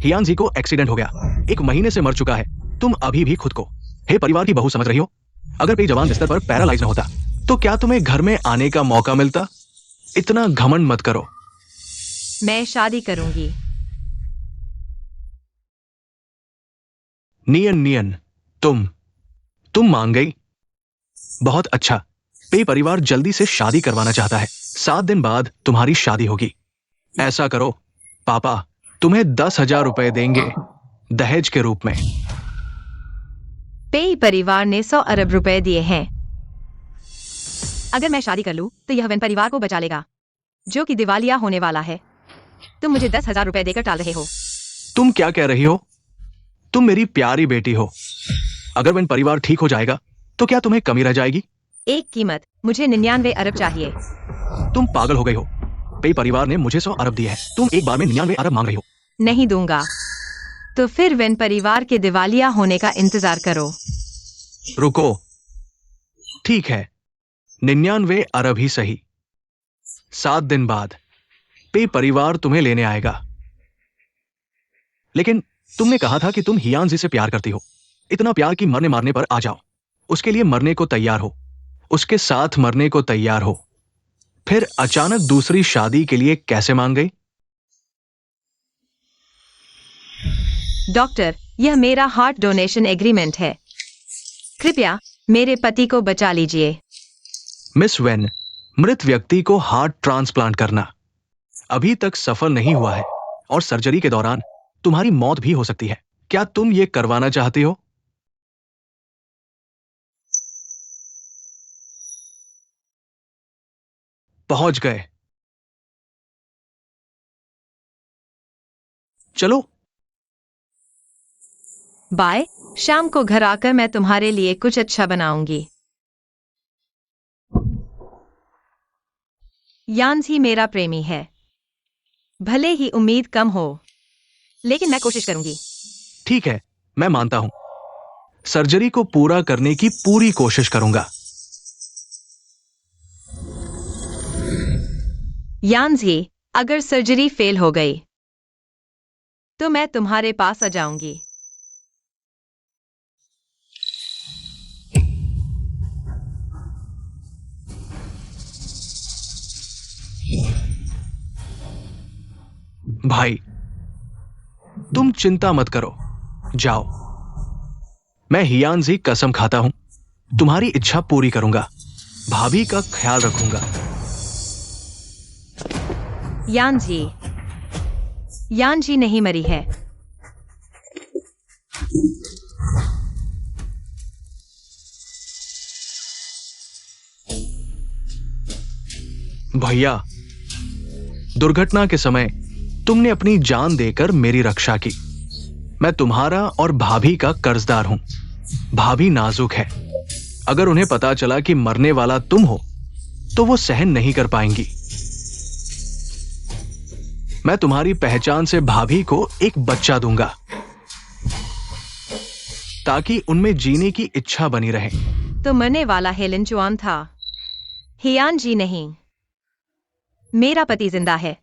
हियान जी को एक्सीडेंट हो गया, 1 महीने से मर चुका है। तुम अभी भी खुद को हे परिवार की बहू समझ रही हो। अगर कोई जवान बिस्तर पर पैरालाइज न होता तो क्या तुम्हें घर में आने का मौका मिलता? इतना घमंड मत करो। मैं शादी करूंगी। नियन, तुम मान गई। बहुत अच्छा। पे परिवार जल्दी से शादी करवाना चाहता है। 7 दिन बाद तुम्हारी शादी होगी। ऐसा करो, पापा तुम्हें 10,000 रुपए देंगे दहेज के रूप में। पे परिवार ने 100 अरब रुपए दिए हैं। अगर मैं शादी कर लूं तो यह वेन परिवार को बचा लेगा, जो कि दिवालिया होने वाला है। तुम मुझे 10,000 रुपए देकर टाल रहे हो। तुम क्या कह रही हो? तुम मेरी प्यारी बेटी हो। अगर वेन परिवार ठीक हो जाएगा तो क्या तुम्हें कमी रह जाएगी? एक कीमत, मुझे 99 अरब चाहिए। तुम पागल हो गई हो। पे परिवार ने मुझे 100 अरब दिए हैं, तुम एक बार में 99 अरब मांग रही हो। नहीं दूंगा। तो फिर वेन परिवार के दिवालिया होने का इंतजार करो। रुको, ठीक है, 99 अरब ही सही। 7 दिन बाद पे परिवार तुम्हें लेने आएगा। लेकिन तुमने कहा था कि तुम हियान जी से प्यार करती हो। इतना प्यार कि मरने मारने पर आ जाओ। उसके लिए मरने को तैयार हो, उसके साथ मरने को तैयार हो। फिर अचानक दूसरी शादी के लिए कैसे मान गई? डॉक्टर, यह मेरा हार्ट डोनेशन एग्रीमेंट है। कृपया मेरे पति को बचा लीजिए। मिस वेन, मृत व्यक्ति को हार्ट ट्रांसप्लांट करना अभी तक सफल नहीं हुआ है और सर्जरी के दौरान तुम्हारी मौत भी हो सकती है। क्या तुम ये करवाना चाहती हो? पहुंच गए। चलो। बाय। शाम को घर आकर मैं तुम्हारे लिए कुछ अच्छा बनाऊंगी। यान्स ही मेरा प्रेमी है। भले ही उम्मीद कम हो, लेकिन मैं कोशिश करूंगी। ठीक है, मैं मानता हूं। सर्जरी को पूरा करने की पूरी कोशिश करूंगा। यान्स ही, अगर सर्जरी फेल हो गई तो मैं तुम्हारे पास आ जाऊंगी। भाई, तुम चिंता मत करो, जाओ। मैं हियान जी कसम खाता हूं, तुम्हारी इच्छा पूरी करूंगा, भाभी का ख्याल रखूंगा। यान जी नहीं मरी है। भैया, दुर्घटना के समय तुमने अपनी जान देकर मेरी रक्षा की। मैं तुम्हारा और भाभी का कर्जदार हूं। भाभी नाजुक है। अगर उन्हें पता चला कि मरने वाला तुम हो तो वो सहन नहीं कर पाएंगी। मैं तुम्हारी पहचान से भाभी को एक बच्चा दूंगा ताकि उनमें जीने की इच्छा बनी रहे। तो मरने वाला हेलन चुआन था, हियान जी नहीं। मेरा पति जिंदा है,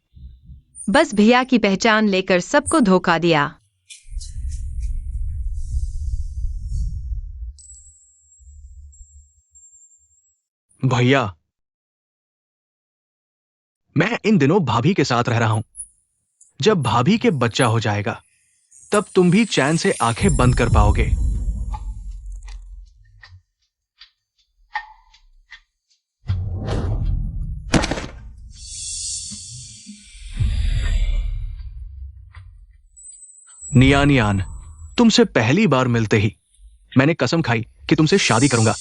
बस भैया की पहचान लेकर सबको धोखा दिया। भैया, मैं इन दिनों भाभी के साथ रह रहा हूं। जब भाभी के बच्चा हो जाएगा तब तुम भी चैन से आंखें बंद कर पाओगे। नियान, तुमसे पहली बार मिलते ही मैंने कसम खाई कि तुमसे शादी करूंगा।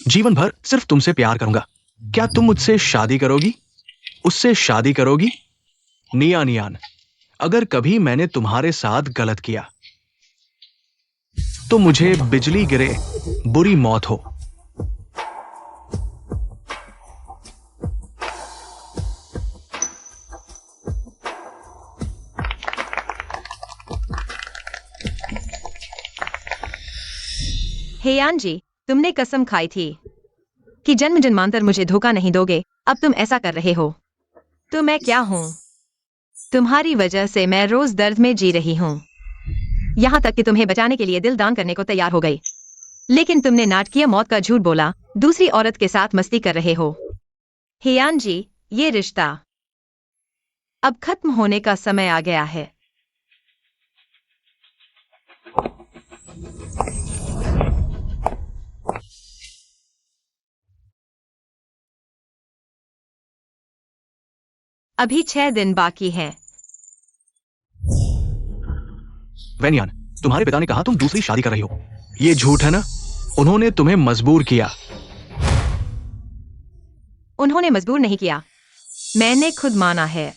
जीवन भर सिर्फ तुमसे प्यार करूंगा। क्या तुम मुझसे शादी करोगी? उससे शादी करोगी? नियान, अगर कभी मैंने तुम्हारे साथ गलत किया तो मुझे बिजली गिरे बुरी मौत हो। हेयान जी, तुमने कसम खाई थी कि जन्म जन्मांतर मुझे धोखा नहीं दोगे। अब तुम ऐसा कर रहे हो तो मैं क्या हूं? तुम्हारी वजह से मैं रोज दर्द में जी रही हूं। यहाँ तक कि तुम्हें बचाने के लिए दिल दान करने को तैयार हो गई, लेकिन तुमने नाटकीय मौत का झूठ बोला, दूसरी औरत के साथ मस्ती कर रहे हो। हियान जी, ये रिश्ता अब खत्म होने का समय आ गया है। अभी 6 दिन बाकी हैं। वैनियान, तुम्हारे पिता ने कहा तुम दूसरी शादी कर रही हो। ये झूठ है ना? उन्होंने तुम्हें मजबूर किया। उन्होंने मजबूर नहीं किया, मैंने खुद माना है।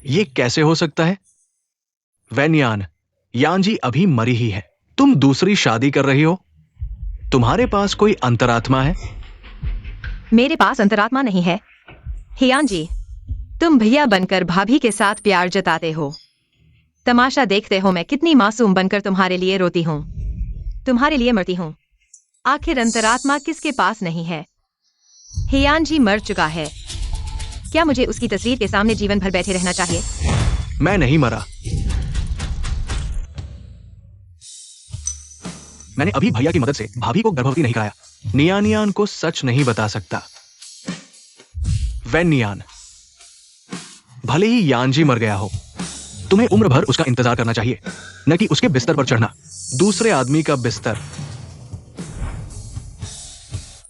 ये कैसे हो सकता है? वैनियान, यान जी अभी मरी ही है। तुम दूसरी शादी कर रही हो? तुम्हारे पास कोई अंतरात्मा है? मेरे पास अंतरात्मा नहीं है। हियान जी, तुम भैया बनकर भाभी के साथ प्यार जताते हो। तमाशा देखते हो मैं कितनी मासूम बनकर तुम्हारे लिए रोती हूँ, तुम्हारे लिए मरती हूँ। आखिर अंतरात्मा किसके पास नहीं है? हियान जी मर चुका है। क्या मुझे उसकी तस्वीर के सामने जीवन भर बैठे रहना चाहिए? मैं नहीं मरा। मैंने अभी भैया की मदद से भाभी को गर्भवती नहीं कराया। नियानियान को सच नहीं बता सकता। वैनियान, भले ही यान जी मर गया हो, तुम्हें उम्र भर उसका इंतजार करना चाहिए, न कि उसके बिस्तर पर चढ़ना। दूसरे आदमी का बिस्तर।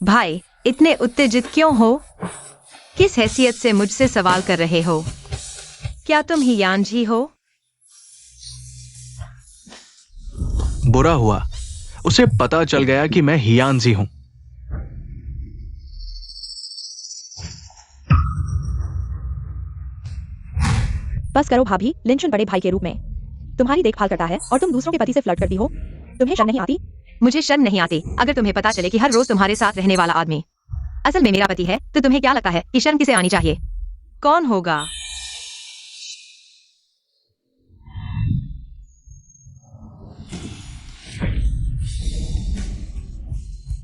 भाई, इतने उत्तेजित क्यों हो? किस हैसियत से मुझसे सवाल कर रहे हो? क्या तुम हियान जी हो? बुरा हुआ, उसे पता चल गया कि मैं हियान जी हूं। बस करो भाभी, लिंचन बड़े भाई के रूप में तुम्हारी देखभाल करता है और तुम दूसरों के पति से फ्लर्ट करती हो। तुम्हें शर्म नहीं आती? मुझे शर्म नहीं आती। अगर तुम्हें पता चले कि हर रोज तुम्हारे साथ रहने वाला आदमी असल में मेरा पति है, तो तुम्हें क्या लगता है कि शर्म किसे आनी चाहिए? कौन होगा?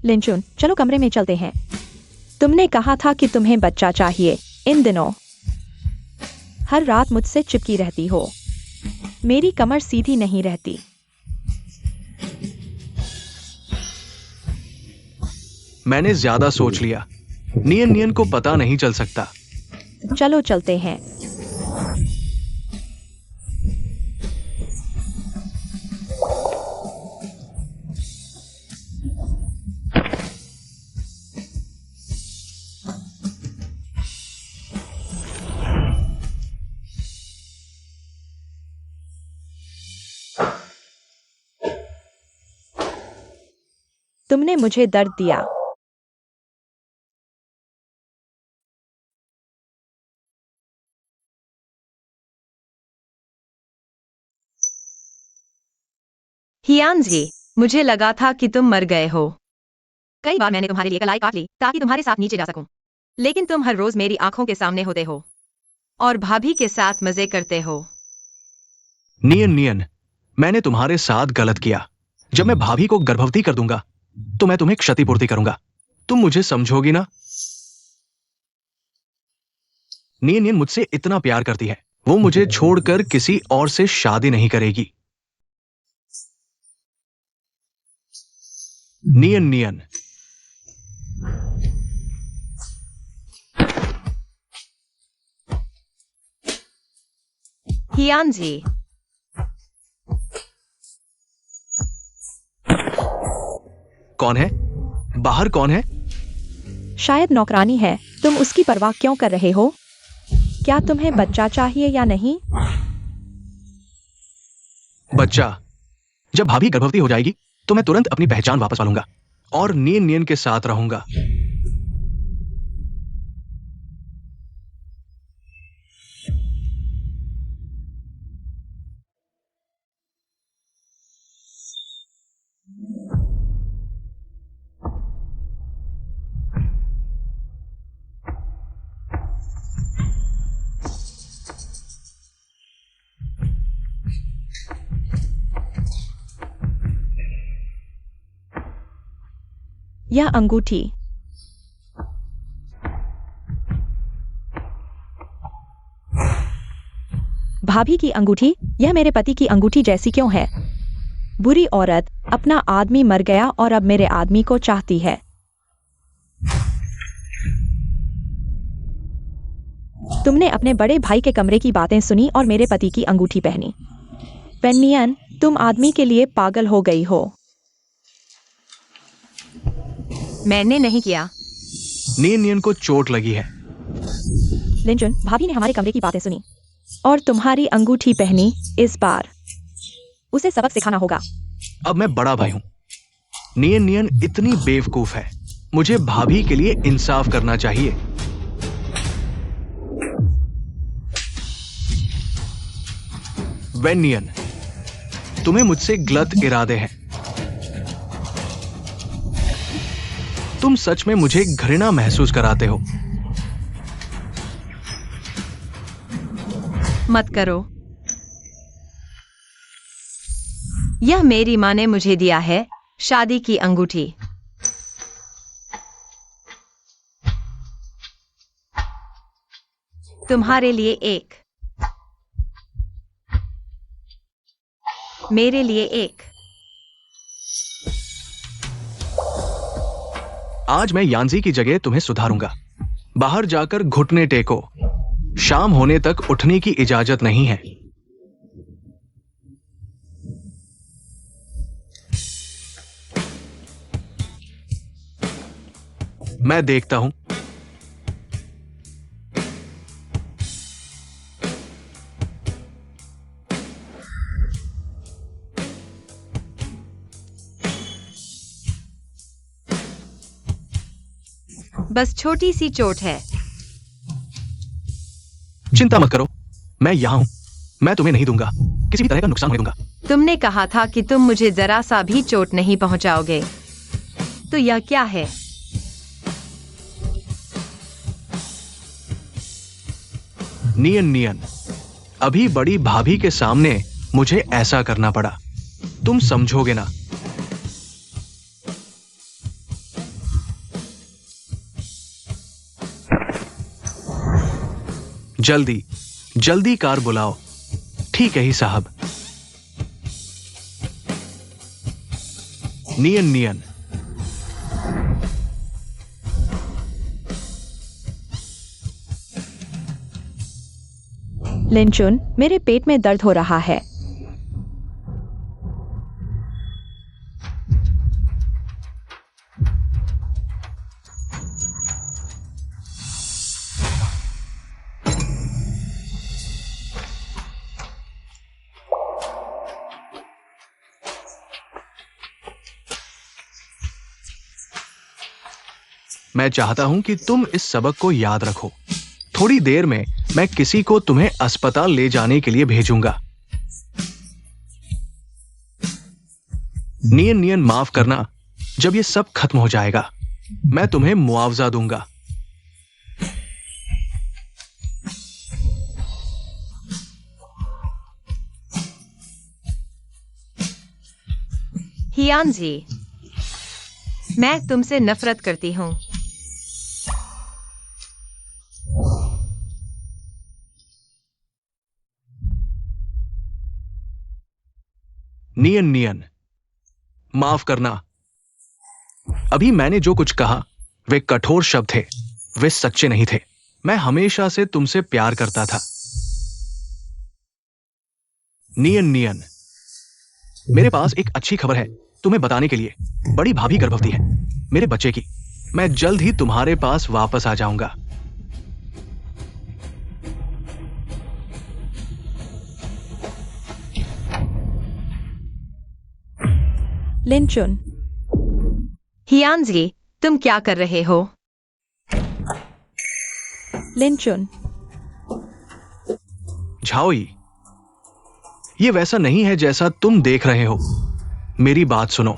लिंचन, चलो कमरे में चलते हैं। तुमने कहा था कि तुम्हें बच्चा चाहिए। इन दिनों हर रात मुझसे चिपकी रहती हो, मेरी कमर सीधी नहीं रहती। मैंने ज्यादा सोच लिया। नियन नियन को पता नहीं चल सकता। चलो चलते हैं। तुमने मुझे दर्द दिया। हियान जी, मुझे लगा था कि तुम मर गए हो। कई बार मैंने तुम्हारे लिए कलाई काट ली ताकि तुम्हारे साथ नीचे जा सकूं, लेकिन तुम हर रोज मेरी आंखों के सामने होते हो और भाभी के साथ मजे करते हो। नियन नियन, मैंने तुम्हारे साथ गलत किया। जब मैं भाभी को गर्भवती कर दूंगा तो मैं तुम्हें क्षतिपूर्ति करूंगा। तुम मुझे समझोगी ना? नियन नियन मुझसे इतना प्यार करती है, वो मुझे छोड़कर किसी और से शादी नहीं करेगी। नियन नियन, हियान जी, कौन है? बाहर कौन है? शायद नौकरानी है। तुम उसकी परवाह क्यों कर रहे हो? क्या तुम्हें बच्चा चाहिए या नहीं? बच्चा? जब भाभी गर्भवती हो जाएगी तो मैं तुरंत अपनी पहचान वापस पालूंगा और नियन नियन के साथ रहूंगा। यह अंगूठी भाभी की अंगूठी, यह मेरे पति की अंगूठी जैसी क्यों है? बुरी औरत, अपना आदमी मर गया और अब मेरे आदमी को चाहती है। तुमने अपने बड़े भाई के कमरे की बातें सुनी और मेरे पति की अंगूठी पहनी। पेन्नियन, तुम आदमी के लिए पागल हो गई हो। मैंने नहीं किया। नियन नियन को चोट लगी है। लिंचुन, भाभी ने हमारे कमरे की बातें सुनी और तुम्हारी अंगूठी पहनी। इस बार उसे सबक सिखाना होगा। अब मैं बड़ा भाई हूं। नियन नियन इतनी बेवकूफ है। मुझे भाभी के लिए इंसाफ करना चाहिए। वेन नियन, तुम्हें मुझसे गलत इरादे हैं। तुम सच में मुझे घृणा महसूस कराते हो। मत करो। यह मेरी माँ ने मुझे दिया है, शादी की अंगूठी। तुम्हारे लिए एक, मेरे लिए एक। आज मैं यानजी की जगह तुम्हें सुधारूंगा। बाहर जाकर घुटने टेको। शाम होने तक उठने की इजाजत नहीं है। मैं देखता हूं। बस छोटी सी चोट है। चिंता मत करो, मैं यहां हूं। मैं तुम्हें नहीं दूंगा, किसी भी तरह का नुकसान होने दूंगा। तुमने कहा था कि तुम मुझे जरा सा भी चोट नहीं पहुंचाओगे, तो यह क्या है? नियन नियन, अभी बड़ी भाभी के सामने मुझे ऐसा करना पड़ा। तुम समझोगे ना। जल्दी जल्दी कार बुलाओ। ठीक है ही साहब। नियन नियन, लिंचुन, मेरे पेट में दर्द हो रहा है। मैं चाहता हूं कि तुम इस सबक को याद रखो। थोड़ी देर में मैं किसी को तुम्हें अस्पताल ले जाने के लिए भेजूंगा। नियन नियन, माफ करना। जब ये सब खत्म हो जाएगा, मैं तुम्हें मुआवजा दूंगा। हियान जी, मैं तुमसे नफरत करती हूँ। नियन नियन, माफ करना। अभी मैंने जो कुछ कहा वे कठोर शब्द थे, वे सच्चे नहीं थे। मैं हमेशा से तुमसे प्यार करता था। नियन नियन, मेरे पास एक अच्छी खबर है तुम्हें बताने के लिए। बड़ी भाभी गर्भवती है, मेरे बच्चे की। मैं जल्द ही तुम्हारे पास वापस आ जाऊंगा। लिंचुन, हियान जी, तुम क्या कर रहे हो? लिंचुन, झाओई, ये वैसा नहीं है जैसा तुम देख रहे हो। मेरी बात सुनो।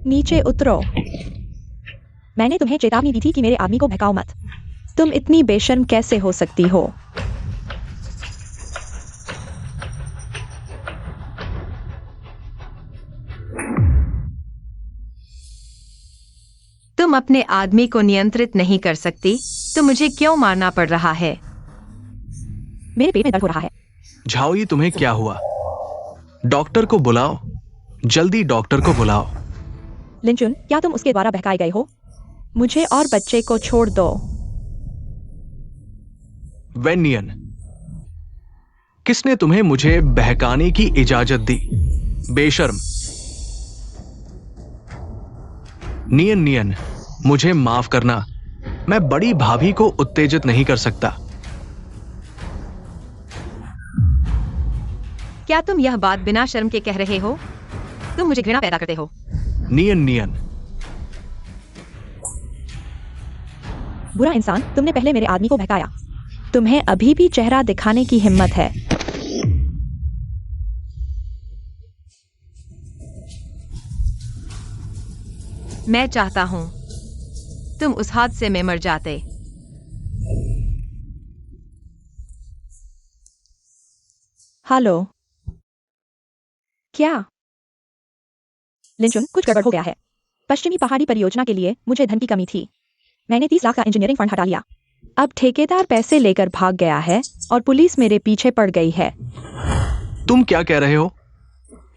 नीचे उतरो। मैंने तुम्हें चेतावनी दी थी कि मेरे आदमी को भड़काओ मत। तुम इतनी बेशर्म कैसे हो सकती हो? तुम अपने आदमी को नियंत्रित नहीं कर सकती, तो मुझे क्यों मारना पड़ रहा है? मेरे पेट में दर्द हो रहा है। झाओई, तुम्हें क्या हुआ? डॉक्टर को बुलाओ, जल्दी डॉक्टर को बुलाओ। लिंचुन, क्या तुम उसके द्वारा बहकाए गए हो? मुझे और बच्चे को छोड़ दो। वेनियन, किसने तुम्हें मुझे बहकाने की इजाजत दी? बेशर्म। नियन नियन, मुझे माफ करना, मैं बड़ी भाभी को उत्तेजित नहीं कर सकता। क्या तुम यह बात बिना शर्म के कह रहे हो? तुम मुझे घृणा पैदा करते हो। नियन नियन, बुरा इंसान, तुमने पहले मेरे आदमी को बहकाया। तुम्हें अभी भी चेहरा दिखाने की हिम्मत है। मैं चाहता हूं तुम उस हादसे में मर जाते। हेलो, क्या? लिंचुन, कुछ गड़बड़ हो गया है। पश्चिमी पहाड़ी परियोजना के लिए मुझे धन की कमी थी। मैंने 30 लाख का इंजीनियरिंग फंड हटा लिया। अब ठेकेदार पैसे लेकर भाग गया है और पुलिस मेरे पीछे पड़ गई है। तुम क्या कह रहे हो?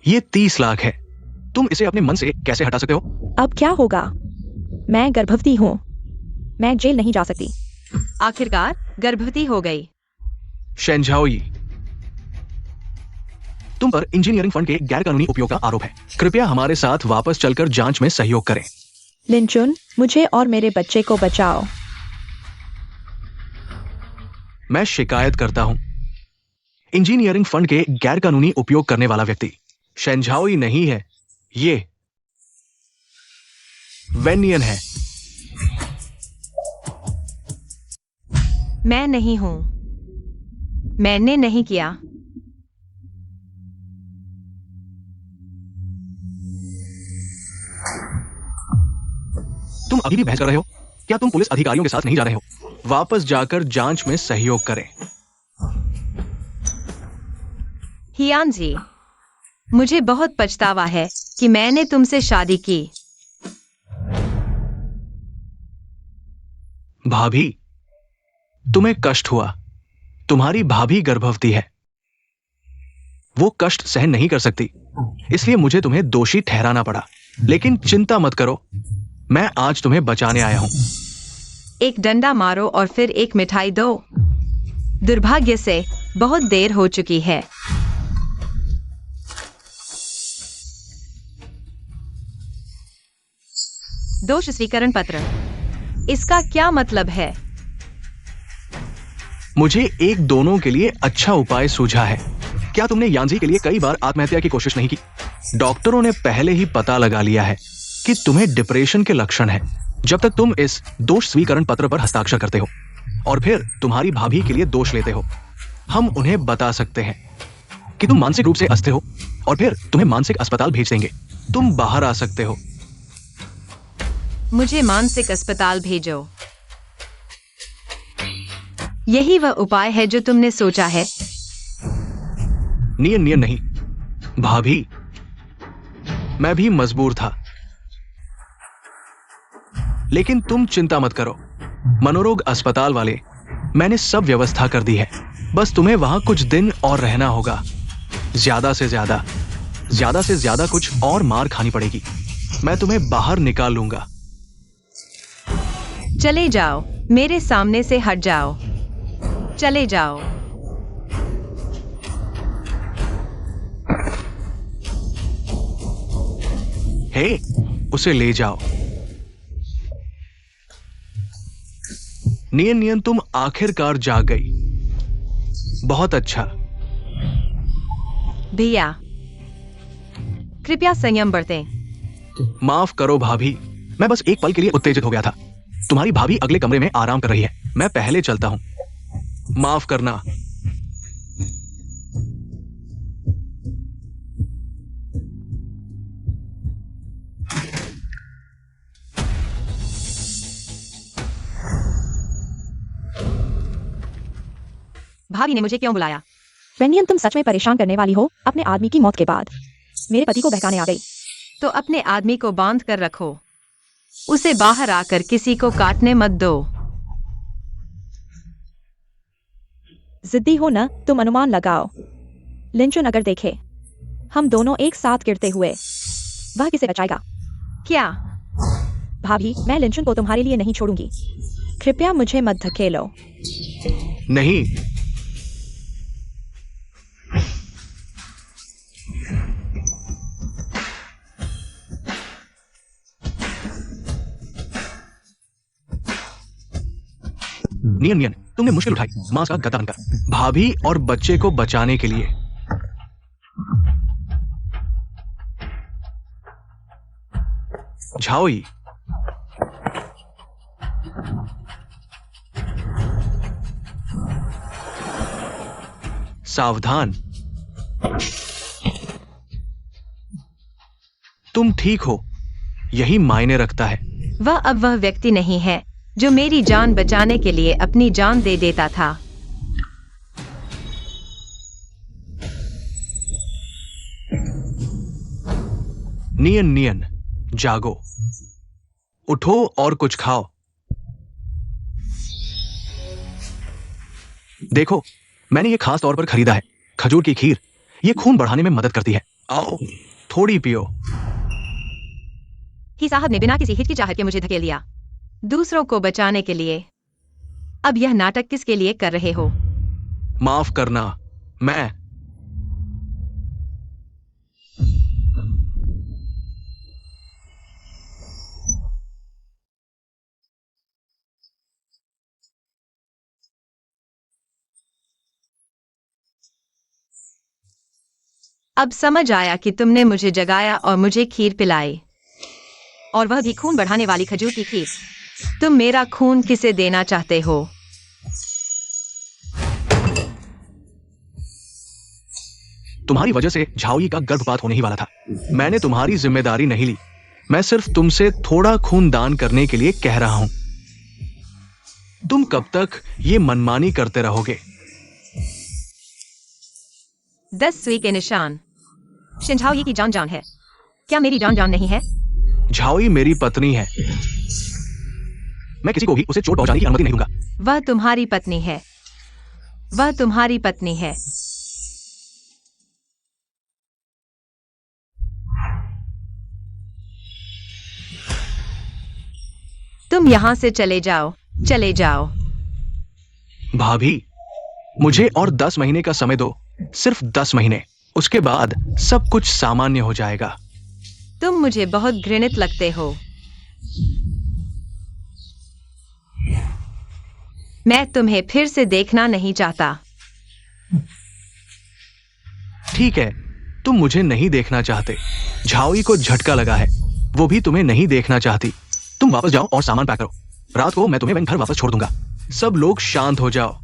ये 30 लाख है, तुम इसे अपने मन से कैसे हटा सकते हो? अब क्या होगा? मैं गर्भवती हूँ। मैं जेल नहीं जा सकती। आखिरकार गर्भवती हो गई। शेंझाओई, तुम पर इंजीनियरिंग फंड के गैरकानूनी उपयोग का आरोप है। कृपया हमारे साथ वापस चलकर जांच में सहयोग करें। लिंचुन, मुझे और मेरे बच्चे को बचाओ। मैं शिकायत करता हूं। इंजीनियरिंग फंड के गैरकानूनी उपयोग करने वाला व्यक्ति शेंझाओई नहीं है, ये वेनियन है। मैं नहीं हूं। मैंने नहीं किया। तुम अभी भी बहस कर रहे हो? क्या तुम पुलिस अधिकारियों के साथ नहीं जा रहे हो? वापस जाकर जांच में सहयोग करें। हियान जी, मुझे बहुत पछतावा है कि मैंने तुमसे शादी की। भाभी, तुम्हें कष्ट हुआ। तुम्हारी भाभी गर्भवती है, वो कष्ट सहन नहीं कर सकती, इसलिए मुझे तुम्हें दोषी ठहराना पड़ा। लेकिन चिंता मत करो, मैं आज तुम्हें बचाने आया हूं। एक डंडा मारो और फिर एक मिठाई दो। दुर्भाग्य से बहुत देर हो चुकी है। दोष स्वीकरण पत्र, इसका क्या मतलब है? मुझे एक दोनों के लिए अच्छा उपाय सूझा है। क्या तुमने यांजी के लिए कई बार आत्महत्या की कोशिश नहीं की? डॉक्टरों ने पहले ही पता लगा लिया है कि तुम्हें डिप्रेशन के लक्षण हैं। जब तक तुम इस दोष स्वीकरण पत्र पर हस्ताक्षर करते हो और फिर तुम्हारी भाभी के लिए दोष लेते हो, हम उन्हें बता सकते हैं कि तुम मानसिक रूप से अस्थिर हो और फिर तुम्हें मानसिक अस्पताल भेज देंगे। तुम बाहर आ सकते हो। मुझे मानसिक अस्पताल भेजो। यही वह उपाय है जो तुमने सोचा है? नियन नियन नहीं भाभी, मैं भी मजबूर था, लेकिन तुम चिंता मत करो। मनोरोग अस्पताल वाले, मैंने सब व्यवस्था कर दी है। बस तुम्हें वहां कुछ दिन और रहना होगा। ज्यादा से ज्यादा कुछ और मार खानी पड़ेगी। मैं तुम्हें बाहर निकाल लूंगा। चले जाओ, मेरे सामने से हट जाओ। चले जाओ। हे, उसे ले जाओ। नियन नियन, तुम आखिरकार जाग गई। बहुत अच्छा। भैया, कृपया संयम बरतें। माफ करो भाभी, मैं बस एक पल के लिए उत्तेजित हो गया था। तुम्हारी भाभी अगले कमरे में आराम कर रही है, मैं पहले चलता हूं। माफ करना। भाभी ने मुझे क्यों बुलाया? वेनियन, तुम सच में परेशान करने वाली हो। अपने आदमी की मौत के बाद मेरे पति को बहकाने आ गई। तो अपने आदमी को बांध कर रखो। उसे बाहर आकर किसी को काटने मत दो। जिद्दी हो ना, तुम अनुमान लगाओ। लिंचुन अगर देखे हम दोनों एक साथ गिरते हुए, वह किसे बचाएगा? क्या? भाभी, मैं लिंचुन को तुम्हारे लिए नहीं छोड़ूंगी। कृपया मुझे मत धकेलो। नहीं, नियन नियन, तुमने मुश्किल उठाई मांस का गदा बनकर भाभी और बच्चे को बचाने के लिए। झाओई, सावधान। तुम ठीक हो, यही मायने रखता है। वह अब वह व्यक्ति नहीं है जो मेरी जान बचाने के लिए अपनी जान दे देता था। नियन नियन, जागो, उठो और कुछ खाओ। देखो, मैंने ये खास तौर पर खरीदा है, खजूर की खीर। ये खून बढ़ाने में मदद करती है। आओ, थोड़ी पियो। ही साहब ने बिना किसी हिचकिचाहट के मुझे धकेल दिया, दूसरों को बचाने के लिए। अब यह नाटक किसके लिए कर रहे हो? माफ करना, मैं। अब समझ आया कि तुमने मुझे जगाया और मुझे खीर पिलाई, और वह भी खून बढ़ाने वाली खजूर की खीर। तुम मेरा खून किसे देना चाहते हो? तुम्हारी वजह से झाओई का गर्भपात होने ही वाला था। मैंने तुम्हारी जिम्मेदारी नहीं ली। मैं सिर्फ तुमसे थोड़ा खून दान करने के लिए कह रहा हूं। तुम कब तक ये मनमानी करते रहोगे? 10 सुई के निशान। शिंझाओ की जान जान है, क्या मेरी जान जान नहीं है? झाओई मेरी पत्नी है। मैं किसी को भी उसे चोट पहुंचाने की अनुमति नहीं दूंगा। वह तुम्हारी पत्नी है, वह तुम्हारी पत्नी है। तुम यहां से चले जाओ, चले जाओ। भाभी, मुझे और 10 महीने का समय दो, सिर्फ 10 महीने। उसके बाद सब कुछ सामान्य हो जाएगा। तुम मुझे बहुत घृणित लगते हो। मैं तुम्हें फिर से देखना नहीं चाहता। ठीक है, तुम मुझे नहीं देखना चाहते। झाओई को झटका लगा है, वो भी तुम्हें नहीं देखना चाहती। तुम वापस जाओ और सामान पैक करो। रात को मैं तुम्हें घर वापस छोड़ दूंगा। सब लोग शांत हो जाओ।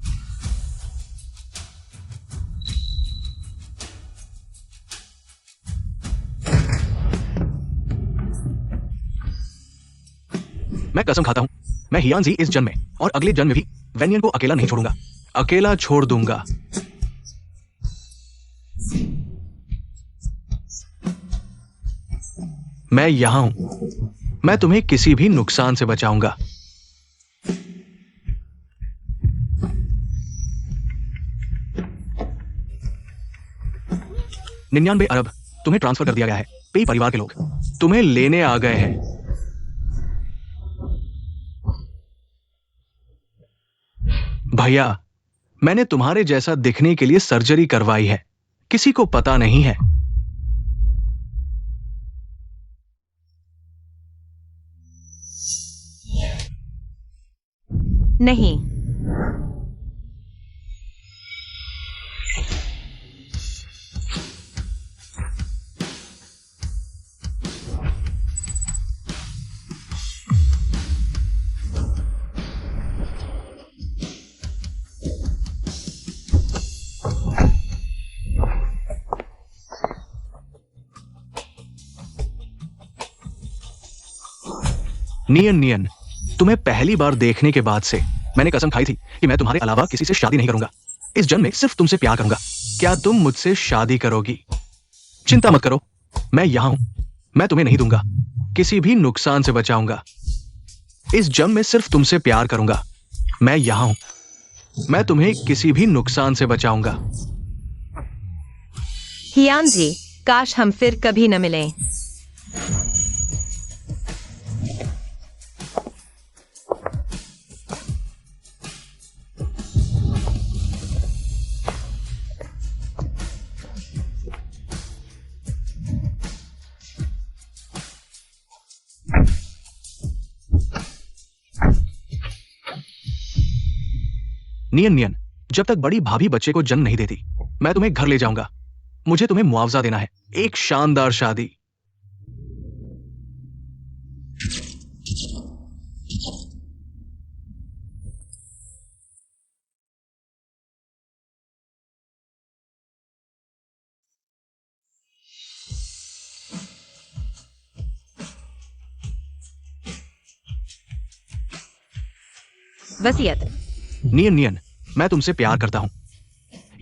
मैं कसम खाता हूं, मैं हियानजी इस जन्म में और अगले जन्म में भी वेनियन को अकेला नहीं छोड़ूंगा। अकेला छोड़ दूंगा। मैं यहां हूं। मैं तुम्हें किसी भी नुकसान से बचाऊंगा। $99 अरब तुम्हें ट्रांसफर कर दिया गया है। पेई परिवार के लोग तुम्हें लेने आ गए हैं। भैया, मैंने तुम्हारे जैसा दिखने के लिए सर्जरी करवाई है। किसी को पता नहीं है। नहीं, नियन नियन, तुम्हें पहली बार देखने के बाद से मैंने कसम खाई थी कि मैं तुम्हारे अलावा किसी से शादी नहीं करूंगा। इस जन्म में सिर्फ तुमसे प्यार करूंगा। क्या तुम मुझसे शादी करोगी? चिंता मत करो, मैं यहां हूं। मैं तुम्हें नहीं दूंगा, किसी भी नुकसान से बचाऊंगा। इस जन्म में सिर्फ तुमसे प्यार करूंगा। मैं यहां हूं। मैं तुम्हें किसी भी नुकसान से बचाऊंगा। हियान जी, काश हम फिर कभी न मिलें। नियन नियन, जब तक बड़ी भाभी बच्चे को जन्म नहीं देती, मैं तुम्हें घर ले जाऊंगा। मुझे तुम्हें मुआवजा देना है, एक शानदार शादी। वसीयत। नियन नियन, मैं तुमसे प्यार करता हूं।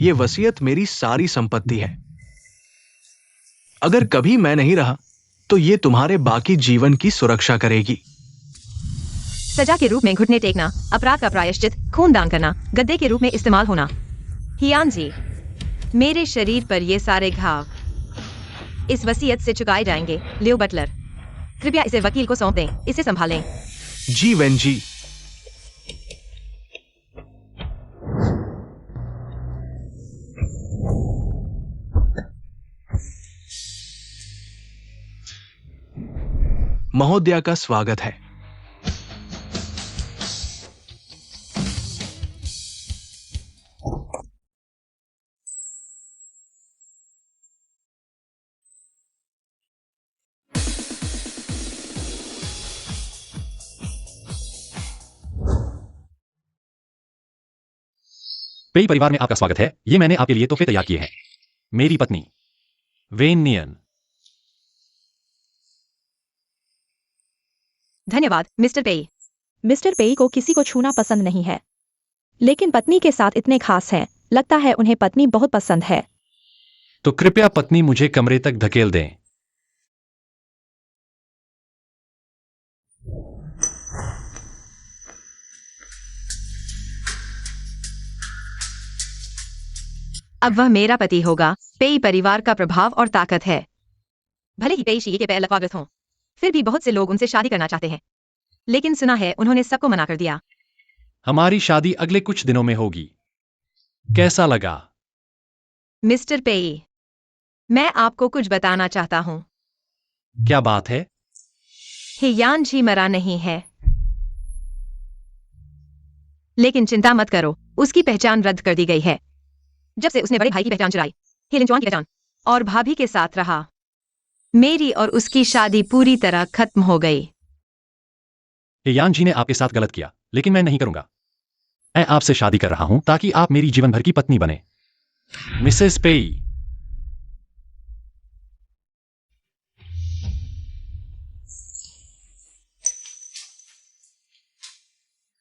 यह वसीयत मेरी सारी संपत्ति है। अगर कभी मैं नहीं रहा तो यह तुम्हारे बाकी जीवन की सुरक्षा करेगी। सजा के रूप में घुटने टेकना, अपराध का प्रायश्चित, खून दान करना, गद्दे के रूप में इस्तेमाल होना। हियान जी, मेरे शरीर पर ये सारे घाव इस वसीयत से चुकाए जाएंगे। लियो बटलर, कृपया इसे वकील को सौंप दें, इसे संभालें। जी वेन जी। महोदया का स्वागत है। पेई परिवार में आपका स्वागत है। ये मैंने आपके लिए तोहफे तैयार किए हैं। मेरी पत्नी वेन नियन। धन्यवाद मिस्टर पेई। मिस्टर पेई को किसी को छूना पसंद नहीं है, लेकिन पत्नी के साथ इतने खास हैं, लगता है उन्हें पत्नी बहुत पसंद है। तो कृपया पत्नी मुझे कमरे तक धकेल दें। अब वह मेरा पति होगा। पेई परिवार का प्रभाव और ताकत है। भले ही पेई शी के पैर लकवाग्रस्त हों, फिर भी बहुत से लोग उनसे शादी करना चाहते हैं, लेकिन सुना है उन्होंने सबको मना कर दिया। हमारी शादी अगले कुछ दिनों में होगी। कैसा लगा? मिस्टर पेई, मैं आपको कुछ बताना चाहता हूँ। क्या बात है? हियान जी मरा नहीं है, लेकिन चिंता मत करो, उसकी पहचान रद्द कर दी गई है। जब से उसने बड़े भाई की पहचान चुराई, हेलेंचुआन की पहचान, और भाभी के साथ रहा, मेरी और उसकी शादी पूरी तरह खत्म हो गई। यान जी ने आपके साथ गलत किया, लेकिन मैं नहीं करूंगा। मैं आपसे शादी कर रहा हूं ताकि आप मेरी जीवन भर की पत्नी बने। मिसेस पेई।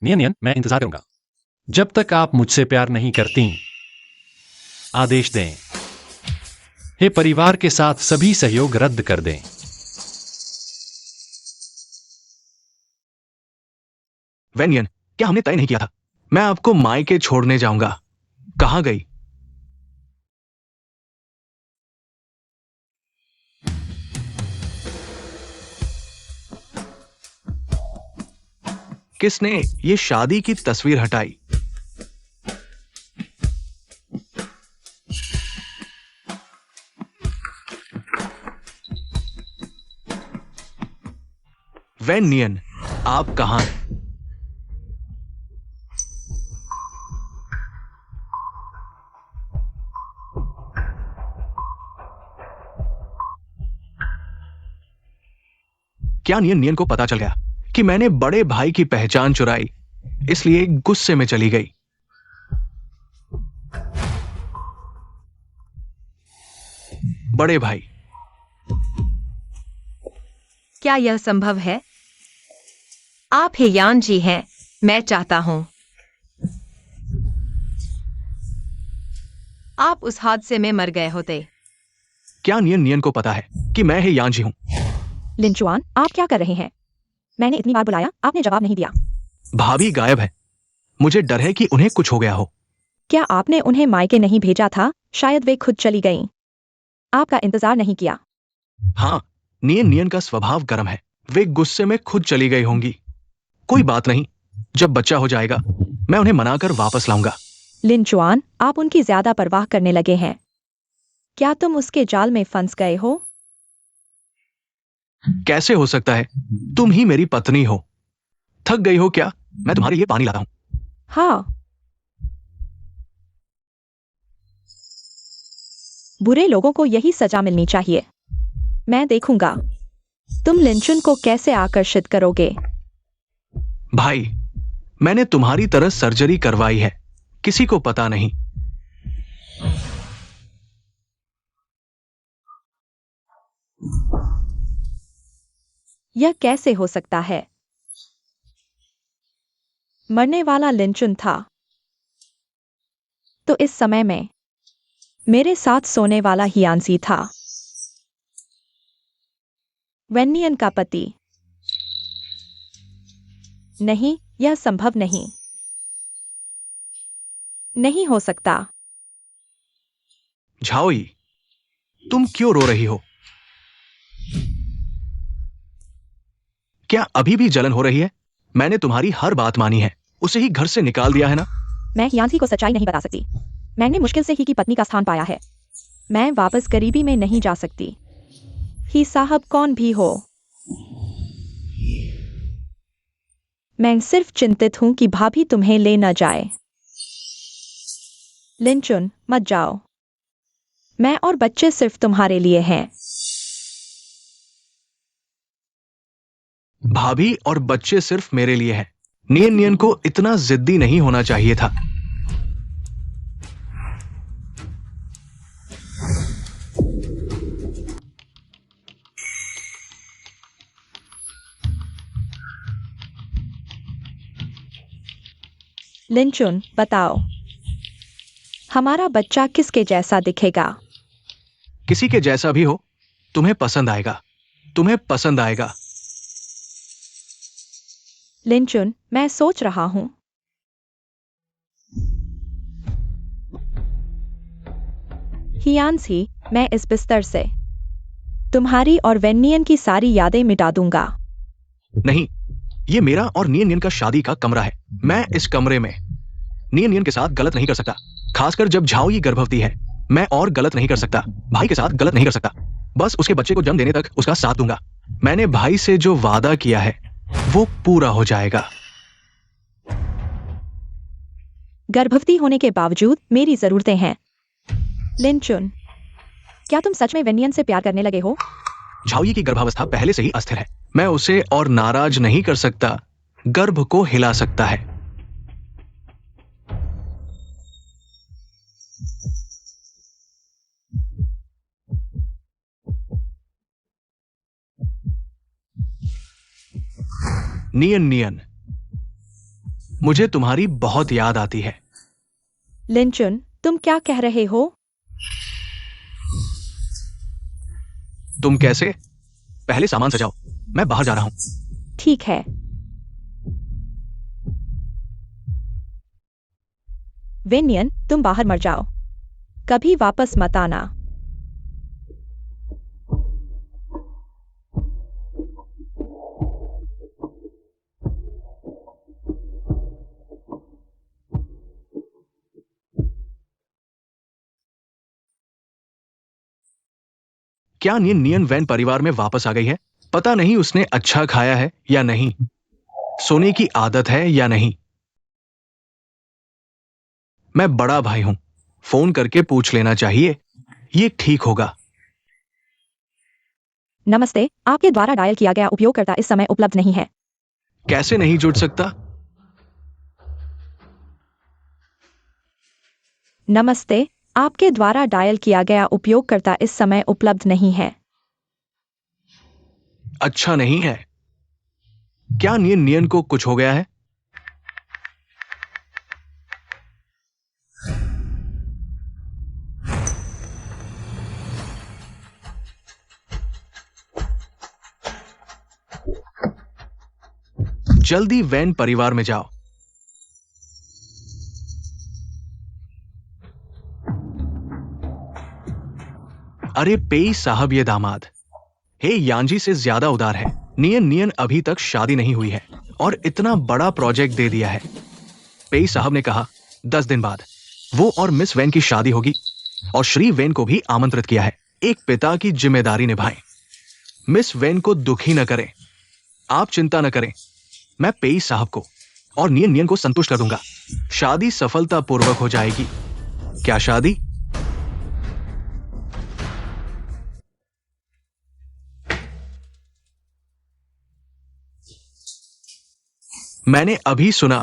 नियन नियन, मैं इंतजार करूंगा जब तक आप मुझसे प्यार नहीं करती। आदेश दें। हे परिवार के साथ सभी सहयोग रद्द कर दें। वेनियन, क्या हमने तय नहीं किया था? मैं आपको मायके छोड़ने जाऊंगा। कहां गई? किसने ये शादी की तस्वीर हटाई? वेन नियन, आप कहां हैं? क्या नियन नियन को पता चल गया कि मैंने बड़े भाई की पहचान चुराई, इसलिए गुस्से में चली गई। बड़े भाई, क्या यह संभव है? आप हियान जी हैं। मैं चाहता हूं आप उस हादसे में मर गए होते। क्या नियन नियन को पता है कि मैं ही यांजी हूं? लिंचुआन, आप क्या कर रहे हैं? मैंने इतनी बार बुलाया, आपने जवाब नहीं दिया। भाभी गायब है। मुझे डर है कि उन्हें कुछ हो गया हो। क्या आपने उन्हें मायके नहीं भेजा था? शायद वे खुद चली गईं। आपका इंतजार नहीं किया। हाँ, नियन नियन का स्वभाव गर्म है। वे गुस्से में खुद चली गई होंगी। कोई बात नहीं, जब बच्चा हो जाएगा मैं उन्हें मनाकर वापस लाऊंगा। लिनचुआन, आप उनकी ज्यादा परवाह करने लगे हैं। क्या तुम उसके जाल में फंस गए हो? कैसे हो सकता है? तुम ही मेरी पत्नी हो। थक गई हो क्या? मैं तुम्हारे लिए पानी लाता हूं। हाँ। बुरे लोगों को यही सजा मिलनी चाहिए। मैं देखूंगा तुम लिंचुन को कैसे आकर्षित करोगे। भाई, मैंने तुम्हारी तरह सर्जरी करवाई है, किसी को पता नहीं। यह कैसे हो सकता है? मरने वाला लिंचुन था, तो इस समय में मेरे साथ सोने वाला हियानसी था, वेनियन का पति। नहीं, यह संभव नहीं। नहीं हो सकता। झाओई, तुम क्यों रो रही हो? क्या अभी भी जलन हो रही है? मैंने तुम्हारी हर बात मानी है, उसे ही घर से निकाल दिया है ना? मैं हियानसी को सच्चाई नहीं बता सकती। मैंने मुश्किल से ही की पत्नी का स्थान पाया है। मैं वापस गरीबी में नहीं जा सकती। ही साहब कौन भी हो, मैं सिर्फ चिंतित हूं कि भाभी तुम्हें ले न जाए। लिंचुन, मत जाओ। मैं और बच्चे सिर्फ तुम्हारे लिए हैं। भाभी और बच्चे सिर्फ मेरे लिए हैं। नियन नियन को इतना जिद्दी नहीं होना चाहिए था। लिंचुन, बताओ, हमारा बच्चा किसके जैसा दिखेगा? किसी के जैसा भी हो, तुम्हें पसंद आएगा। तुम्हें पसंद आएगा। लिंचुन, मैं सोच रहा हूं। हियानसी, मैं इस बिस्तर से तुम्हारी और वेनियन की सारी यादें मिटा दूंगा। नहीं, ये मेरा और नियन नियन का शादी का कमरा है। मैं इस कमरे में नियन नियन के साथ गलत नहीं कर सकता, खासकर जब झाओई गर्भवती है। मैं और गलत नहीं कर सकता, भाई के साथ गलत नहीं कर सकता। बस उसके बच्चे को जन्म देने तक उसका साथ दूंगा। मैंने भाई से जो वादा किया है वो पूरा हो जाएगा। गर्भवती होने के बावजूद मेरी जरूरतें हैं। लिंचुन, क्या तुम सच में वेनियन से प्यार करने लगे हो? झाओई की गर्भावस्था पहले से ही अस्थिर है। मैं उसे और नाराज नहीं कर सकता, गर्भ को हिला सकता है। नियन नियन, मुझे तुम्हारी बहुत याद आती है। लिंचुन, तुम क्या कह रहे हो? तुम कैसे? पहले सामान सजाओ, मैं बाहर जा रहा हूं। ठीक है। वेनियन, तुम बाहर मर जाओ, कभी वापस मत आना। क्या नियन नियन वैन परिवार में वापस आ गई है? पता नहीं उसने अच्छा खाया है या नहीं, सोने की आदत है या नहीं। मैं बड़ा भाई हूं, फोन करके पूछ लेना चाहिए, ये ठीक होगा। नमस्ते, आपके द्वारा डायल किया गया उपयोगकर्ता इस समय उपलब्ध नहीं है। कैसे नहीं जुड़ सकता? नमस्ते, आपके द्वारा डायल किया गया उपयोगकर्ता इस समय उपलब्ध नहीं है। अच्छा नहीं है। क्या नियन नियन को कुछ हो गया है? जल्दी वैन परिवार में जाओ। अरे पेई साहब, ये दामाद हे यांजी से ज्यादा उदार है। नियन नियन अभी तक शादी नहीं हुई है और इतना बड़ा प्रोजेक्ट दे दिया है। पेई साहब ने कहा 10 दिन बाद वो और मिस वैन की शादी होगी और श्री वैन को भी आमंत्रित किया है। एक पिता की जिम्मेदारी निभाएं। मिस वैन को दुखी न करें। आप चिंता न करें, मैं पेई साहब को और नियन नियन को संतुष्ट कर दूंगा। शादी सफलतापूर्वक हो जाएगी। क्या शादी? मैंने अभी सुना।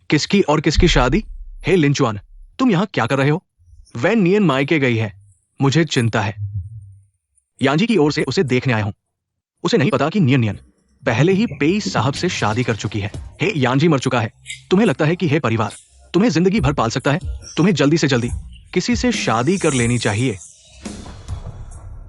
किसकी और किसकी शादी? हे लिंचुआन, तुम यहां क्या कर रहे हो? वैन नियन मायके गई है। मुझे चिंता है। यांजी की ओर से उसे देखने आया हूं। उसे नहीं पता कि नियन नियन पहले ही पेई साहब से शादी कर चुकी है। हे यांजी मर चुका है। तुम्हें लगता है कि हे परिवार तुम्हें जिंदगी भर पाल सकता है? तुम्हें जल्दी से जल्दी किसी से शादी कर लेनी चाहिए।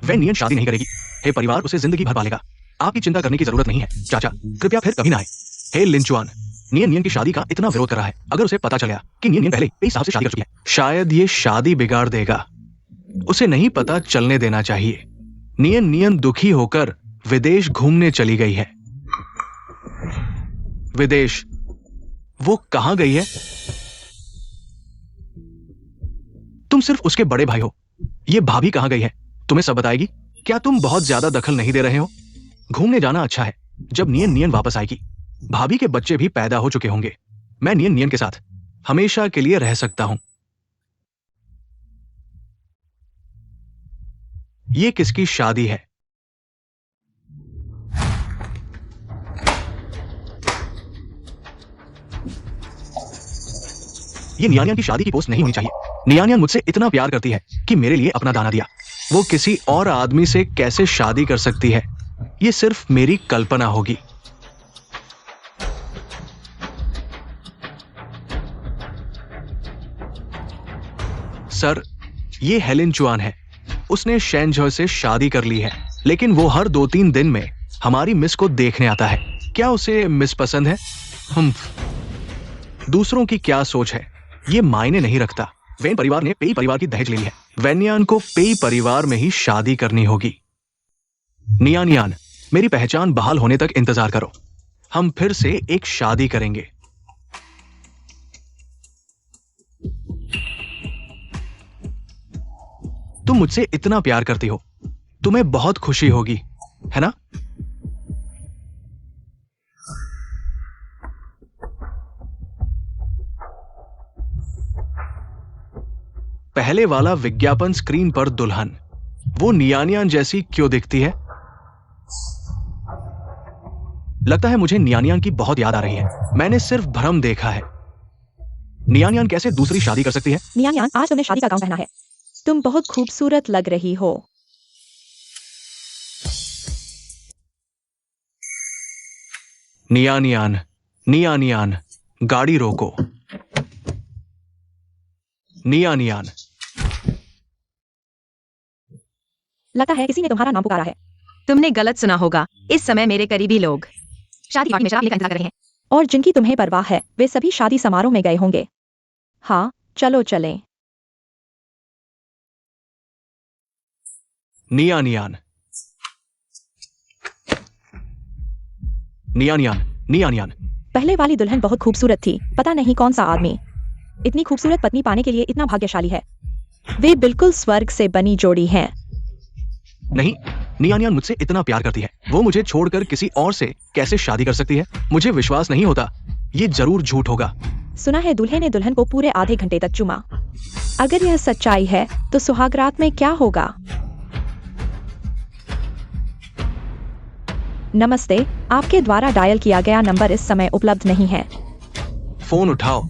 वैन नियन शादी नहीं करेगी। हे परिवार उसे जिंदगी भर पालेगा। आपकी चिंता करने की जरूरत नहीं है। चाचा कृपया फिर कभी ना आए। हे लिंचुआन, नियन नियन की शादी का इतना विरोध कर रहा है। अगर उसे पता चल गया कि नियन नियन पहले पेई साहब से शादी कर चुकी है, शायद ये शादी बिगाड़ देगा। उसे नहीं पता चलने देना चाहिए। नियन नियन दुखी होकर विदेश घूमने चली गई है। विदेश? वो कहां गई है? तुम सिर्फ उसके बड़े भाई हो। ये भाभी कहां गई है? तुम्हें सब बताएगी। क्या तुम बहुत ज्यादा दखल नहीं दे रहे हो? घूमने जाना अच्छा है। जब नियन नियन वापस आएगी भाभी के बच्चे भी पैदा हो चुके होंगे। मैं नियन नियन के साथ हमेशा के लिए रह सकता हूं। ये किसकी शादी है? ये नियानियन की शादी की पोस्ट नहीं होनी चाहिए। नियानियन मुझसे इतना प्यार करती है कि मेरे लिए अपना दाना दिया। वो किसी और आदमी से कैसे शादी कर सकती है? ये सिर्फ मेरी कल्पना होगी। सर, ये हेलेन चुआन है। उसने शेनझो से शादी कर ली है, लेकिन वो हर 2-3 दिन में हमारी मिस को देखने आता है। क्या उसे मिस पसंद है? दूसरों की क्या सोच है ये मायने नहीं रखता। वैन परिवार ने पेई परिवार की दहेज ले ली है। वैनयान को पेई परिवार में ही शादी करनी होगी। नियानियान, मेरी पहचान बहाल होने तक इंतजार करो। हम फिर से एक शादी करेंगे। तुम मुझसे इतना प्यार करती हो, तुम्हें बहुत खुशी होगी, है ना? पहले वाला विज्ञापन स्क्रीन पर दुल्हन, वो नियानियान जैसी क्यों दिखती है? लगता है मुझे नियानियान की बहुत याद आ रही है। मैंने सिर्फ भ्रम देखा है। नियानियान कैसे दूसरी शादी कर सकती है? नियानियान, आज तुमने शादी का गाउन पहना है। तुम बहुत खूबसूरत लग रही हो। नियानियान, नियानियान, गाड़ी रोको। नियानियान, लगता है किसी ने तुम्हारा नाम पुकारा है। तुमने गलत सुना होगा। इस समय मेरे करीबी लोग शादी पार्टी में शराब पीने का इंतजार कर रहे हैं। और जिनकी तुम्हें परवाह है वे सभी शादी समारोह में गए होंगे। हाँ, चलो चलें। नियानियान, नियानियान, नियानियान। पहले वाली दुल्हन बहुत खूबसूरत थी। पता नहीं कौन सा आदमी इतनी खूबसूरत पत्नी पाने के लिए इतना भाग्यशाली है। वे बिल्कुल स्वर्ग से बनी जोड़ी हैं। नहीं, नियानियान मुझसे इतना प्यार करती है। वो मुझे छोड़कर किसी और से कैसे शादी कर सकती है? मुझे विश्वास नहीं होता। ये जरूर झूठ होगा। सुना है दूल्हे ने दुल्हन को पूरे आधे घंटे तक चूमा। अगर यह सच्चाई है तो सुहागरात में क्या होगा? नमस्ते, आपके द्वारा डायल किया गया नंबर इस समय उपलब्ध नहीं है। फोन उठाओ,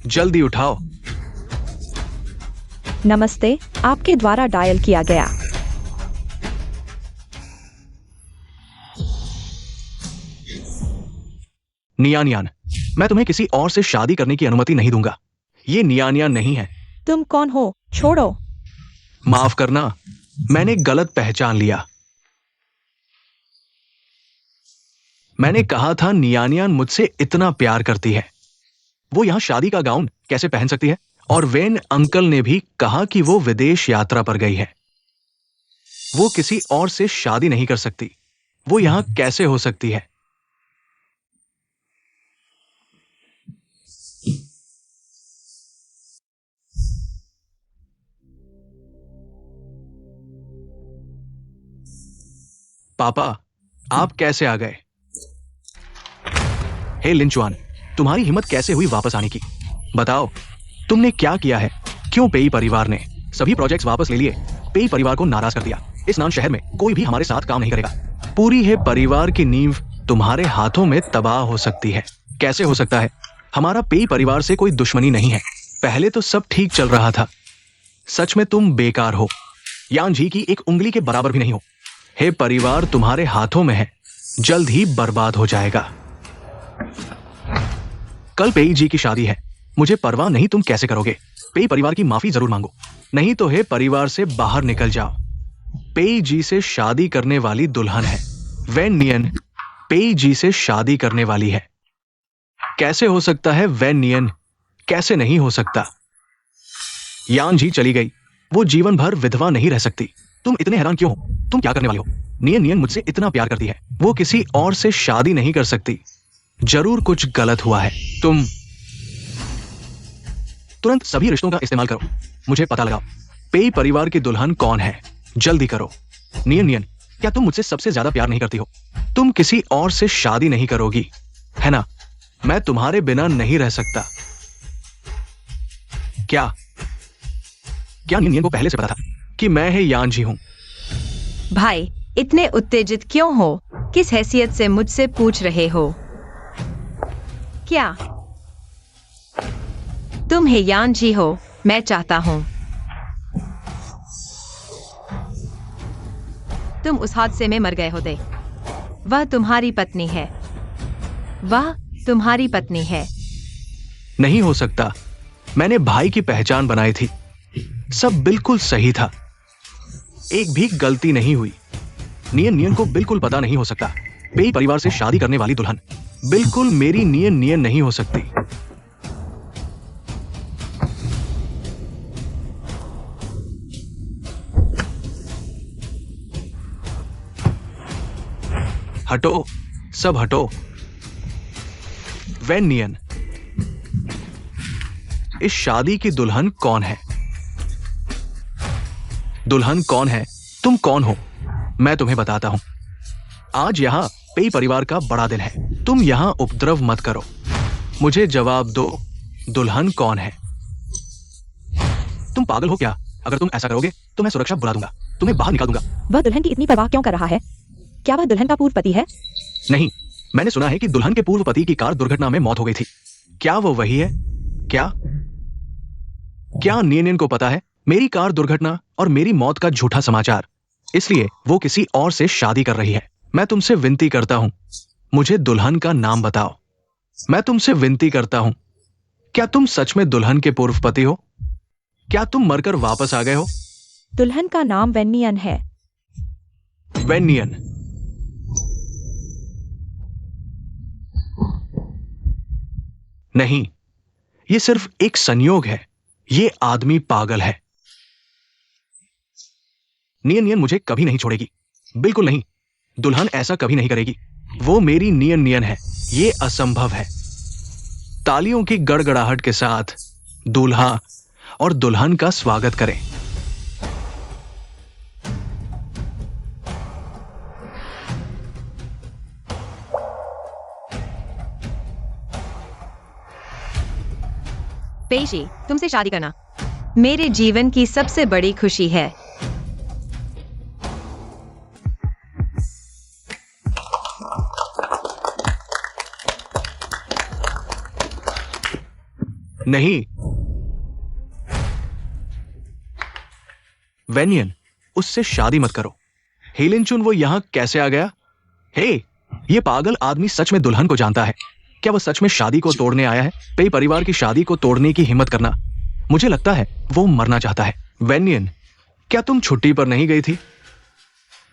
जल्दी उठाओ। नमस्ते, आपके द्वारा डायल किया गया। नियानियान, मैं तुम्हें किसी और से शादी करने की अनुमति नहीं दूंगा। ये नियानियान नहीं है। तुम कौन हो? छोड़ो। माफ करना, मैंने गलत पहचान लिया। मैंने कहा था नियानियान मुझसे इतना प्यार करती है। वो यहां शादी का गाउन कैसे पहन सकती है? और वेन अंकल ने भी कहा कि वो विदेश यात्रा पर गई है। वो किसी और से शादी नहीं कर सकती। वो यहां कैसे हो सकती है? पापा, आप कैसे आ गए? हे लिंचुआन, तुम्हारी हिम्मत कैसे हुई वापस आने की? बताओ, तुमने क्या किया है? क्यों पेई परिवार ने सभी प्रोजेक्ट्स वापस ले लिए? पेई परिवार को नाराज कर दिया। इस नान शहर में कोई भी हमारे साथ काम नहीं करेगा। पूरी है परिवार की नींव तुम्हारे हाथों में तबाह हो सकती है। कैसे हो सकता है? हमारा पेई परिवार से कोई दुश्मनी नहीं है। पहले तो सब ठीक चल रहा था। सच में तुम बेकार हो। यान जी की एक उंगली के बराबर भी नहीं हो। हे परिवार तुम्हारे हाथों में है, जल्द ही बर्बाद हो जाएगा। कल पेई जी की शादी है। मुझे परवाह नहीं तुम कैसे करोगे। पेई परिवार की माफी जरूर मांगो, नहीं तो हे परिवार से बाहर निकल जाओ। पेई जी से शादी करने वाली दुल्हन है। वेन नियन पेई जी से शादी करने वाली है। कैसे हो सकता है वेन नियन? कैसे नहीं हो सकता? यान जी चली गई। वो जीवन भर विधवा नहीं रह सकती। तुम इतने हैरान क्यों हो? तुम क्या करने वाली हो? नियन नियन मुझसे इतना प्यार करती है। वो किसी और से शादी नहीं कर सकती। जरूर कुछ गलत हुआ है। तुम तुरंत सभी रिश्तों का इस्तेमाल करो। मुझे पता लगाओ, पेई परिवार की दुल्हन कौन है। जल्दी करो। नियन नियन, क्या तुम मुझसे सबसे ज्यादा प्यार नहीं करती हो? तुम किसी और से शादी नहीं करोगी, है ना? मैं तुम्हारे बिना नहीं रह सकता। क्या क्या नियन को पहले से पता था कि मैं है यान जी हूं? भाई, इतने उत्तेजित क्यों हो? किस हैसियत से मुझसे पूछ रहे हो? क्या तुम हे यान जी हो? मैं चाहता हूं तुम उस हादसे में मर गए होते। वह तुम्हारी पत्नी है। वह तुम्हारी पत्नी है। नहीं हो सकता। मैंने भाई की पहचान बनाई थी। सब बिल्कुल सही था। एक भी गलती नहीं हुई। नियन नियन को बिल्कुल पता नहीं हो सकता। पेई परिवार से शादी करने वाली दुल्हन बिल्कुल मेरी नियन नियन नहीं हो सकती। हटो, सब हटो। वेन नियन, इस शादी की दुल्हन कौन है? दुल्हन कौन है? तुम कौन हो? मैं तुम्हें बताता हूं। आज यहां पेई परिवार का बड़ा दिन है। तुम यहां उपद्रव मत करो। मुझे जवाब दो, दुल्हन कौन है? तुम पागल हो क्या? अगर तुम ऐसा करोगे तो मैं सुरक्षा बुला दूंगा, तुम्हें बाहर निकाल दूंगा। वह दुल्हन की इतनी परवाह क्यों कर रहा है? क्या वह दुल्हन का पूर्व पति है? नहीं, मैंने सुना है कि दुल्हन के पूर्व पति की कार दुर्घटना में मौत हो गई थी। क्या वो वही है? क्या क्या नियन को पता है मेरी कार दुर्घटना और मेरी मौत का झूठा समाचार? इसलिए वो किसी और से शादी कर रही है। मैं तुमसे विनती करता हूं, मुझे दुल्हन का नाम बताओ। मैं तुमसे विनती करता हूं, क्या तुम सच में दुल्हन के पूर्व पति हो? क्या तुम मरकर वापस आ गए हो? दुल्हन का नाम वेनियन है। वेनियन, नहीं, ये सिर्फ एक संयोग है। ये आदमी पागल है। नियन नियन मुझे कभी नहीं छोड़ेगी, बिल्कुल नहीं। दुल्हन ऐसा कभी नहीं करेगी। वो मेरी नियन नियन है। ये असंभव है। तालियों की गड़गड़ाहट के साथ दूल्हा और दुल्हन का स्वागत करें। पेशी, तुमसे शादी करना मेरे जीवन की सबसे बड़ी खुशी है। नहीं, वेनियन, उससे शादी मत करो। हेलिनचुन वो यहां कैसे आ गया? हे, ये पागल आदमी सच में दुल्हन को जानता है। क्या वो सच में शादी को तोड़ने आया है? पेई परिवार की शादी को तोड़ने की हिम्मत करना। मुझे लगता है वो मरना चाहता है। वेनियन, क्या तुम छुट्टी पर नहीं गई थी?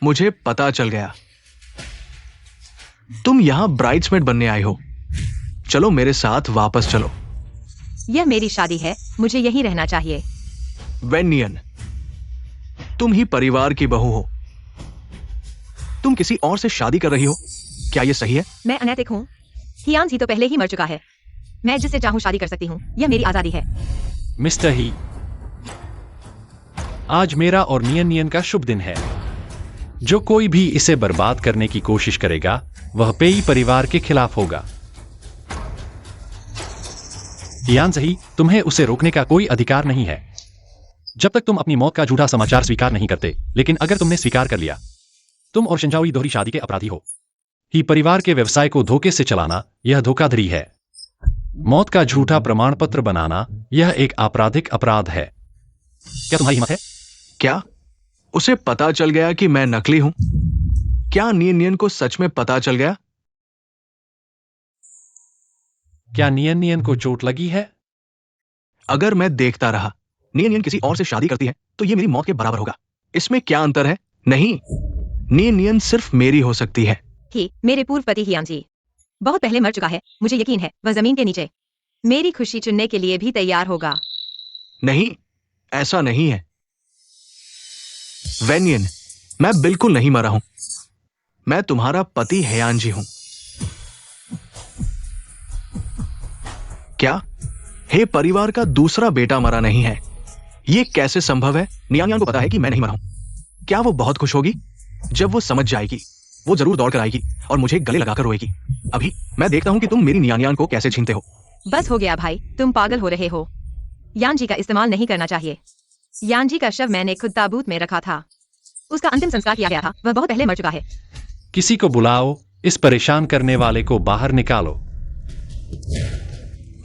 मुझे पता चल गया। तुम यहां ब्राइड्समेड बनने आए हो। चलो मेरे साथ वापस चलो। यह मेरी शादी है, मुझे यहीं रहना चाहिए। वेनियन, तुम ही परिवार की बहू हो। तुम किसी और से शादी कर रही हो, क्या यह सही है? मैं अनैतिक हूँ? हियान जी तो पहले ही मर चुका है। मैं जिससे चाहूँ शादी कर सकती हूँ, यह मेरी आजादी है। मिस्टर ही, आज मेरा और नियन नियन का शुभ दिन है। जो कोई भी इसे बर्बाद करने की कोशिश करेगा वह पेई परिवार के खिलाफ होगा। हियान सही, तुम्हें उसे रोकने का कोई अधिकार नहीं है जब तक तुम अपनी मौत का झूठा समाचार स्वीकार नहीं करते। लेकिन अगर तुमने स्वीकार कर लिया, तुम और शिंजाओई दोहरी शादी के अपराधी हो। ही परिवार के व्यवसाय को धोखे से चलाना यह धोखाधड़ी है। मौत का झूठा प्रमाण पत्र बनाना यह एक आपराधिक अपराध है। क्या तुम्हारी हिम्मत है? क्या उसे पता चल गया कि मैं नकली हूं? क्या नियन नियन को सच में पता चल गया? क्या नियन नियन को चोट लगी है? अगर मैं देखता रहा नियन नियन किसी और से शादी करती है तो यह मेरी मौत के बराबर होगा। इसमें क्या अंतर है? नहीं, नियन नियन सिर्फ मेरी हो सकती है। ही मेरे पूर्व पति हियान जी बहुत पहले मर चुका है। मुझे यकीन है वह जमीन के नीचे मेरी खुशी चुनने के लिए भी तैयार होगा। नहीं, ऐसा नहीं है। वेनियन, मैं बिल्कुल नहीं मरा हूं। मैं तुम्हारा पति हेयान जी हूं। क्या हे परिवार का दूसरा बेटा मरा नहीं है? यह कैसे संभव है? नियानियान को पता है कि मैं नहीं मरा हूं। क्या वो बहुत खुश होगी? जब वो समझ जाएगी वो जरूर दौड़कर आएगी और मुझे गले लगाकर रोएगी। अभी मैं देखता हूं कि तुम मेरी नियानियान को कैसे छीनते हो। बस हो गया भाई, तुम पागल हो रहे हो। यान जी का इस्तेमाल नहीं करना चाहिए। यान जी का शव मैंने खुद ताबूत में रखा था। उसका अंतिम संस्कार किया गया था। वह बहुत पहले मर चुका है। किसी को बुलाओ, इस परेशान करने वाले को बाहर निकालो।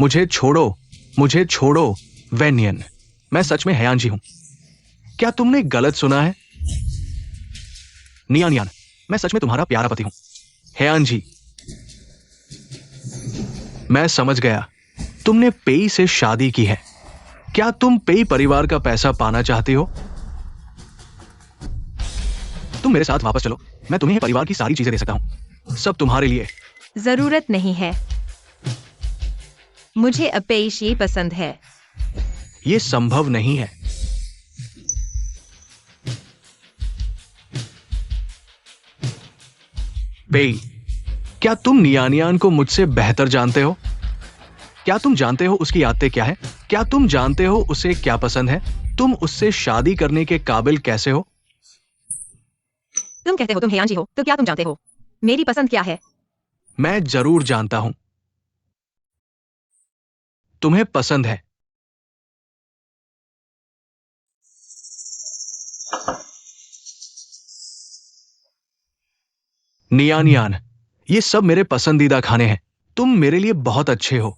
मुझे छोड़ो, मुझे छोड़ो वेनियन। मैं सच में हेयान जी हूं। क्या तुमने गलत सुना है? नियानियान, मैं सच में तुम्हारा प्यारा पति हूं। हेयान जी, मैं समझ गया। तुमने पेई से शादी की है। क्या तुम पेई परिवार का पैसा पाना चाहती हो? तुम मेरे साथ वापस चलो, मैं तुम्हें परिवार की सारी चीजें दे सकता हूं। सब तुम्हारे लिए। जरूरत नहीं है। मुझे अपेशी पसंद है। यह संभव नहीं है। पेई, क्या तुम नियानियान को मुझसे बेहतर जानते हो? क्या तुम जानते हो उसकी आदतें क्या है? क्या तुम जानते हो उसे क्या पसंद है? तुम उससे शादी करने के काबिल कैसे हो? तुम कहते हो तुम हेयान जी हो, तो क्या तुम जानते हो मेरी पसंद क्या है? मैं जरूर जानता हूं। तुम्हें पसंद है। नियानियान, ये सब मेरे पसंदीदा खाने हैं। तुम मेरे लिए बहुत अच्छे हो।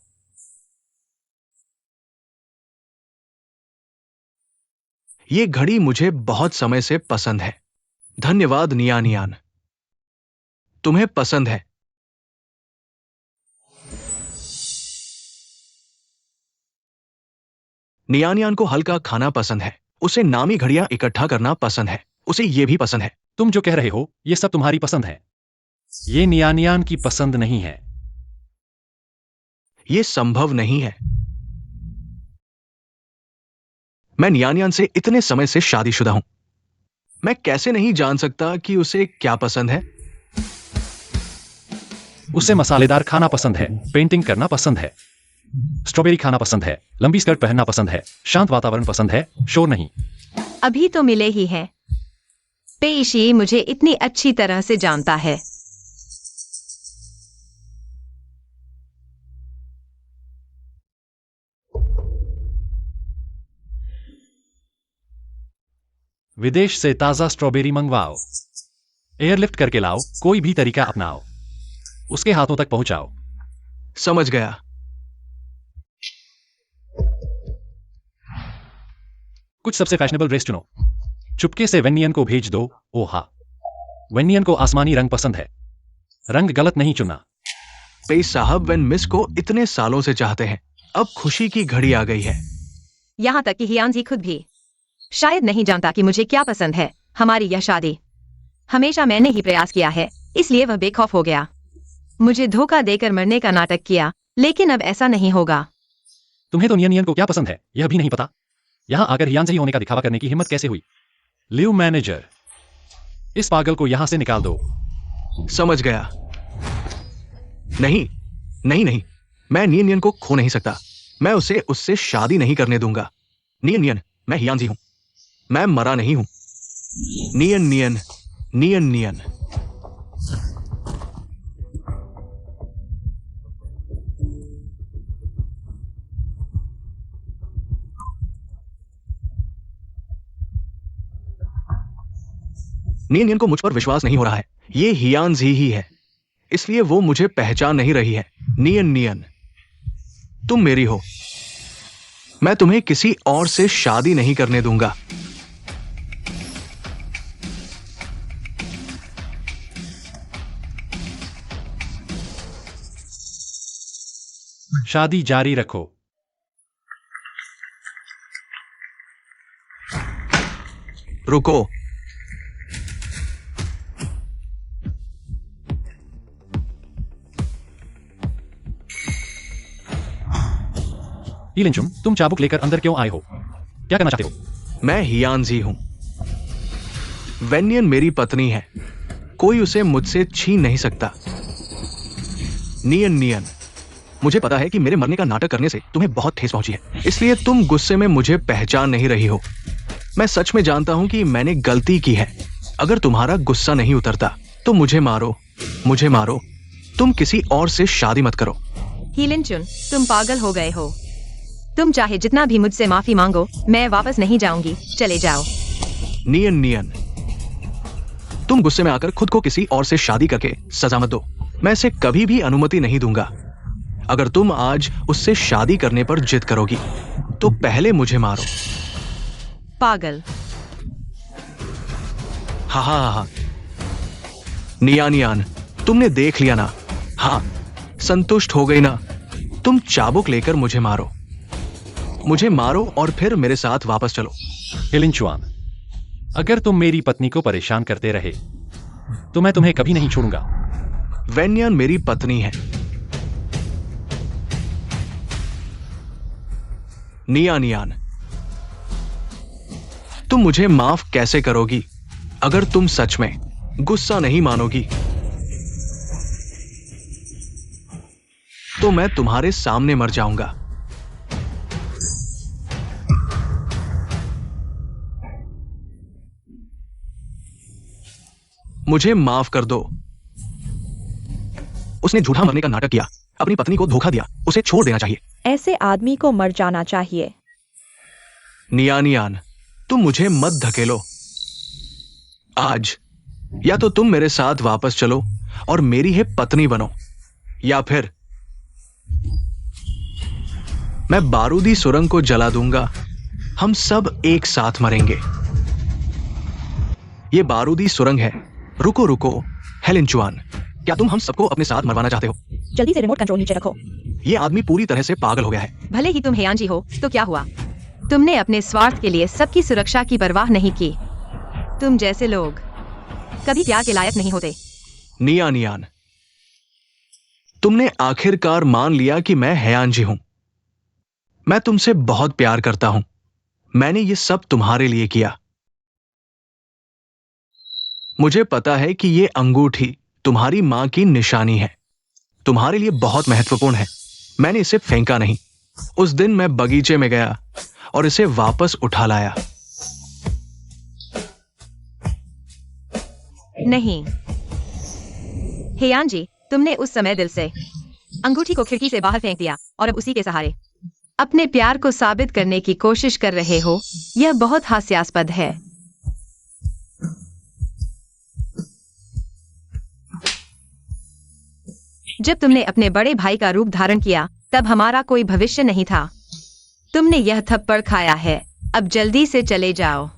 ये घड़ी मुझे बहुत समय से पसंद है। धन्यवाद नियानियान। तुम्हें पसंद है। नियानियान को हल्का खाना पसंद है। उसे नामी घड़ियां इकट्ठा करना पसंद है। उसे यह भी पसंद है। तुम जो कह रहे हो ये सब तुम्हारी पसंद है। ये नियानियान की पसंद नहीं है। यह संभव नहीं है। मैं नियानियान से इतने समय से शादीशुदा हूं। मैं कैसे नहीं जान सकता कि उसे क्या पसंद है? उसे मसालेदार खाना पसंद है, पेंटिंग करना पसंद है, स्ट्रॉबेरी खाना पसंद है, लंबी स्कर्ट पहनना पसंद है, शांत वातावरण पसंद है, शोर नहीं। अभी तो मिले ही हैं। पेशी मुझे इतनी अच्छी तरह से जानता है। विदेश से ताजा स्ट्रॉबेरी मंगवाओ, एयरलिफ्ट करके लाओ, कोई भी तरीका अपनाओ, उसके हाथों तक पहुंचाओ। समझ गया। कुछ सबसे फैशनेबल ड्रेस चुनो। चुपके से वेनियन को भेज दो। ओहा, वेनियन को आसमानी रंग पसंद है। रंग गलत नहीं चुना। पेई साहब वेन मिस को इतने सालों से चाहते हैं। अब खुशी की घड़ी आ गई है। यहाँ तक कि हियान जी खुद भी शायद नहीं जानता कि मुझे क्या पसंद है। हमारी यह शादी हमेशा मैंने ही प्रयास किया है, इसलिए वह बेखौफ हो गया। मुझे धोखा देकर मरने का नाटक किया, लेकिन अब ऐसा नहीं होगा। तुम्हें तो नियन को क्या पसंद है यह भी नहीं पता। यहां आकर हियान सही होने का दिखावा करने की हिम्मत कैसे हुई? लिव मैनेजर, इस पागल को यहां से निकाल दो। समझ गया। नहीं नहीं नहीं, मैं नियन को खो नहीं सकता। मैं उसे उससे शादी नहीं करने दूंगा। नियन, मैं हियांजी हूं, मैं मरा नहीं हूं। नियन। नियन को मुझ पर विश्वास नहीं हो रहा है। ये हियांजी ही है, इसलिए वो मुझे पहचान नहीं रही है। नियन, तुम मेरी हो। मैं तुम्हें किसी और से शादी नहीं करने दूंगा। शादी जारी रखो। रुको। ईलिनचुम, तुम चाबुक लेकर अंदर क्यों आए हो? क्या करना चाहते हो? मैं हियांजी हूं। वेन्यन मेरी पत्नी है, कोई उसे मुझसे छीन नहीं सकता। नियन, मुझे पता है कि मेरे मरने का नाटक करने से तुम्हें बहुत ठेस पहुंची है, इसलिए तुम गुस्से में मुझे पहचान नहीं रही हो। मैं सच में जानता हूं कि मैंने गलती की है। अगर तुम्हारा गुस्सा नहीं उतरता तो मुझे मारो। तुम किसी और से शादी मत करो। हीलिनचुन, तुम पागल हो गए हो। तुम चाहे जितना भी मुझसे माफी मांगो, मैं वापस नहीं जाऊंगी। चले जाओ। नियन, तुम गुस्से में आकर खुद को किसी और से शादी करके सजा मत दो। मैं इसे कभी भी अनुमति नहीं दूंगा। अगर तुम आज उससे शादी करने पर जिद करोगी तो पहले मुझे मारो। पागल। हा। नियान, तुमने देख लिया ना? हाँ, संतुष्ट हो गई ना? तुम चाबुक लेकर मुझे मारो और फिर मेरे साथ वापस चलो। हिलिनचुआन, अगर तुम मेरी पत्नी को परेशान करते रहे तो मैं तुम्हें कभी नहीं छोड़ूंगा। वेन्यान मेरी पत्नी है। नियान, तुम मुझे माफ कैसे करोगी अगर तुम सच में गुस्सा नहीं मानोगी? तो मैं तुम्हारे सामने मर जाऊंगा। मुझे माफ कर दो। उसने झूठा मरने का नाटक किया, अपनी पत्नी को धोखा दिया। उसे छोड़ देना चाहिए। ऐसे आदमी को मर जाना चाहिए। नियान, तुम मुझे मत धकेलो। आज या तो तुम मेरे साथ वापस चलो और मेरी ही पत्नी बनो, या फिर मैं बारूदी सुरंग को जला दूंगा। हम सब एक साथ मरेंगे। ये बारूदी सुरंग है। रुको हेलिनचुआन, क्या तुम हम सबको अपने साथ मरवाना चाहते हो? जल्दी से रिमोट कंट्रोल नीचे रखो। ये आदमी पूरी तरह से पागल हो गया है। भले ही तुम हियांजी हो तो क्या हुआ? तुमने अपने स्वार्थ के लिए सबकी सुरक्षा की परवाह नहीं की। तुम जैसे लोग कभी प्यार के लायक नहीं होते। नियान, तुमने आखिरकार मान लिया कि मैं हियांजी हूं। मैं तुमसे बहुत प्यार करता हूं। मैंने ये सब तुम्हारे लिए किया। मुझे पता है कि ये अंगूठी तुम्हारी मां की निशानी है, तुम्हारे लिए बहुत महत्वपूर्ण है। मैंने इसे फेंका नहीं। उस दिन मैं बगीचे में गया और इसे वापस उठा लाया। नहीं हियांजी, तुमने उस समय दिल से अंगूठी को खिड़की से बाहर फेंक दिया और अब उसी के सहारे अपने प्यार को साबित करने की कोशिश कर रहे हो। यह बहुत हास्यास्पद है। जब तुमने अपने बड़े भाई का रूप धारण किया तब हमारा कोई भविष्य नहीं था। तुमने यह थप्पड़ खाया है। अब जल्दी से चले जाओ।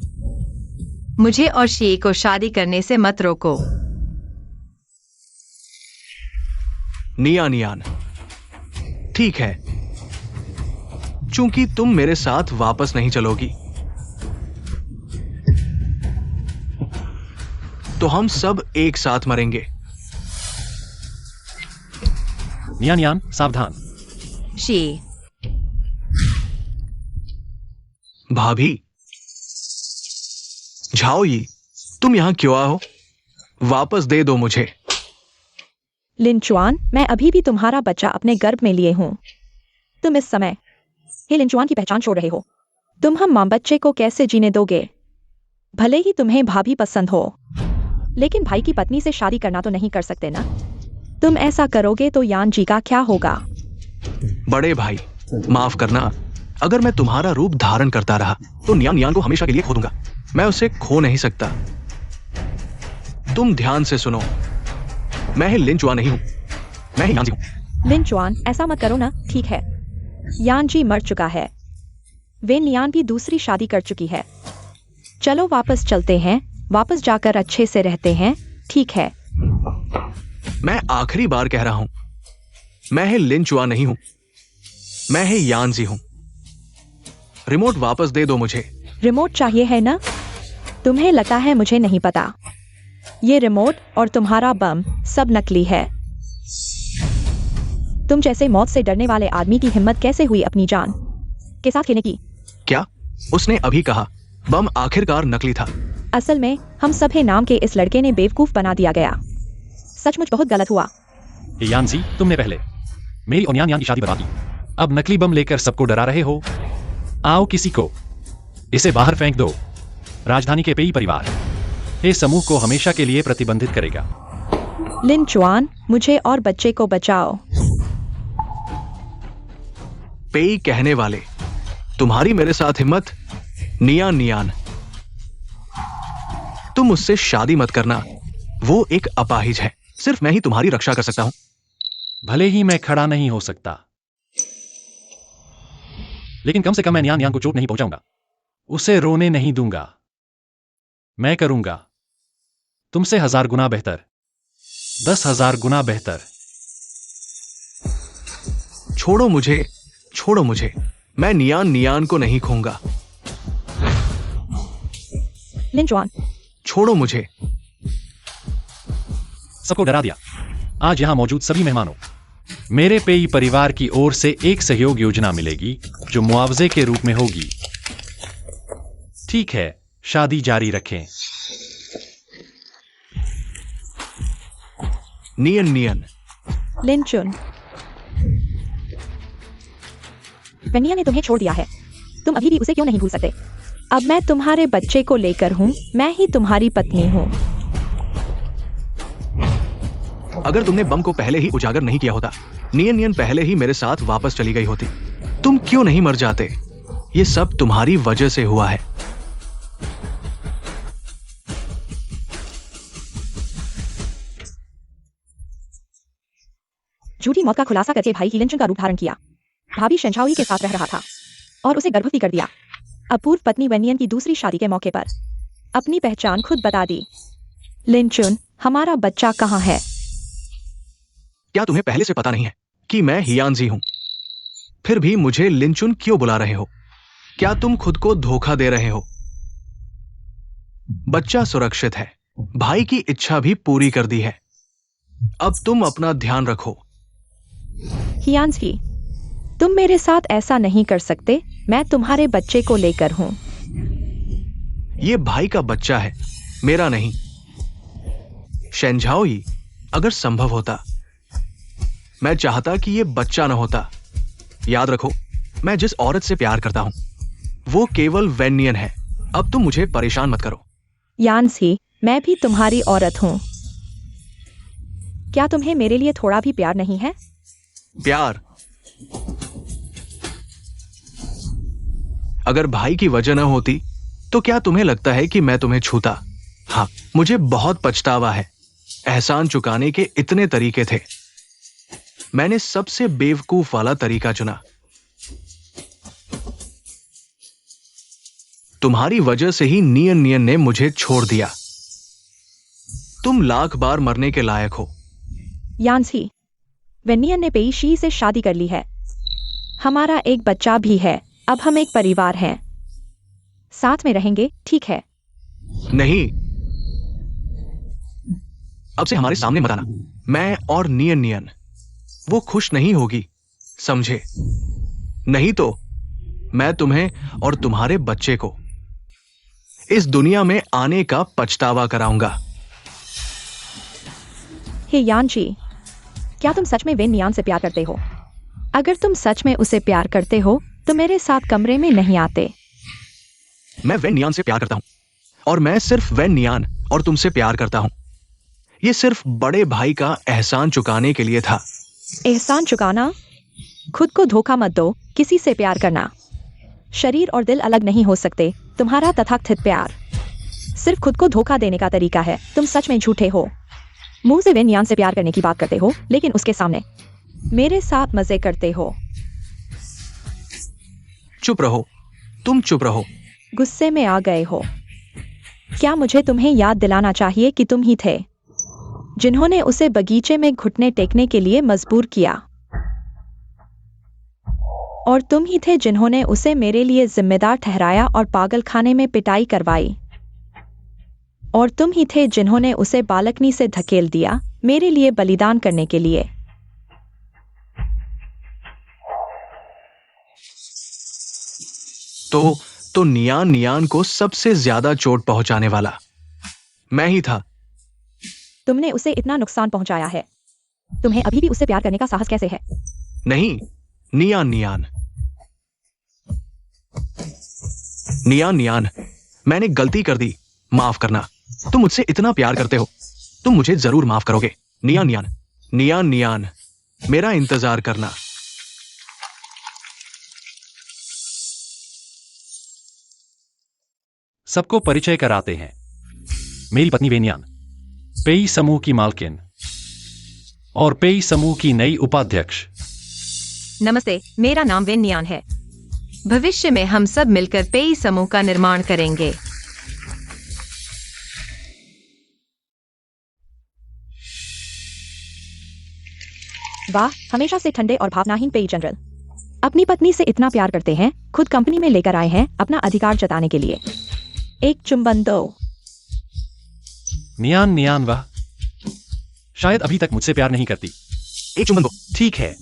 मुझे और शी को शादी करने से मत रोको। नियान, ठीक है, चूंकि तुम मेरे साथ वापस नहीं चलोगी तो हम सब एक साथ मरेंगे। नियान, सावधान। शी भाभी, झाओ ये, तुम यहां क्यों आओ? वापस दे दो मुझे। लिंचुआन, मैं अभी भी तुम्हारा बच्चा अपने गर्भ में लिए हूँ। तुम इस समय हे लिंचुआन की पहचान छोड़ रहे हो। तुम हम मां बच्चे को कैसे जीने दोगे? भले ही तुम्हें भाभी पसंद हो, लेकिन भाई की पत्नी से शादी करना तो नहीं कर सकते ना। तुम ऐसा करोगे तो यान जी का क्या होगा? बड़े भाई, माफ करना, अगर मैं तुम्हारा रूप धारण करता रहा तो नियान नियान को हमेशा के लिए खो दूंगा। मैं उसे खो नहीं सकता। तुम ध्यान से सुनो, मैं ही लिंचुआ नहीं हूं, मैं ही यान जी हूं। लिंचुआन, ऐसा मत करो ना, ठीक है? यान जी मर चुका है। वे नियान भी दूसरी शादी कर चुकी है। चलो वापस चलते हैं, वापस जाकर अच्छे से रहते हैं, ठीक है? मैं आखिरी बार कह रहा हूं, मैं ही लिंचुआ नहीं हूं, मैं ही यान जी हूं। रिमोट वापस दे दो मुझे। रिमोट चाहिए है ना? तुम्हें लगता है मुझे नहीं पता। ये रिमोट और तुम्हारा बम सब नकली है। तुम जैसे मौत से डरने वाले आदमी की हिम्मत कैसे हुई अपनी जान के साथ खेलने की? क्या? उसने अभी कहा बम आखिरकार नकली था। असल में हम सभे नाम के इस लड़के ने बेवकूफ बना दिया गया। सचमुच बहुत गलत हुआ। यानजी, तुमने पहले मेरी और यान की शादी बर्बाद की। अब नकली बम लेकर सबको डरा रहे हो। आओ किसी को इसे बाहर फेंक दो। राजधानी के पेई परिवार इस समूह को हमेशा के लिए प्रतिबंधित करेगा। लिंचुआन, मुझे और बच्चे को बचाओ। पेई कहने वाले, तुम्हारी मेरे साथ हिम्मत? नियान नियान, तुम उससे शादी मत करना। वो एक अपाहिज है, सिर्फ मैं ही तुम्हारी रक्षा कर सकता हूं। भले ही मैं खड़ा नहीं हो सकता, लेकिन कम से कम मैं नियान नियान को चोट नहीं पहुंचाऊंगा। उसे रोने नहीं दूंगा। मैं करूंगा तुमसे 1000 गुना बेहतर, 10,000 गुना बेहतर। छोड़ो मुझे, छोड़ो मुझे, मैं नियान नियान को नहीं खोऊंगा। लिंचुआन, छोड़ो मुझे। सबको डरा दिया। आज यहां मौजूद सभी मेहमानों, मेरे पेई परिवार की ओर से एक सहयोग योजना मिलेगी जो मुआवजे के रूप में होगी। ठीक है, शादी जारी रखें। नियन नियन, लिंचुन, वेनिया ने तुम्हें छोड़ दिया है। तुम अभी भी उसे क्यों नहीं भूल सकते? अब मैं तुम्हारे बच्चे को लेकर हूँ, मैं ही तुम्हारी पत्नी हूँ। अगर तुमने बम को पहले ही उजागर नहीं किया होता, नियन नियन पहले ही मेरे साथ वापस चली गई होती। तुम क्यों नहीं मर जाते? ये सब तुम्हारी वजह से हुआ है। झूठी मौत का खुलासा करके भाई ही लिंचुन का रूप धारण किया। भाभी शेंझाओई के साथ रह रहा था और उसे गर्भवती कर दिया। अब पूर्व पत्नी वेनियन की दूसरी शादी के मौके पर अपनी पहचान खुद बता दी। लिंचुन, हमारा बच्चा कहाँ है? क्या तुम्हें पहले से पता नहीं है कि मैं हियानजी हूं? फिर भी मुझे लिंचुन क्यों बुला रहे हो? क्या तुम खुद को धोखा दे रहे हो? बच्चा सुरक्षित है, भाई की इच्छा भी पूरी कर दी है। अब तुम अपना ध्यान रखो। हियानजी, तुम मेरे साथ ऐसा नहीं कर सकते। मैं तुम्हारे बच्चे को लेकर हूँ। ये भाई का बच्चा है, मेरा नहीं। शेंझाओई, अगर संभव होता, मैं चाहता कि ये बच्चा न होता। याद रखो, मैं जिस औरत से प्यार करता हूं वो केवल वेनियन है। अब तुम मुझे परेशान मत करो। यानसी, मैं भी तुम्हारी औरत हूँ। क्या तुम्हें मेरे लिए थोड़ा भी प्यार नहीं है? प्यार? अगर भाई की वजह न होती तो क्या तुम्हें लगता है कि मैं तुम्हें छूता? हाँ, मुझे बहुत पछतावा है। एहसान चुकाने के इतने तरीके थे, मैंने सबसे बेवकूफ वाला तरीका चुना। तुम्हारी वजह से ही नियन नियन ने मुझे छोड़ दिया। तुम लाख बार मरने के लायक हो। यानसी, वेनियन ने पेई शी से शादी कर ली है। हमारा एक बच्चा भी है। अब हम एक परिवार हैं, साथ में रहेंगे, ठीक है? नहीं, अब से हमारे सामने मत आना। मैं और नियन नियन, वो खुश नहीं होगी, समझे? नहीं तो मैं तुम्हें और तुम्हारे बच्चे को इस दुनिया में आने का पछतावा कराऊंगा। हे यानची, क्या तुम सच में वेन नियान से प्यार करते हो? अगर तुम सच में उसे प्यार करते हो तो मेरे साथ कमरे में नहीं आते। मैं वेन नियान से प्यार करता हूं और मैं सिर्फ वेन नियान और तुमसे प्यार करता हूं। यह सिर्फ बड़े भाई का एहसान चुकाने के लिए था। एहसान चुकाना? खुद को धोखा मत दो। किसी से प्यार करना, शरीर और दिल अलग नहीं हो सकते। तुम्हारा तथाकथित प्यार सिर्फ खुद को धोखा देने का तरीका है। तुम सच में झूठे हो। मुंह से वेन नियान से प्यार करने की बात करते हो, लेकिन उसके सामने मेरे साथ मजे करते हो। चुप रहो, तुम चुप रहो। गुस्से में आ गए हो। क्या मुझे तुम्हें याद दिलाना चाहिए कि तुम ही थे जिन्होंने उसे बगीचे में घुटने टेकने के लिए मजबूर किया, और तुम ही थे जिन्होंने उसे मेरे लिए जिम्मेदार ठहराया और पागलखाने में पिटाई करवाई, और तुम ही थे जिन्होंने उसे बालकनी से धकेल दिया मेरे लिए बलिदान करने के लिए। तो नियान नियान को सबसे ज्यादा चोट पहुंचाने वाला मैं ही था। तुमने उसे इतना नुकसान पहुंचाया है। तुम्हें अभी भी उससे प्यार करने का साहस कैसे है? नहीं, नियान नियान नियान नियान, मैंने गलती कर दी, माफ करना। तुम मुझसे इतना प्यार करते हो, तुम मुझे जरूर माफ करोगे। नियान नियान नियान नियान, मेरा इंतजार करना। सबको परिचय कराते हैं। मेरी पत्नी वेनियान, पेई समूह की मालकिन और पेई समूह की नई उपाध्यक्ष। नमस्ते, मेरा नाम वेन नियान है। भविष्य में हम सब मिलकर पेई समूह का निर्माण करेंगे। वाह, हमेशा से ठंडे और भावनाहीन पेई जनरल अपनी पत्नी से इतना प्यार करते हैं, खुद कंपनी में लेकर आए हैं अपना अधिकार जताने के लिए। एक चुंबन दो। नियान नियान, वाह, शायद अभी तक मुझसे प्यार नहीं करती। एक चुम्बन दो। ठीक है,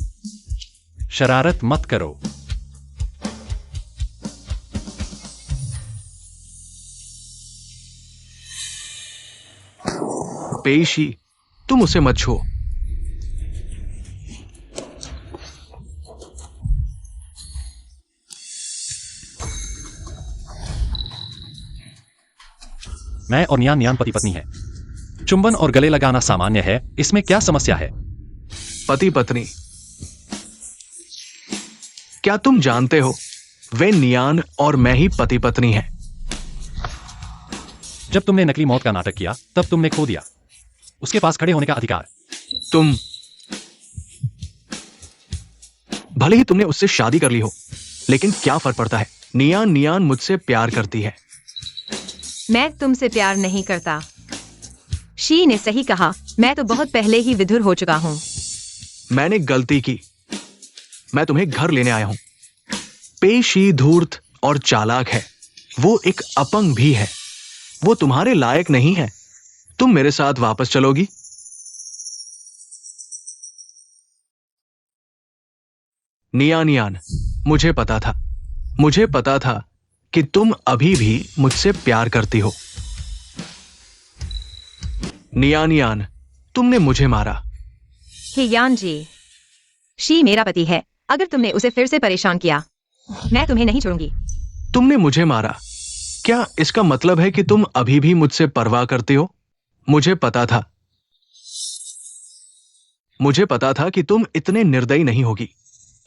शरारत मत करो। पेशी, तुम उसे मत छुओ। मैं और नियान नियान पति पत्नी है। चुंबन और गले लगाना सामान्य है, इसमें क्या समस्या है? पति पत्नी, क्या तुम जानते हो वे नियान और मैं ही पति पत्नी हैं। जब तुमने नकली मौत का नाटक किया तब तुमने खो दिया उसके पास खड़े होने का अधिकार। तुम भले ही तुमने उससे शादी कर ली हो, लेकिन क्या फर्क पड़ता है? नियान नियान मुझसे प्यार करती है। मैं तुमसे प्यार नहीं करता। शी ने सही कहा, मैं तो बहुत पहले ही विधुर हो चुका हूं। मैंने गलती की, मैं तुम्हें घर लेने आया हूं। पेशी धूर्त और चालाक है, वो एक अपंग भी है, वो तुम्हारे लायक नहीं है। तुम मेरे साथ वापस चलोगी? नियान नियान, मुझे पता था कि तुम अभी भी मुझसे प्यार करती हो। नियान नियान, तुमने मुझे मारा। हे यान जी, शी मेरा पति है। अगर तुमने उसे फिर से परेशान किया, मैं तुम्हें नहीं छोड़ूंगी। तुमने मुझे मारा, क्या इसका मतलब है कि तुम अभी भी मुझसे परवाह करती हो? मुझे पता था कि तुम इतने निर्दयी नहीं होगी।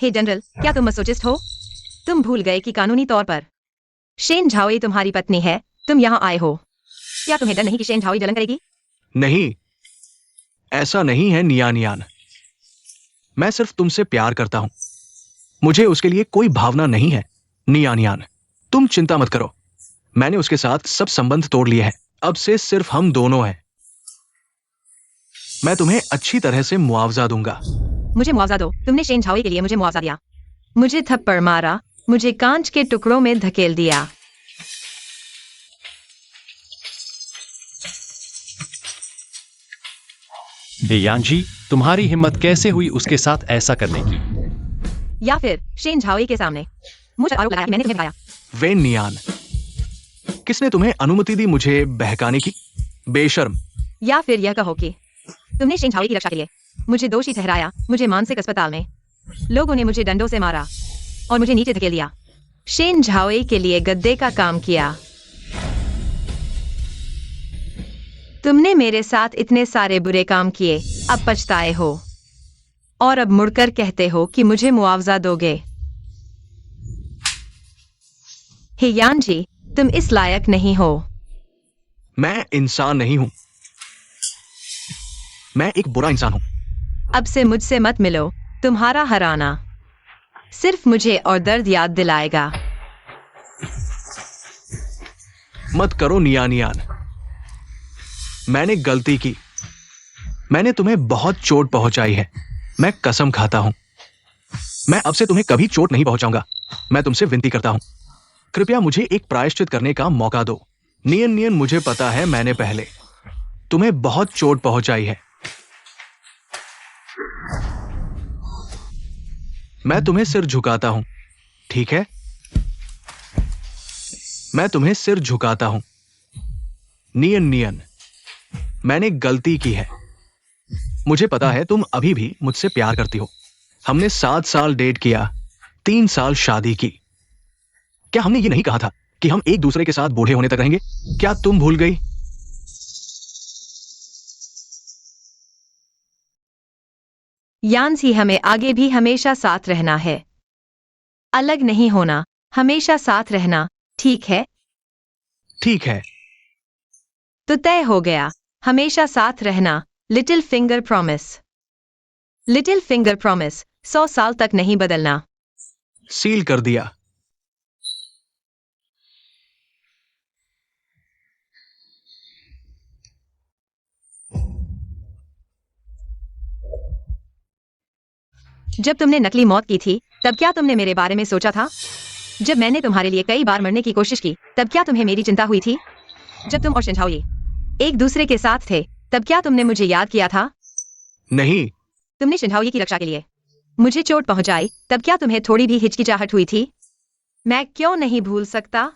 हे जनरल, क्या तुम मसोचिस्ट हो? तुम भूल गए कि कानूनी तौर पर शेन झाओई तुम्हारी पत्नी है। तुम यहाँ आए हो, क्या तुम्हें डर नहीं कि शेन झाओई जलन करेगी? नहीं, ऐसा नहीं है नियान नियान। मैं सिर्फ तुमसे प्यार करता हूं, मुझे उसके लिए कोई भावना नहीं है। नियान नियान, तुम चिंता मत करो, मैंने उसके साथ सब संबंध तोड़ लिए हैं। अब से सिर्फ हम दोनों हैं। मैं तुम्हें अच्छी तरह से मुआवजा दूंगा। मुझे मुआवजा दो। तुमने शेन झाओई के लिए मुझे मुआवजा दिया, मुझे थप्पड़ मारा, मुझे कांच के टुकड़ों में धकेल दिया। हे यानजी, तुम्हारी हिम्मत कैसे हुई उसके साथ ऐसा करने की? या फिर शेन झाओई के सामने? मुझ पर आरोप लगाया कि मैंने तुम्हें बहकाया। वेन नियान, किसने तुम्हें अनुमति दी मुझे बहकाने की? बेशर्म। या फिर यह कहो कि तुमने शेन झाओई की रक्षा के लिए मुझे दोषी ठहराया। मुझे मानसिक अस्पताल में लोगों ने मुझे डंडों से मारा और मुझे नीचे धकेल दिया। शेन झाओई के लिए गद्दे का काम किया। तुमने मेरे साथ इतने सारे बुरे काम किए, अब पछताए हो और अब मुड़कर कहते हो कि मुझे मुआवजा दोगे। हियान जी, तुम इस लायक नहीं हो। मैं इंसान नहीं हूं, मैं एक बुरा इंसान हूं। अब से मुझसे मत मिलो। तुम्हारा हराना सिर्फ मुझे और दर्द याद दिलाएगा। मत करो नियान। मैंने गलती की, मैंने तुम्हें बहुत चोट पहुंचाई है। मैं कसम खाता हूं, मैं अब से तुम्हें कभी चोट नहीं पहुंचाऊंगा। मैं तुमसे विनती करता हूं, कृपया मुझे एक प्रायश्चित करने का मौका दो। नियन, मुझे पता है मैंने पहले तुम्हें बहुत चोट पहुंचाई है। मैं तुम्हें सिर झुकाता हूं, ठीक है? मैं तुम्हें सिर झुकाता हूं। नियन, मैंने गलती की है। मुझे पता है तुम अभी भी मुझसे प्यार करती हो। हमने 7 साल डेट किया, 3 साल शादी की। क्या हमने ये नहीं कहा था कि हम एक दूसरे के साथ बूढ़े होने तक रहेंगे? क्या तुम भूल गई? यान्सी, हमें आगे भी हमेशा साथ रहना है, अलग नहीं होना, हमेशा साथ रहना, ठीक है? ठीक है। तो तय हो गया, हमेशा साथ रहना। Little finger promise. Little finger promise, 100 साल तक नहीं बदलना। सील कर दिया। जब तुमने नकली मौत की थी, तब क्या तुमने मेरे बारे में सोचा था? जब मैंने तुम्हारे लिए कई बार मरने की कोशिश की, तब क्या तुम्हें मेरी चिंता हुई थी? जब तुम और शेन झाओई एक दूसरे के साथ थे, तब क्या तुमने मुझे याद किया था? नहीं। तुमने शेन झाओई की रक्षा के लिए मुझे चोट पहुंचाई, तब क्या तुम्हें थोड़ी भी हिचकिचाहट हुई थी? मैं क्यों नहीं भूल सकता?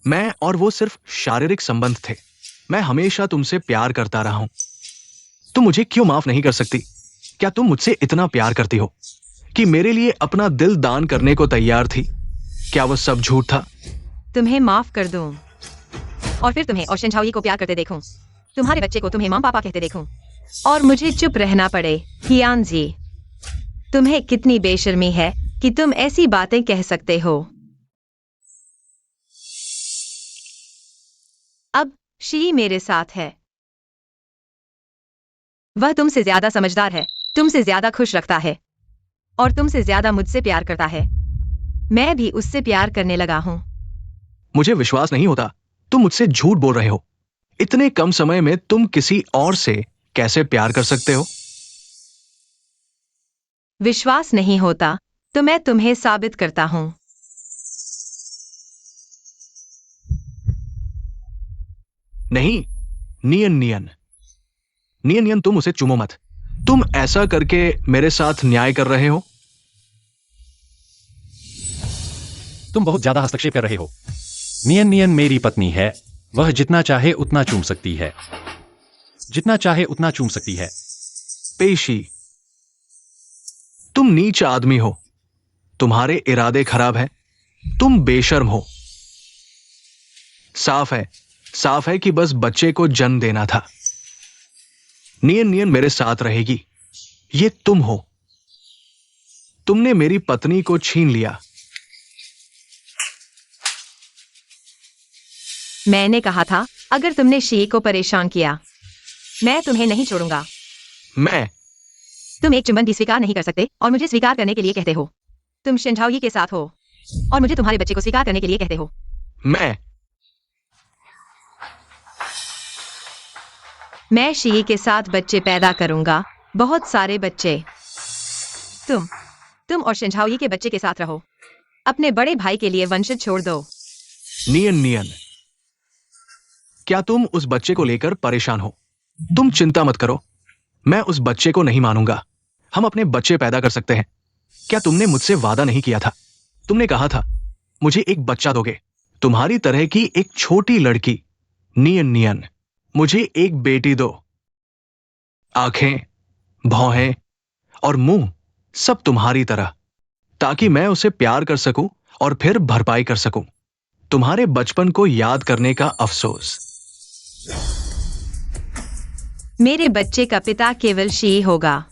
मैं और वो सिर्फ शारीरिक संबंध थे। मैं हमेशा तुमसे प्यार करता रहा हूं। तुम मुझे क्यों माफ नहीं कर सकती? क्या तुम मुझसे इतना प्यार करती हो कि मेरे लिए अपना दिल दान करने को तैयार थी? क्या वो सब झूठ था? तुम्हें माफ कर दूं और फिर तुम्हें और शेन झाओई को प्यार करते देखूं, तुम्हारे बच्चे को तुम्हें मां पापा कहते देखूं और मुझे चुप रहना पड़े। हियान जी, तुम्हें कितनी बेशर्मी है कि तुम ऐसी बातें कह सकते हो। अब शी मेरे साथ है। वह तुमसे ज्यादा समझदार है, तुमसे ज्यादा खुश रखता है और तुमसे ज्यादा मुझसे प्यार करता है। मैं भी उससे प्यार करने लगा हूं। मुझे विश्वास नहीं होता, तुम मुझसे झूठ बोल रहे हो। इतने कम समय में तुम किसी और से कैसे प्यार कर सकते हो? विश्वास नहीं होता तो मैं तुम्हें साबित करता हूं। नहीं। नियन, तुम उसे चूमो मत। तुम ऐसा करके मेरे साथ न्याय कर रहे हो। तुम बहुत ज्यादा हस्तक्षेप कर रहे हो। नियन मेरी पत्नी है, वह जितना चाहे उतना चूम सकती है, जितना चाहे उतना चूम सकती है। पेशी, तुम नीच आदमी हो, तुम्हारे इरादे खराब हैं, तुम बेशर्म हो। साफ है कि बस बच्चे को जन्म देना था। नियन मेरे साथ रहेगी, ये तुम हो। तुमने मेरी पत्नी को छीन लिया। मैंने कहा था, अगर तुमने शी को परेशान किया, मैं तुम्हें नहीं छोड़ूंगा। तुम एक चुंबन भी स्वीकार नहीं कर सकते और मुझे स्वीकार करने के लिए कहते हो। तुम शेन झाओई के साथ हो और मुझे तुम्हारे बच्चे को स्वीकार करने के लिए कहते हो। मैं शी के साथ बच्चे पैदा करूंगा, बहुत सारे बच्चे। तुम और शेन झाओई के बच्चे के साथ रहो। अपने बड़े भाई के लिए वंशज छोड़ दो। नियन, क्या तुम उस बच्चे को लेकर परेशान हो? तुम चिंता मत करो, मैं उस बच्चे को नहीं मानूंगा। हम अपने बच्चे पैदा कर सकते हैं। क्या तुमने मुझसे वादा नहीं किया था तुमने कहा था मुझे एक बच्चा दोगे, तुम्हारी तरह की एक छोटी लड़की, नियन नियन। मुझे एक बेटी दो। आंखें, भौहें और मुंह सब तुम्हारी तरह, ताकि मैं उसे प्यार कर सकूं और फिर भरपाई कर सकूं। तुम्हारे बचपन को याद करने का अफसोस। मेरे बच्चे का पिता केवल शी होगा।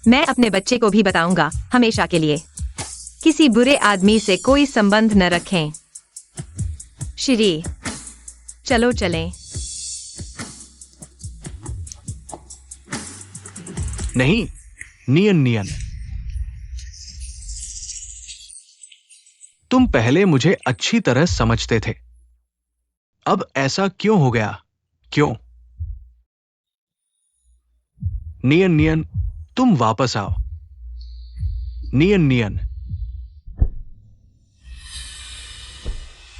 मैं अपने बच्चे को भी बताऊंगा, हमेशा के लिए किसी बुरे आदमी से कोई संबंध न रखें। श्री, चलो चलें। नहीं, नियन नियन। तुम पहले मुझे अच्छी तरह समझते थे, अब ऐसा क्यों हो गया? क्यों? नियन नियन, तुम वापस आओ। नियन नियन।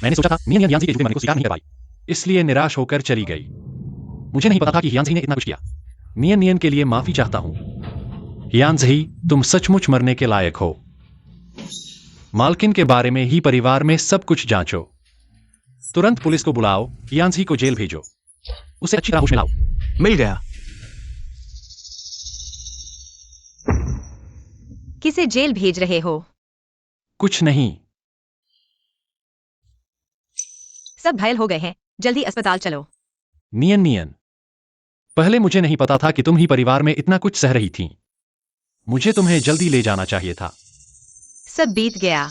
मैंने सोचा था नियन हियांजी के झूठे मरने को स्वीकार नहीं कर पाई, इसलिए निराश होकर चली गई। मुझे नहीं पता था कि हियांजी ने इतना कुछ किया। नियन नियन के लिए माफी चाहता हूं। हियांजी, तुम सचमुच मरने के लायक हो। मालकिन के बारे में ही परिवार में सब कुछ जांचो। तुरंत पुलिस को बुलाओ, हियांजी को जेल भेजो, उसे अच्छी तरह होश में लाओ। मिल गया। किसे जेल भेज रहे हो? कुछ नहीं। सब घायल हो गए हैं, जल्दी अस्पताल चलो। नियन नियन, पहले मुझे नहीं पता था कि तुम ही परिवार में इतना कुछ सह रही थी। मुझे तुम्हें जल्दी ले जाना चाहिए था। सब बीत गया,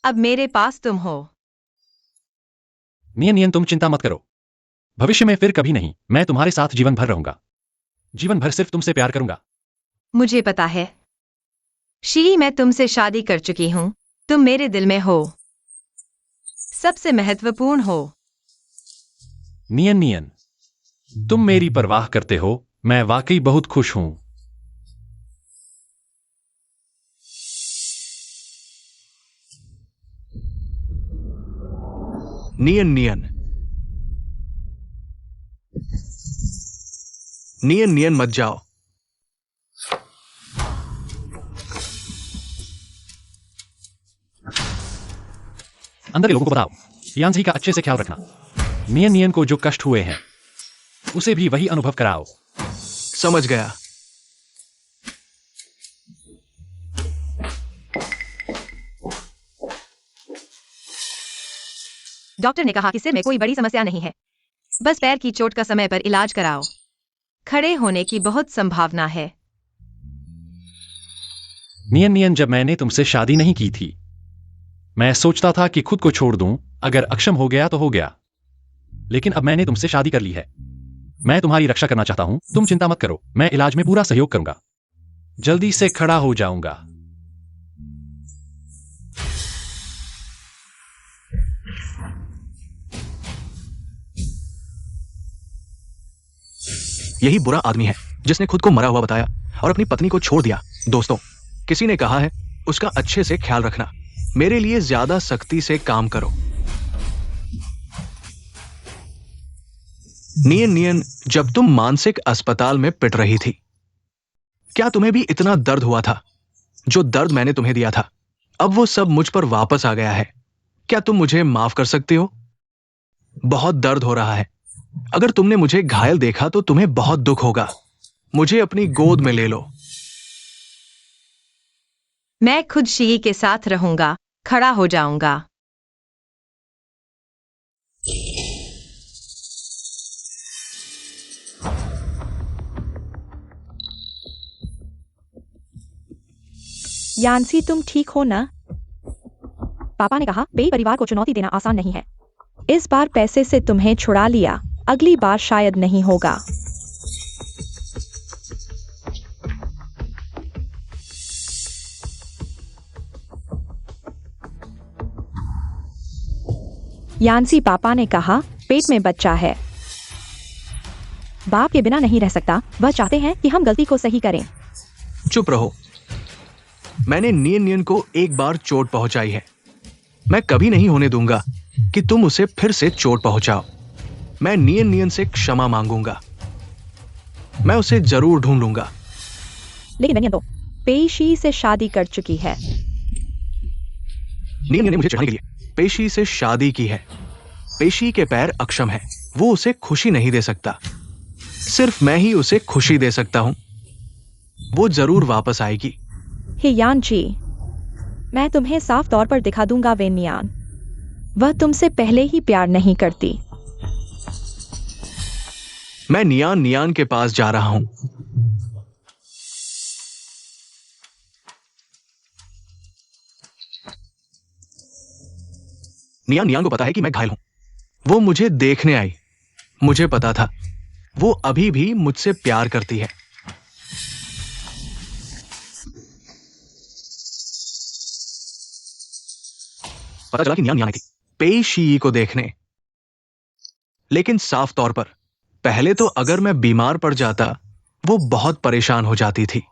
अब मेरे पास तुम हो। नियन नियन, तुम चिंता मत करो। भविष्य में फिर कभी नहीं, मैं तुम्हारे साथ जीवन भर रहूंगा। जीवन भर सिर्फ तुमसे प्यार करूंगा। मुझे पता है शी, मैं तुमसे शादी कर चुकी हूं। तुम मेरे दिल में हो, सबसे महत्वपूर्ण हो। नियन नियन, तुम मेरी परवाह करते हो, मैं वाकई बहुत खुश हूं। नियन नियन। नियन नियन मत जाओ। अंदर के लोगों को बताओ, हियांजी का अच्छे से ख्याल रखना। नियन नियन को जो कष्ट हुए हैं, उसे भी वही अनुभव कराओ। समझ गया। डॉक्टर ने कहा कि सिर में कोई बड़ी समस्या नहीं है, बस पैर की चोट का समय पर इलाज कराओ। खड़े होने की बहुत संभावना है। नियन नियन, जब मैंने तुमसे शादी नहीं की थी, मैं सोचता था कि खुद को छोड़ दूं, अगर अक्षम हो गया तो हो गया। लेकिन अब मैंने तुमसे शादी कर ली है। मैं तुम्हारी रक्षा करना चाहता हूं, तुम चिंता मत करो, मैं इलाज में पूरा सहयोग करूंगा। जल्दी से खड़ा हो जाऊंगा। यही बुरा आदमी है जिसने खुद को मरा हुआ बताया और अपनी पत्नी को छोड़ दिया। दोस्तों, किसी ने कहा है उसका अच्छे से ख्याल रखना, मेरे लिए ज्यादा सख्ती से काम करो। नियन नियन, जब तुम मानसिक अस्पताल में पिट रही थी, क्या तुम्हें भी इतना दर्द हुआ था? जो दर्द मैंने तुम्हें दिया था, अब वो सब मुझ पर वापस आ गया है। क्या तुम मुझे माफ कर सकते हो? बहुत दर्द हो रहा है। अगर तुमने मुझे घायल देखा तो तुम्हें बहुत दुख होगा। मुझे अपनी गोद में ले लो। मैं खुद शी के साथ रहूंगा, खड़ा हो जाऊंगा। यांसी, तुम ठीक हो ना? पापा ने कहा पेई परिवार को चुनौती देना आसान नहीं है। इस बार पैसे से तुम्हें छुड़ा लिया, अगली बार शायद नहीं होगा। यांसी, पापा ने कहा पेट में बच्चा है। बाप के बिना नहीं रह सकता, वह चाहते हैं कि हम गलती को सही करें। चुप रहो। मैंने नियन नियन को एक बार चोट पहुंचाई है, मैं कभी नहीं होने दूंगा कि तुम उसे फिर से चोट पहुंचाओ। मैं नियन नियन से क्षमा मांगूंगा। मैं उसे जरूर ढूंढ लूंगा। लेकिन दुनिया तो पेई शी से शादी कर चुकी है। नियन ने मुझे चिढ़ाने के लिए पेशी से शादी की है। पेशी के पैर अक्षम है, वो उसे खुशी नहीं दे सकता। सिर्फ मैं ही उसे खुशी दे सकता हूं। वो जरूर वापस आएगी। हियान जी, मैं तुम्हें साफ तौर पर दिखा दूंगा वेन नियान, वह तुमसे पहले ही प्यार नहीं करती। मैं नियान नियान के पास जा रहा हूं। नियान नियान को पता है कि मैं घायल हूं। वो मुझे देखने आई। मुझे पता था वो अभी भी मुझसे प्यार करती है। पता चला कि नियान नियान आई थी पेई शी को देखने। लेकिन साफ तौर पर पहले तो अगर मैं बीमार पड़ जाता, वो बहुत परेशान हो जाती थी।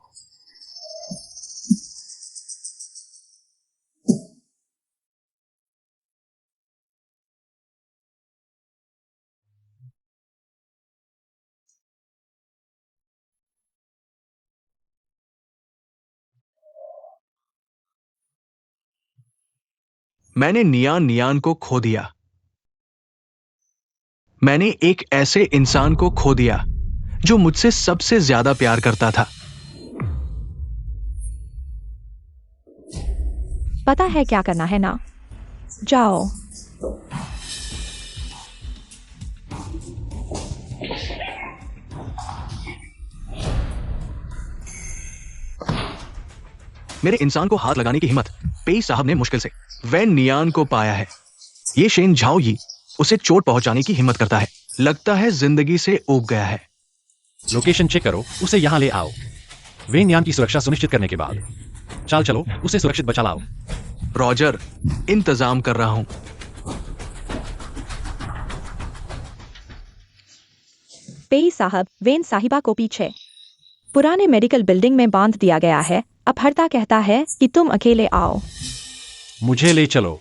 मैंने नियान नियान को खो दिया। मैंने एक ऐसे इंसान को खो दिया जो मुझसे सबसे ज्यादा प्यार करता था। पता है क्या करना है ना? जाओ। मेरे इंसान को हाथ लगाने की हिम्मत पेई साहब ने मुश्किल से वैन नियान को पाया है। ये शेन झाओ यी उसे चोट पहुंचाने की हिम्मत करता है। लगता है जिंदगी से ऊब गया है। लोकेशन चेक करो, उसे यहाँ ले आओ। वेन यान की सुरक्षा सुनिश्चित करने के बाद चाल चलो, उसे सुरक्षित बचा लाओ। रॉजर, इंतजाम कर रहा हूं। पेई साहब, वेन साहिबा को पीछे पुराने मेडिकल बिल्डिंग में बांध दिया गया है। अपहर्ता कहता है कि तुम अकेले आओ। मुझे ले चलो।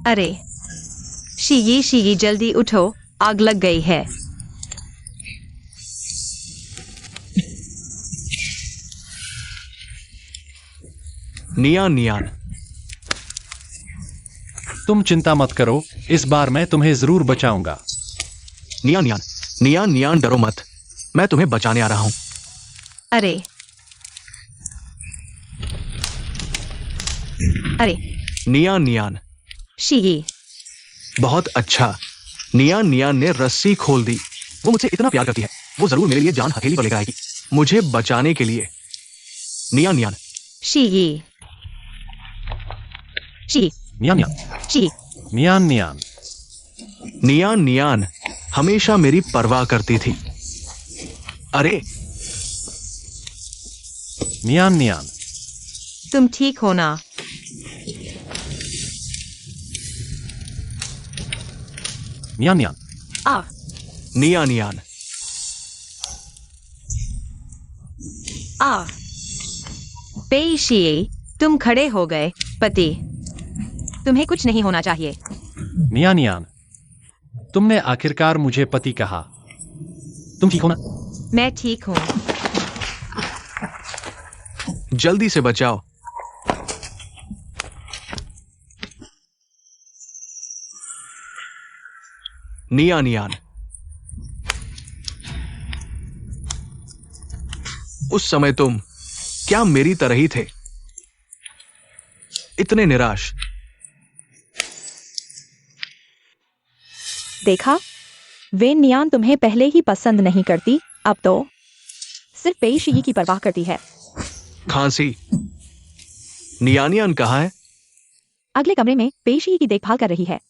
अरे शीगी जल्दी उठो, आग लग गई है। नियान नियान, तुम चिंता मत करो, इस बार मैं तुम्हें जरूर बचाऊंगा। नियान नियान, नियान नियान डरो मत, मैं तुम्हें बचाने आ रहा हूं। अरे अरे नियान नियान, शीगी, बहुत अच्छा। नियान नियान ने रस्सी खोल दी। वो मुझसे इतना प्यार करती है, वो जरूर मेरे लिए जान हथेली पर लेकर आएगी, मुझे बचाने के लिए। नियान नियान, शीगी शी नियान नियान, शी नियान नियान, नियान नियान हमेशा मेरी परवाह करती थी। अरे नियान नियान, तुम ठीक हो ना? नियान नियान, आ नियान नियान, आ पेई शी, तुम खड़े हो गए। पति, तुम्हें कुछ नहीं होना चाहिए। नियान नियान, तुमने आखिरकार मुझे पति कहा। तुम ठीक हो ना? मैं ठीक हूँ। जल्दी से बचाओ। नियान नियान, उस समय तुम क्या मेरी तरह ही थे, इतने निराश? देखा, वेन नियान तुम्हें पहले ही पसंद नहीं करती, अब तो सिर्फ पेई शी की परवाह करती है। खांसी। नियानियान कहाँ है? अगले कमरे में पेई शी की देखभाल कर रही है।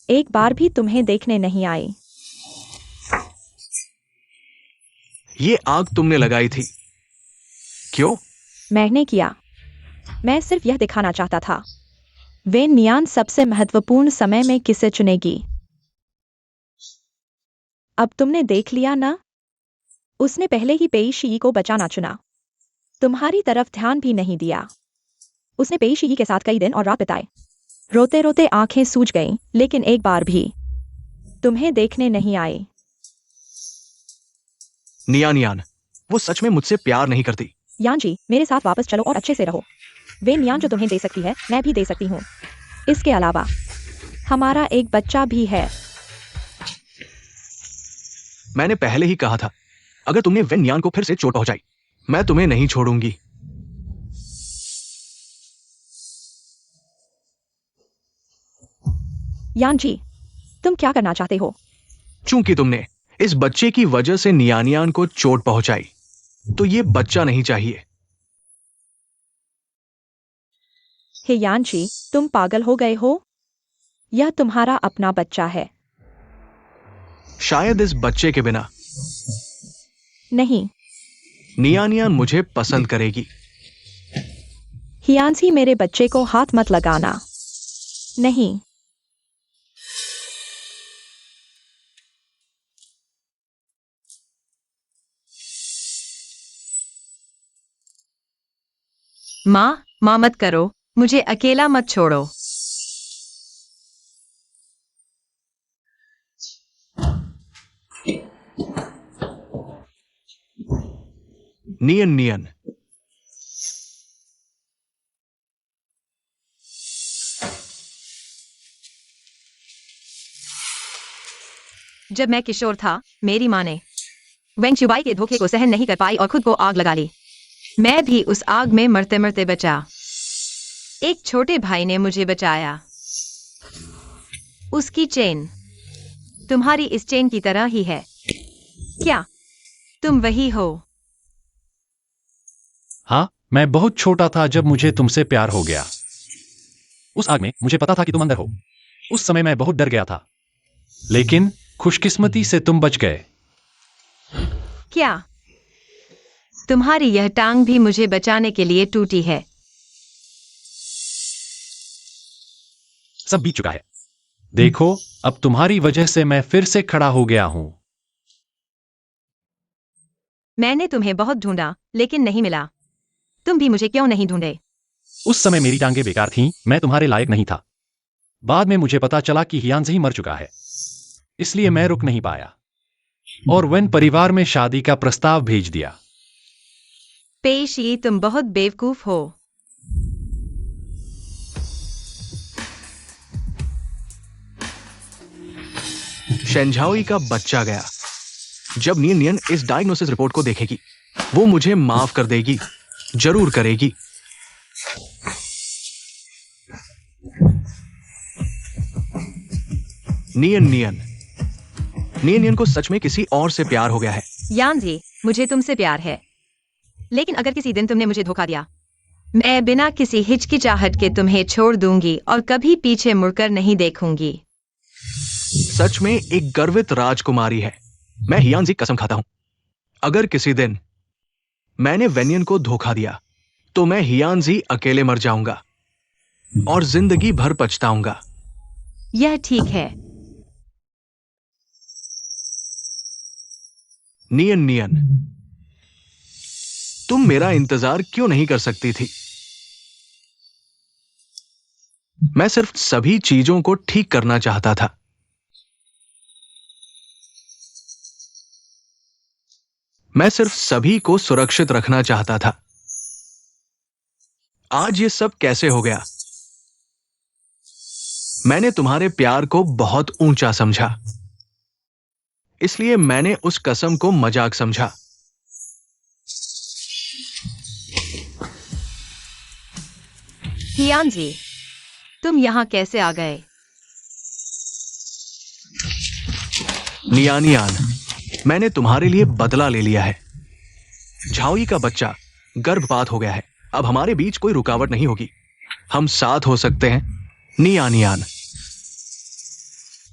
एक बार भी तुम्हें देखने नहीं आई। ये आग तुमने लगाई थी, क्यों? मैंने किया। मैं सिर्फ यह दिखाना चाहता था, वेन नियान सबसे महत्वपूर्ण समय में किसे चुनेगी। अब तुमने देख लिया ना, उसने पहले ही पेई शी को बचाना चुना, तुम्हारी तरफ ध्यान भी नहीं दिया। उसने पेई शी के साथ कई दिन और रात बिताए। रोते रोते आंखें सूज गईं, लेकिन एक बार भी तुम्हें देखने नहीं आई। नियानियान, वो सच में मुझसे प्यार नहीं करती। यान जी, मेरे साथ वापस चलो और अच्छे से रहो। वे न्यान जो तुम्हें दे सकती है, मैं भी दे सकती हूँ। इसके अलावा हमारा एक बच्चा भी है। मैंने पहले ही कहा था, अगर तुमने वेन यान को फिर से चोट पहुंचाई, मैं तुम्हें नहीं छोड़ूंगी। यान जी, तुम क्या करना चाहते हो? चूंकि तुमने इस बच्चे की वजह से नियानियान को चोट पहुंचाई, तो ये बच्चा नहीं चाहिए। हे यान जी, तुम पागल हो गए हो? यह तुम्हारा अपना बच्चा है। शायद इस बच्चे के बिना नहीं, नियानियान मुझे पसंद करेगी। हियांसी, मेरे बच्चे को हाथ मत लगाना। नहीं। माँ मत करो, मुझे अकेला मत छोड़ो। नियन नियन, जब मैं किशोर था, मेरी माँ ने वेंग शुबाई के धोखे को सहन नहीं कर पाई और खुद को आग लगा ली। मैं भी उस आग में मरते मरते बचा। एक छोटे भाई ने मुझे बचाया। उसकी चेन तुम्हारी इस चेन की तरह ही है। क्या तुम वही हो? हाँ, मैं बहुत छोटा था जब मुझे तुमसे प्यार हो गया। उस आग में मुझे पता था कि तुम अंदर हो। उस समय मैं बहुत डर गया था, लेकिन खुशकिस्मती से तुम बच गए। क्या तुम्हारी यह टांग भी मुझे बचाने के लिए टूटी है? सब बीत चुका है। देखो, अब तुम्हारी वजह से मैं फिर से खड़ा हो गया हूं। मैंने तुम्हें बहुत ढूंढा, लेकिन नहीं मिला। तुम भी मुझे क्यों नहीं ढूंढे? उस समय मेरी टांगें बेकार थीं, मैं तुम्हारे लायक नहीं था। बाद में मुझे पता चला कि हियांज ही मर चुका है, इसलिए मैं रुक नहीं पाया और वेन परिवार में शादी का प्रस्ताव भेज दिया। पेशी, तुम बहुत बेवकूफ हो। शेंझाओई का बच्चा गया। जब नियन नियन इस डायग्नोसिस रिपोर्ट को देखेगी, वो मुझे माफ कर देगी, जरूर करेगी। नियन नियन नियन नियन को सच में किसी और से प्यार हो गया है। यान जी, मुझे तुमसे प्यार है, लेकिन अगर किसी दिन तुमने मुझे धोखा दिया, मैं बिना किसी हिचकिचाहट के तुम्हें छोड़ दूंगी और कभी पीछे मुड़कर नहीं देखूंगी। सच में एक गर्वित राजकुमारी है। मैं हियांजी कसम खाता हूं, अगर किसी दिन मैंने वेनियन को धोखा दिया, तो मैं हियांजी अकेले मर जाऊंगा और जिंदगी भर पछताऊंगा। यह ठीक है। नियन नियन, तुम मेरा इंतजार क्यों नहीं कर सकती थी? मैं सिर्फ सभी चीजों को ठीक करना चाहता था। मैं सिर्फ सभी को सुरक्षित रखना चाहता था। आज ये सब कैसे हो गया? मैंने तुम्हारे प्यार को बहुत ऊंचा समझा, इसलिए मैंने उस कसम को मजाक समझा। हियान जी, तुम यहां कैसे आ गए? नियानियान, मैंने तुम्हारे लिए बदला ले लिया है। झाओई का बच्चा गर्भपात हो गया है। अब हमारे बीच कोई रुकावट नहीं होगी। हम साथ हो सकते हैं। नियानियान।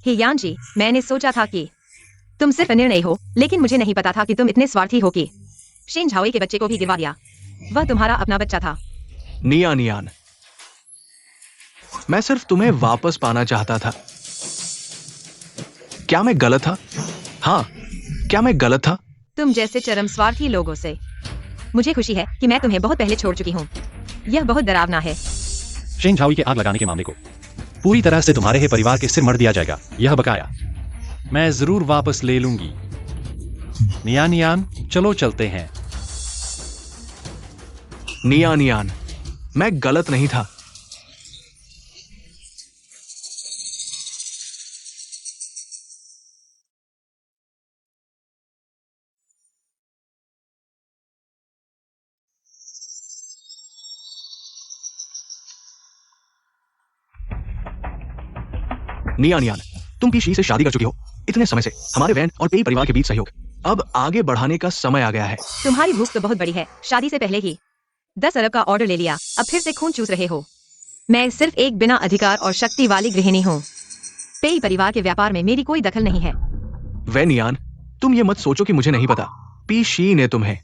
हियान जी, मैंने सोचा था कि तुम सिर्फ निर्णय हो, लेकिन मुझे नहीं पता था कि तुम इतने स्वार्थी हो कि शेन झाओई के बच्चे को भी गिरवा दिया। वह तुम्हारा अपना बच्चा था। नियानियान, मैं सिर्फ तुम्हें वापस पाना चाहता था। क्या मैं गलत था? हाँ, क्या मैं गलत था? तुम जैसे चरम स्वार्थी लोगों से मुझे खुशी है कि मैं तुम्हें बहुत पहले छोड़ चुकी हूँ। यह बहुत डरावना है। शेन झाओई के आग लगाने के मामले को पूरी तरह से तुम्हारे ही परिवार के सिर मर दिया जाएगा। यह बकाया मैं जरूर वापस ले लूंगी। नियानियान, चलो चलते हैं। नियानियान, मैं गलत नहीं था। नियानियान, तुम पीशी से शादी कर चुकी हो। इतने समय से हमारे वैन और पेई परिवार के बीच सहयोग। अब आगे बढ़ाने का समय आ गया है। तुम्हारी भूख तो बहुत बड़ी है। शादी से पहले ही 10 अरब का ऑर्डर ले लिया, अब फिर से खून चूस रहे हो। मैं सिर्फ एक बिना अधिकार और शक्ति वाली गृहिणी हूँ। पेई परिवार के व्यापार में मेरी कोई दखल नहीं है। वैनियान, तुम ये मत सोचो कि मुझे नहीं पता। पीशी ने तुम्हें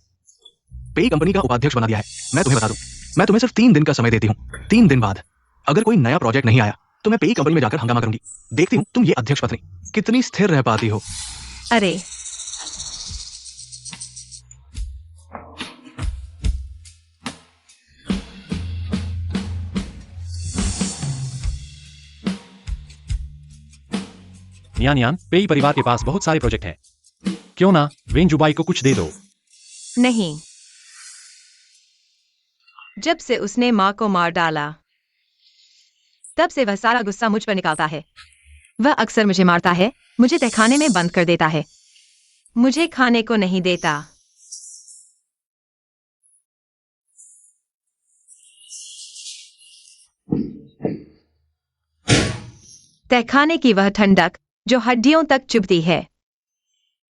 पेई कंपनी का उपाध्यक्ष बना दिया है। मैं तुम्हें बता दूं, मैं तुम्हें सिर्फ 3 दिन का समय देती हूँ। 3 दिन बाद अगर कोई नया प्रोजेक्ट नहीं आया तो मैं पेई कंपनी में जाकर हंगामा करूंगी। देखती हूँ तुम ये अध्यक्ष पत्नी कितनी स्थिर रह पाती हो। अरे नियानियान, पेई परिवार के पास बहुत सारे प्रोजेक्ट हैं। क्यों ना वेन जुबाई को कुछ दे दो। नहीं, जब से उसने माँ को मार डाला तब से वह सारा गुस्सा मुझ पर निकालता है। वह अक्सर मुझे मारता है, मुझे तहखाने में बंद कर देता है, मुझे खाने को नहीं देता। तहखाने की वह ठंडक जो हड्डियों तक चुभती है,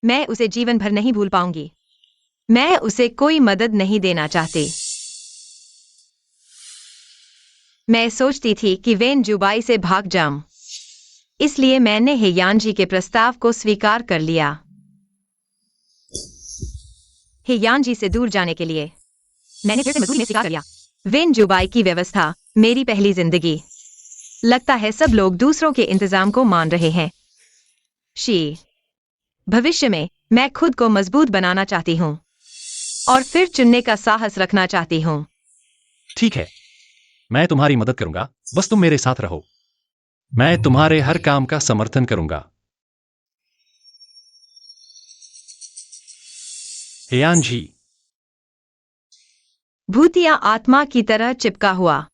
मैं उसे जीवन भर नहीं भूल पाऊंगी। मैं उसे कोई मदद नहीं देना चाहती। मैं सोचती थी कि वेन जुबाई से भाग जाऊं, इसलिए मैंने हेयान जी के प्रस्ताव को स्वीकार कर लिया। हेयान जी से दूर जाने के लिए मैंने फिर से मजबूरी में स्वीकार कर लिया। वेन जुबाई की व्यवस्था मेरी पहली जिंदगी। लगता है सब लोग दूसरों के इंतजाम को मान रहे हैं। भविष्य में मैं खुद को मजबूत बनाना चाहती हूँ और फिर चुनने का साहस रखना चाहती हूँ। ठीक है, मैं तुम्हारी मदद करूंगा, बस तुम मेरे साथ रहो। मैं तुम्हारे हर काम का समर्थन करूंगा। हेयान जी, भूतिया आत्मा की तरह चिपका हुआ।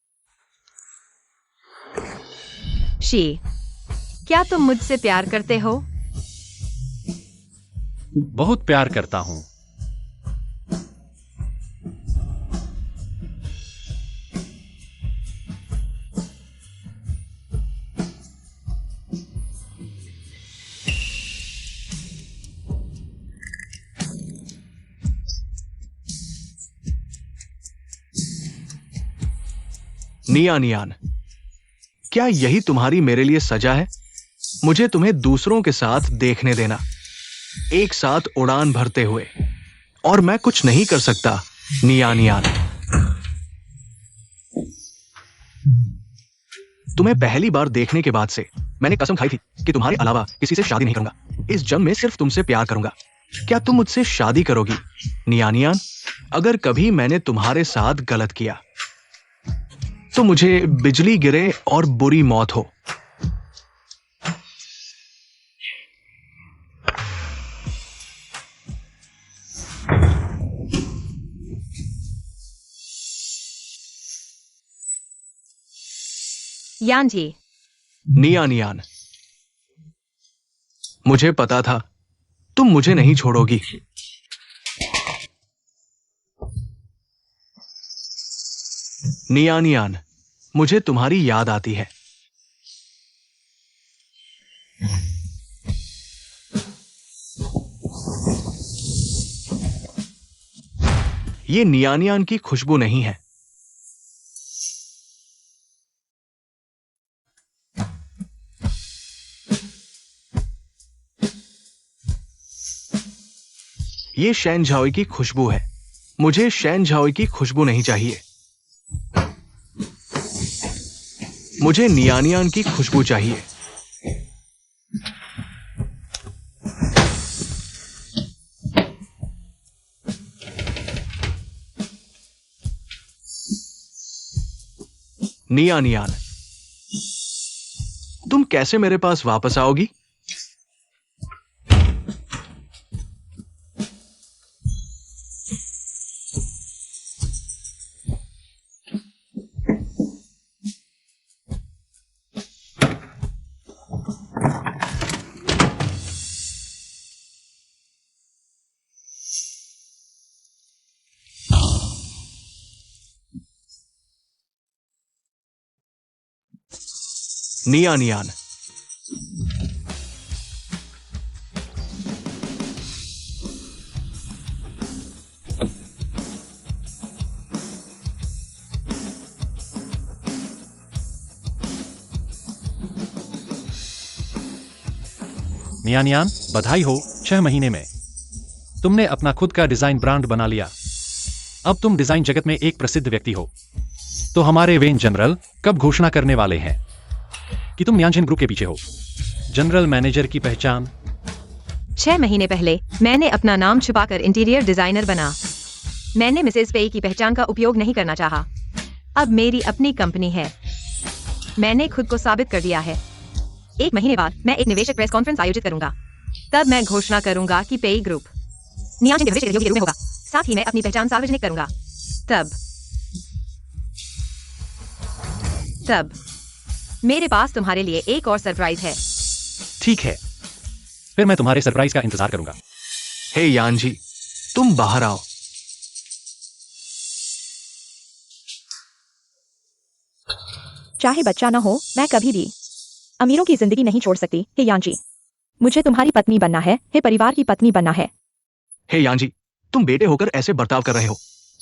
क्या तुम मुझसे प्यार करते हो? बहुत प्यार करता हूं। नियानियान, क्या यही तुम्हारी मेरे लिए सजा है? मुझे तुम्हें दूसरों के साथ देखने देना, एक साथ उड़ान भरते हुए, और मैं कुछ नहीं कर सकता। नियानियान, तुम्हें पहली बार देखने के बाद से मैंने कसम खाई थी कि तुम्हारे अलावा किसी से शादी नहीं करूंगा। इस जंग में सिर्फ तुमसे प्यार करूंगा। क्या तुम मुझसे शादी करोगी? नियानियान, अगर कभी मैंने तुम्हारे साथ गलत किया तो मुझे बिजली गिरे और बुरी मौत हो। यान जी, नियानियान, मुझे पता था तुम मुझे नहीं छोड़ोगी। नियानियान, मुझे तुम्हारी याद आती है। ये नियानियान की खुशबू नहीं है। ये शैन झाओई की खुशबू है। मुझे शैन झाओई की खुशबू नहीं चाहिए। मुझे नियानियान की खुशबू चाहिए। नियानियान, तुम कैसे मेरे पास वापस आओगी? नियान यान। नियान, बधाई हो, 6 महीने में तुमने अपना खुद का डिजाइन ब्रांड बना लिया। अब तुम डिजाइन जगत में एक प्रसिद्ध व्यक्ति हो। तो हमारे वेन जनरल कब घोषणा करने वाले हैं कि तुम नियांजिन ग्रुप के पीछे हो? जनरल मैनेजर की पहचान। 6 महीने पहले मैंने अपना नाम छुपाकर इंटीरियर डिजाइनर बना। मैंने मिसेस पेई की पहचान का उपयोग नहीं करना चाहा। अब मेरी अपनी कंपनी है। मैंने खुद को साबित कर दिया है। 1 महीने बाद मैं एक निवेशक प्रेस कॉन्फ्रेंस आयोजित करूंगा। तब मैं घोषणा करूंगा कि पेई ग्रुप नियाजिन के भविष्य के सहयोगी के रूप में होगा। साथ ही मैं अपनी पहचान सार्वजनिक करूंगा। तब मेरे पास तुम्हारे लिए एक और सरप्राइज है। ठीक है, फिर मैं तुम्हारे सरप्राइज का इंतजार करूंगा। हे यान जी, तुम बाहर आओ। चाहे बच्चा न हो, मैं कभी भी अमीरों की जिंदगी नहीं छोड़ सकती। हे यांजी, मुझे तुम्हारी पत्नी बनना है। हे परिवार की पत्नी बनना है। हे यान जी, तुम बेटे होकर ऐसे बर्ताव कर रहे हो।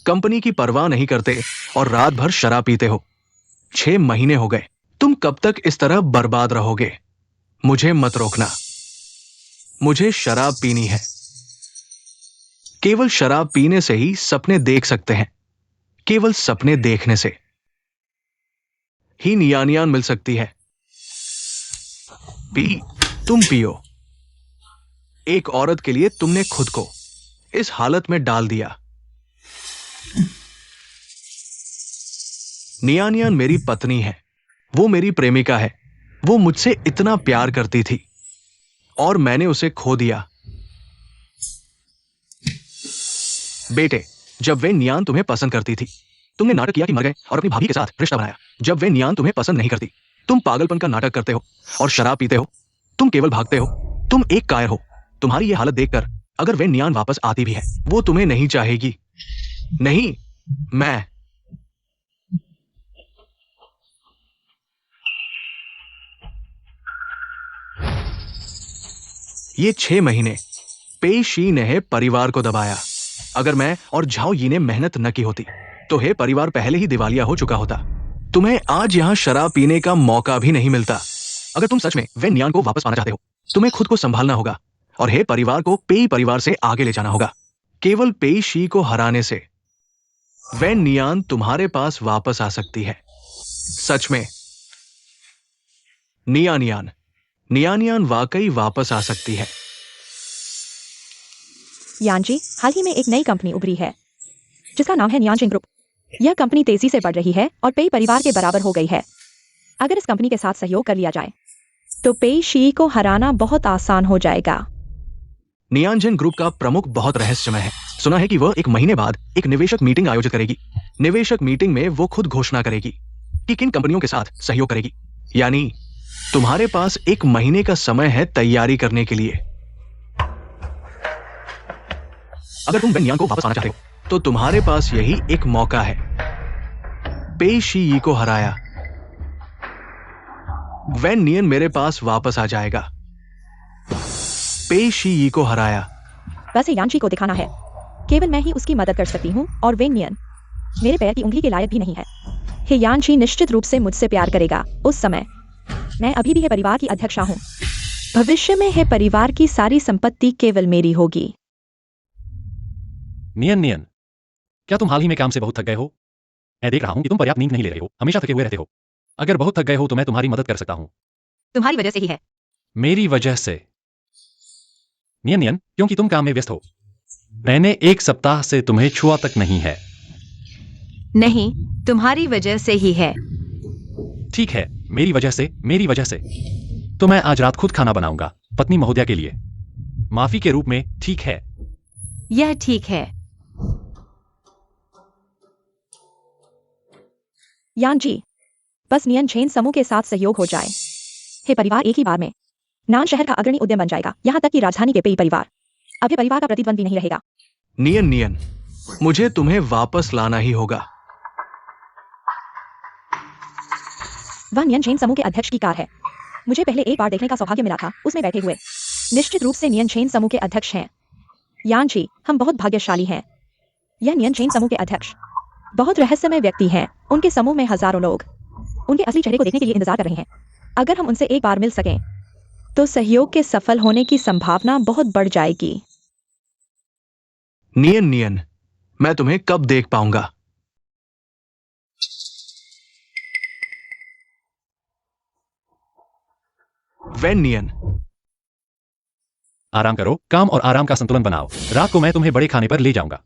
कंपनी की परवाह नहीं करते और रात भर शराब पीते हो। 6 महीने हो गए। तुम कब तक इस तरह बर्बाद रहोगे? मुझे मत रोकना। मुझे शराब पीनी है। केवल शराब पीने से ही सपने देख सकते हैं। केवल सपने देखने से ही नियानियान मिल सकती है। तुम पियो। एक औरत के लिए तुमने खुद को इस हालत में डाल दिया। नियानियान मेरी पत्नी है। वो मेरी प्रेमिका है। वो मुझसे इतना प्यार करती थी और मैंने उसे खो दिया। बेटे, जब वे नियान तुम्हें पसंद करती थी, तुमने नाटक किया कि मर गए और अपनी भाभी के साथ रिश्ता बनाया। जब वे नियान तुम्हें पसंद नहीं करती, तुम पागलपन का नाटक करते हो और शराब पीते हो। तुम केवल भागते हो। तुम एक कायर हो। तुम्हारी ये हालत देखकर अगर वे नियान वापस आती भी है, वो तुम्हें नहीं चाहेगी। नहीं, मैं। ये 6 महीने पेई शी ने परिवार को दबाया। अगर मैं और झाओ यी ने मेहनत न की होती तो हे परिवार पहले ही दिवालिया हो चुका होता। तुम्हें आज यहां शराब पीने का मौका भी नहीं मिलता। अगर तुम सच में वे नियान को वापस पाना चाहते हो, तुम्हें खुद को संभालना होगा और हे परिवार को पेई परिवार से आगे ले जाना होगा। केवल पेई शी को हराने से वे नियान तुम्हारे पास वापस आ सकती है। सच में नियानियान नियानियान वाकई वापस आ सकती है। यांजी, हाल ही में एक नई कंपनी उभरी है जिसका नाम है नियांजिन ग्रुप। यह कंपनी तेजी से बढ़ रही है और पेई परिवार के बराबर हो गई है। अगर इस कंपनी के साथ सहयोग कर लिया जाए तो पेई शी को हराना बहुत आसान हो जाएगा। नियांजिन ग्रुप का प्रमुख बहुत रहस्यमय है। सुना है कि वह 1 महीने बाद एक निवेशक मीटिंग आयोजित करेगी। निवेशक मीटिंग में वो खुद घोषणा करेगी कि किन कंपनियों के साथ सहयोग करेगी। यानी तुम्हारे पास 1 महीने का समय है तैयारी करने के लिए। अगर तुम नियान को वापस आना चाहते हो तो तुम्हारे पास यही एक मौका है। पेई शी यी को हराया, वैन नियन मेरे पास वापस आ जाएगा। पेई शी यी को हराया। वैसे यांची को दिखाना है केवल मैं ही उसकी मदद कर सकती हूँ और वेन नियन मेरे पैर की उंगली के लायक भी नहीं है। हे यांची निश्चित रूप से मुझसे प्यार करेगा। उस समय मैं अभी भी है परिवार की अध्यक्षा हूँ। भविष्य में है परिवार की सारी संपत्ति केवल मेरी होगी। नियन, क्या तुम हाल ही में काम से बहुत थक गए हो? मैं देख रहा हूं कि तुम पर्याप्त नींद नहीं ले रहे हो, हमेशा थके हुए रहते हो। अगर बहुत थक गए हो तो मैं तुम्हारी मदद कर सकता हूं। तुम्हारी वजह से ही है। मेरी वजह से? नियन, क्योंकि तुम काम में व्यस्त हो। मैंने 1 सप्ताह से तुम्हें छुआ तक नहीं है। नहीं, तुम्हारी वजह से ही है। ठीक है, मेरी वजह से। तो मैं आज रात खुद खाना बनाऊंगा, पत्नी महोदया के लिए। माफी के रूप में, ठीक है? यह ठीक है। यांजी, बस नियन झेन समूह के साथ सहयोग हो जाए। हे परिवार एक ही बार में नान शहर का अग्रणी उद्यम बन जाएगा, यहाँ तक कि राजधानी के पेई परिवार अब ये परिवार का प्रतिद्वंदी नहीं रहेगा। नियन, मुझे तुम्हें वापस लाना ही होगा। वह नियन चेन समूह के अध्यक्ष की कार है। मुझे पहले एक बार देखने का सौभाग्य मिला था, उसमें बैठे हुए निश्चित रूप से नियन चेन समूह के अध्यक्ष हैं। यान जी, हम बहुत भाग्यशाली हैं। यह नियन चेन समूह के अध्यक्ष बहुत रहस्यमय व्यक्ति हैं। उनके समूह में हजारों लोग उनके असली चेहरे को देखने के लिए इंतजार कर रहे हैं। अगर हम उनसे एक बार मिल सकें तो सहयोग के सफल होने की संभावना बहुत बढ़ जाएगी। नियन नियन, मैं तुम्हें कब देख पाऊंगा? वेन नियन, आराम करो, काम और आराम का संतुलन बनाओ। रात को मैं तुम्हें बड़े खाने पर ले जाऊंगा।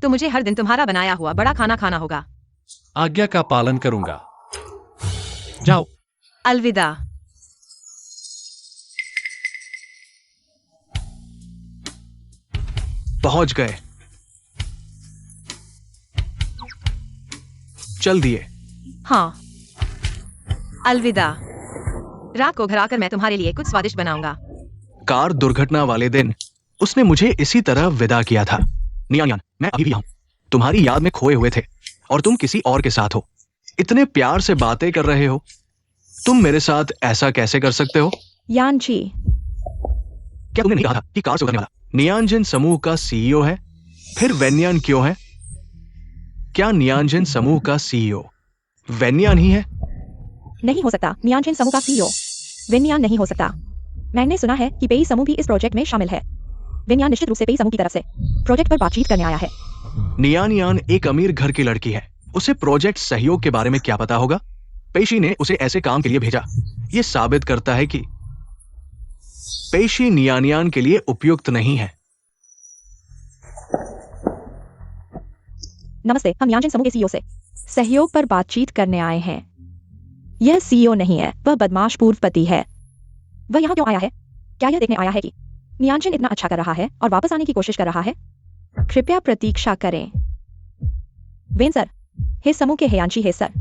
तो मुझे हर दिन तुम्हारा बनाया हुआ बड़ा खाना खाना होगा। आज्ञा का पालन करूंगा। जाओ। अलविदा। पहुंच गए। चल दिए। हाँ, अलविदा। रात को घर आकर मैं तुम्हारे लिए कुछ स्वादिष्ट बनाऊंगा। कार दुर्घटना वाले दिन उसने मुझे इसी तरह विदा किया था। नियान, मैं अभी भी हूं। तुम्हारी याद में खोए हुए थे और तुम किसी और के साथ हो। इतने प्यार से बातें कर रहे हो। तुम मेरे साथ ऐसा कैसे कर सकते हो? यान जी, क्या तुमने नहीं कहा था कि कार से उतरने वाला नियांजन समूह का सीईओ है? फिर वेन्यान क्यों है? क्या नियांजन समूह का सीईओ वेन्यान ही है? नहीं हो सकता। नियांचेन समूह का सीईओ विन्यान नहीं हो सकता। मैंने सुना है कि पेई समूह भी इस प्रोजेक्ट में शामिल है। विन्यान निश्चित रूप से पेई समूह की तरफ से प्रोजेक्ट पर बातचीत करने आया है। नियान एक अमीर घर की लड़की है। उसे प्रोजेक्ट सहयोग के बारे में क्या पता होगा? पेशी ने उसे ऐसे काम के लिए भेजा। यह साबित करता है कि पेशी नियान के लिए उपयुक्त नहीं है। नमस्ते, हम यांचेन समूह के सीईओ से सहयोग पर बातचीत करने आए हैं। यह सीईओ नहीं है, वह बदमाश पूर्वपति है। वह यहाँ क्यों आया है? क्या यह देखने आया है कि नियांचन इतना अच्छा कर रहा है और वापस आने की कोशिश कर रहा है? कृपया प्रतीक्षा करें। वेन सर, हे समूह के हेयांशी हे सर,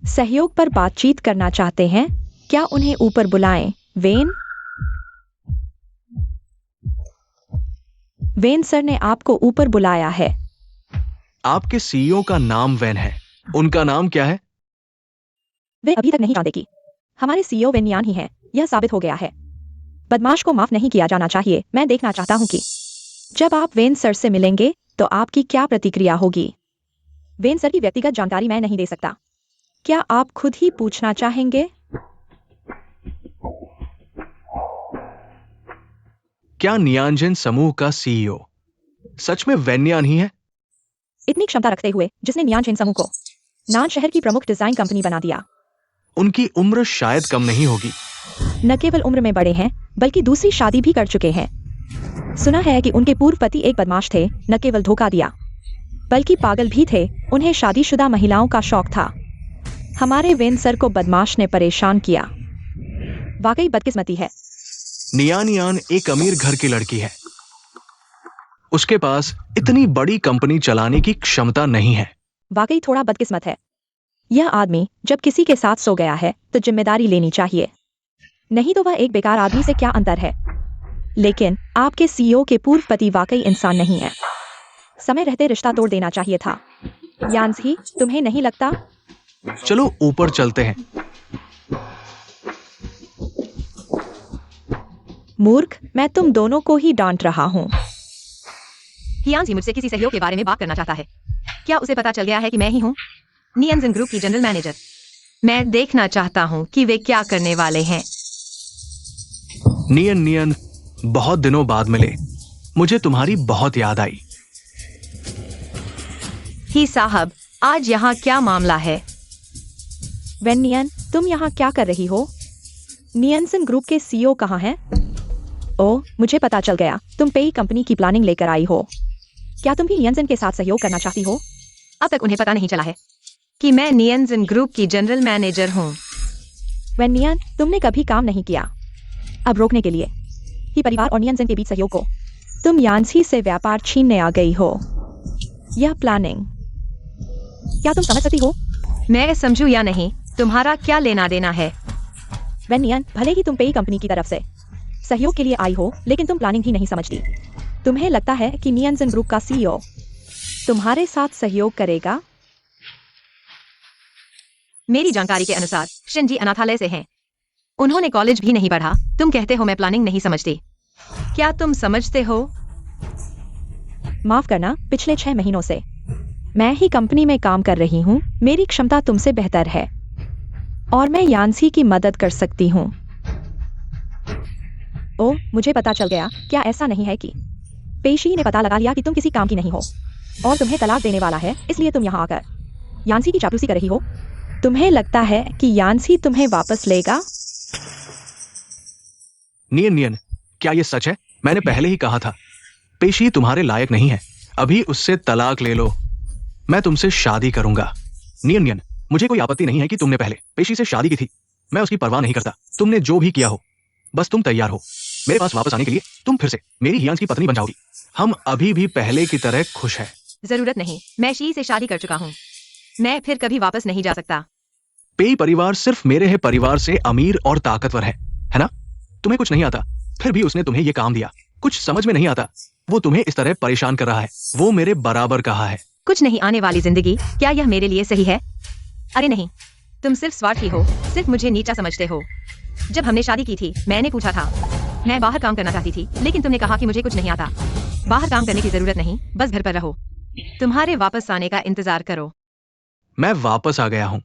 सहयोग पर बातचीत करना चाहते हैं, क्या उन्हें ऊपर बुलाएं? वेन सर ने आपको ऊपर बुलाया है। आपके सीईओ का नाम वेन है। उनका नाम क्या है? वे अभी तक नहीं जानते कि हमारे सीईओ वेन्यान ही हैं। यह साबित हो गया है। बदमाश को माफ नहीं किया जाना चाहिए। मैं देखना चाहता हूं कि जब आप वेन सर से मिलेंगे तो आपकी क्या प्रतिक्रिया होगी। वेन सर की व्यक्तिगत जानकारी मैं नहीं दे सकता। क्या आप खुद ही पूछना चाहेंगे? क्या नियांजन समूह का सीईओ सच में वेन्यान ही है? इतनी क्षमता रखते हुए जिसने नियांचेन समूह को नान शहर की प्रमुख डिजाइन कंपनी बना दिया। उनकी उम्र शायद कम नहीं होगी। न केवल उम्र में बड़े हैं बल्कि दूसरी शादी भी कर चुके हैं। सुना है कि उनके पूर्व पति एक बदमाश थे। न केवल धोखा दिया बल्कि पागल भी थे। उन्हें शादीशुदा महिलाओं का शौक था। हमारे वेन सर को बदमाश ने परेशान किया। वाकई बदकिस्मती है। नियान एक अमीर घर की लड़की है। उसके पास इतनी बड़ी कंपनी चलाने की क्षमता नहीं है। वाकई थोड़ा बदकिस्मत है। यह आदमी जब किसी के साथ सो गया है तो जिम्मेदारी लेनी चाहिए, नहीं तो वह एक बेकार आदमी से क्या अंतर है। लेकिन आपके सीईओ के पूर्व पति वाकई इंसान नहीं है। समय रहते रिश्ता तोड़ देना चाहिए था। यान्सी, तुम्हें नहीं लगता? चलो ऊपर चलते हैं। मूर्ख, मैं तुम दोनों को ही डांट रहा हूँ। हियांसी मुझसे किसी सहयोग के बारे में बात करना चाहता है। क्या उसे पता चल गया है कि मैं ही हूँ नियंजन ग्रुप की जनरल मैनेजर? मैं देखना चाहता हूँ कि वे क्या करने वाले हैं। नियन बहुत दिनों बाद मिले। मुझे तुम्हारी बहुत याद आई। ही साहब, आज यहाँ क्या मामला है? वेन्नियन, तुम यहाँ क्या कर रही हो? नियंसन ग्रुप के सीईओ कहाँ हैं? ओह, मुझे पता चल गया। तुम पेई कंपनी की प्लानिंग लेकर आई हो। क्या तुम भी नियंसन के साथ सहयोग करना चाहती हो? अब तक उन्हें पता नहीं चला है कि मैं नियंजन ग्रुप की जनरल मैनेजर हूँ। वेन्नियन, तुमने कभी काम नहीं किया। अब रोकने के लिए ही परिवार और नियंसन के बीच सहयोग को तुम यान्सी से व्यापार छीनने आ गई हो। यह प्लानिंग, क्या तुम समझ सकती हो? मैं समझूं या नहीं, तुम्हारा क्या लेना देना है? वेन्नियन, भले ही तुम पेई कंपनी की तरफ से सहयोग के लिए आई हो, लेकिन तुम प्लानिंग ही नहीं समझती। तुम्हें लगता है कि नियंसन ग्रुप का सीईओ तुम्हारे साथ सहयोग करेगा? मेरी जानकारी के अनुसार शिनजी अनाथालय से हैं। उन्होंने कॉलेज भी नहीं पढ़ा। तुम कहते हो मैं प्लानिंग नहीं समझती। क्या तुम समझते हो? माफ करना, पिछले 6 महीनों से मैं ही कंपनी में काम कर रही हूँ। मेरी क्षमता तुमसे बेहतर है और मैं यान्सी की मदद कर सकती हूँ। ओह, मुझे पता चल गया। क्या ऐसा नहीं है कि पेशी ने पता लगा लिया कि तुम किसी काम की नहीं हो और तुम्हें तलाक देने वाला है, इसलिए तुम यहाँ आकर यान्सी की चापलूसी कर रही हो? तुम्हें लगता है कि यान्सी तुम्हें वापस लेगा? नियन नियन, क्या ये सच है? मैंने पहले ही कहा था पेशी तुम्हारे लायक नहीं है। अभी उससे तलाक ले लो, मैं तुमसे शादी करूंगा। नियन नियन, मुझे कोई आपत्ति नहीं है कि तुमने पहले पेशी से शादी की थी। मैं उसकी परवाह नहीं करता। तुमने जो भी किया हो, बस तुम तैयार हो मेरे पास वापस आने के लिए। तुम फिर से मेरी हियांस की पत्नी बन जाओगी। हम अभी भी पहले की तरह खुश हैं। जरूरत नहीं, मैं शी से शादी कर चुका हूँ। मैं फिर कभी वापस नहीं जा सकता। पेई परिवार सिर्फ मेरे है परिवार से अमीर और ताकतवर है ना? तुम्हें कुछ नहीं आता, फिर भी उसने तुम्हें ये काम दिया। कुछ समझ में नहीं आता, वो तुम्हें इस तरह परेशान कर रहा है। वो मेरे बराबर कहा है। कुछ नहीं आने वाली जिंदगी, क्या यह मेरे लिए सही है? अरे नहीं, तुम सिर्फ स्वार्थी हो, सिर्फ मुझे नीचा समझते हो। जब हमने शादी की थी, मैंने पूछा था, मैं बाहर काम करना चाहती थी, लेकिन तुमने कहा कि मुझे कुछ नहीं आता। बाहर काम करने की जरूरत नहीं, बस घर पर रहो। तुम्हारे वापस आने का इंतजार करो। मैं वापस आ गया हूं।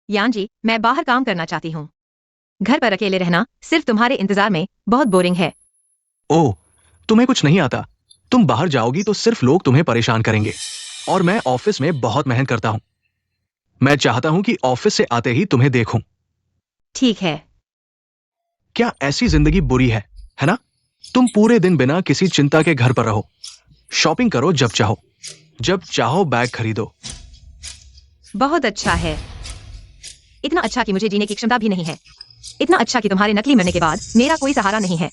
यान जी, मैं बाहर काम करना चाहती हूँ। घर पर अकेले रहना सिर्फ तुम्हारे इंतजार में बहुत बोरिंग है। ओह, तुम्हें कुछ नहीं आता। तुम बाहर जाओगी तो सिर्फ लोग तुम्हें परेशान करेंगे। और मैं ऑफिस में बहुत मेहनत करता हूं। मैं चाहता हूं कि ऑफिस से आते ही तुम्हें देखूं। ठीक है। क्या ऐसी जिंदगी बुरी है ना? तुम पूरे दिन बिना किसी चिंता के घर पर रहो, शॉपिंग करो जब चाहो बैग खरीदो। बहुत अच्छा है। इतना अच्छा कि मुझे जीने की क्षमता भी नहीं है। इतना अच्छा कि तुम्हारे नकली मरने के बाद मेरा कोई सहारा नहीं है।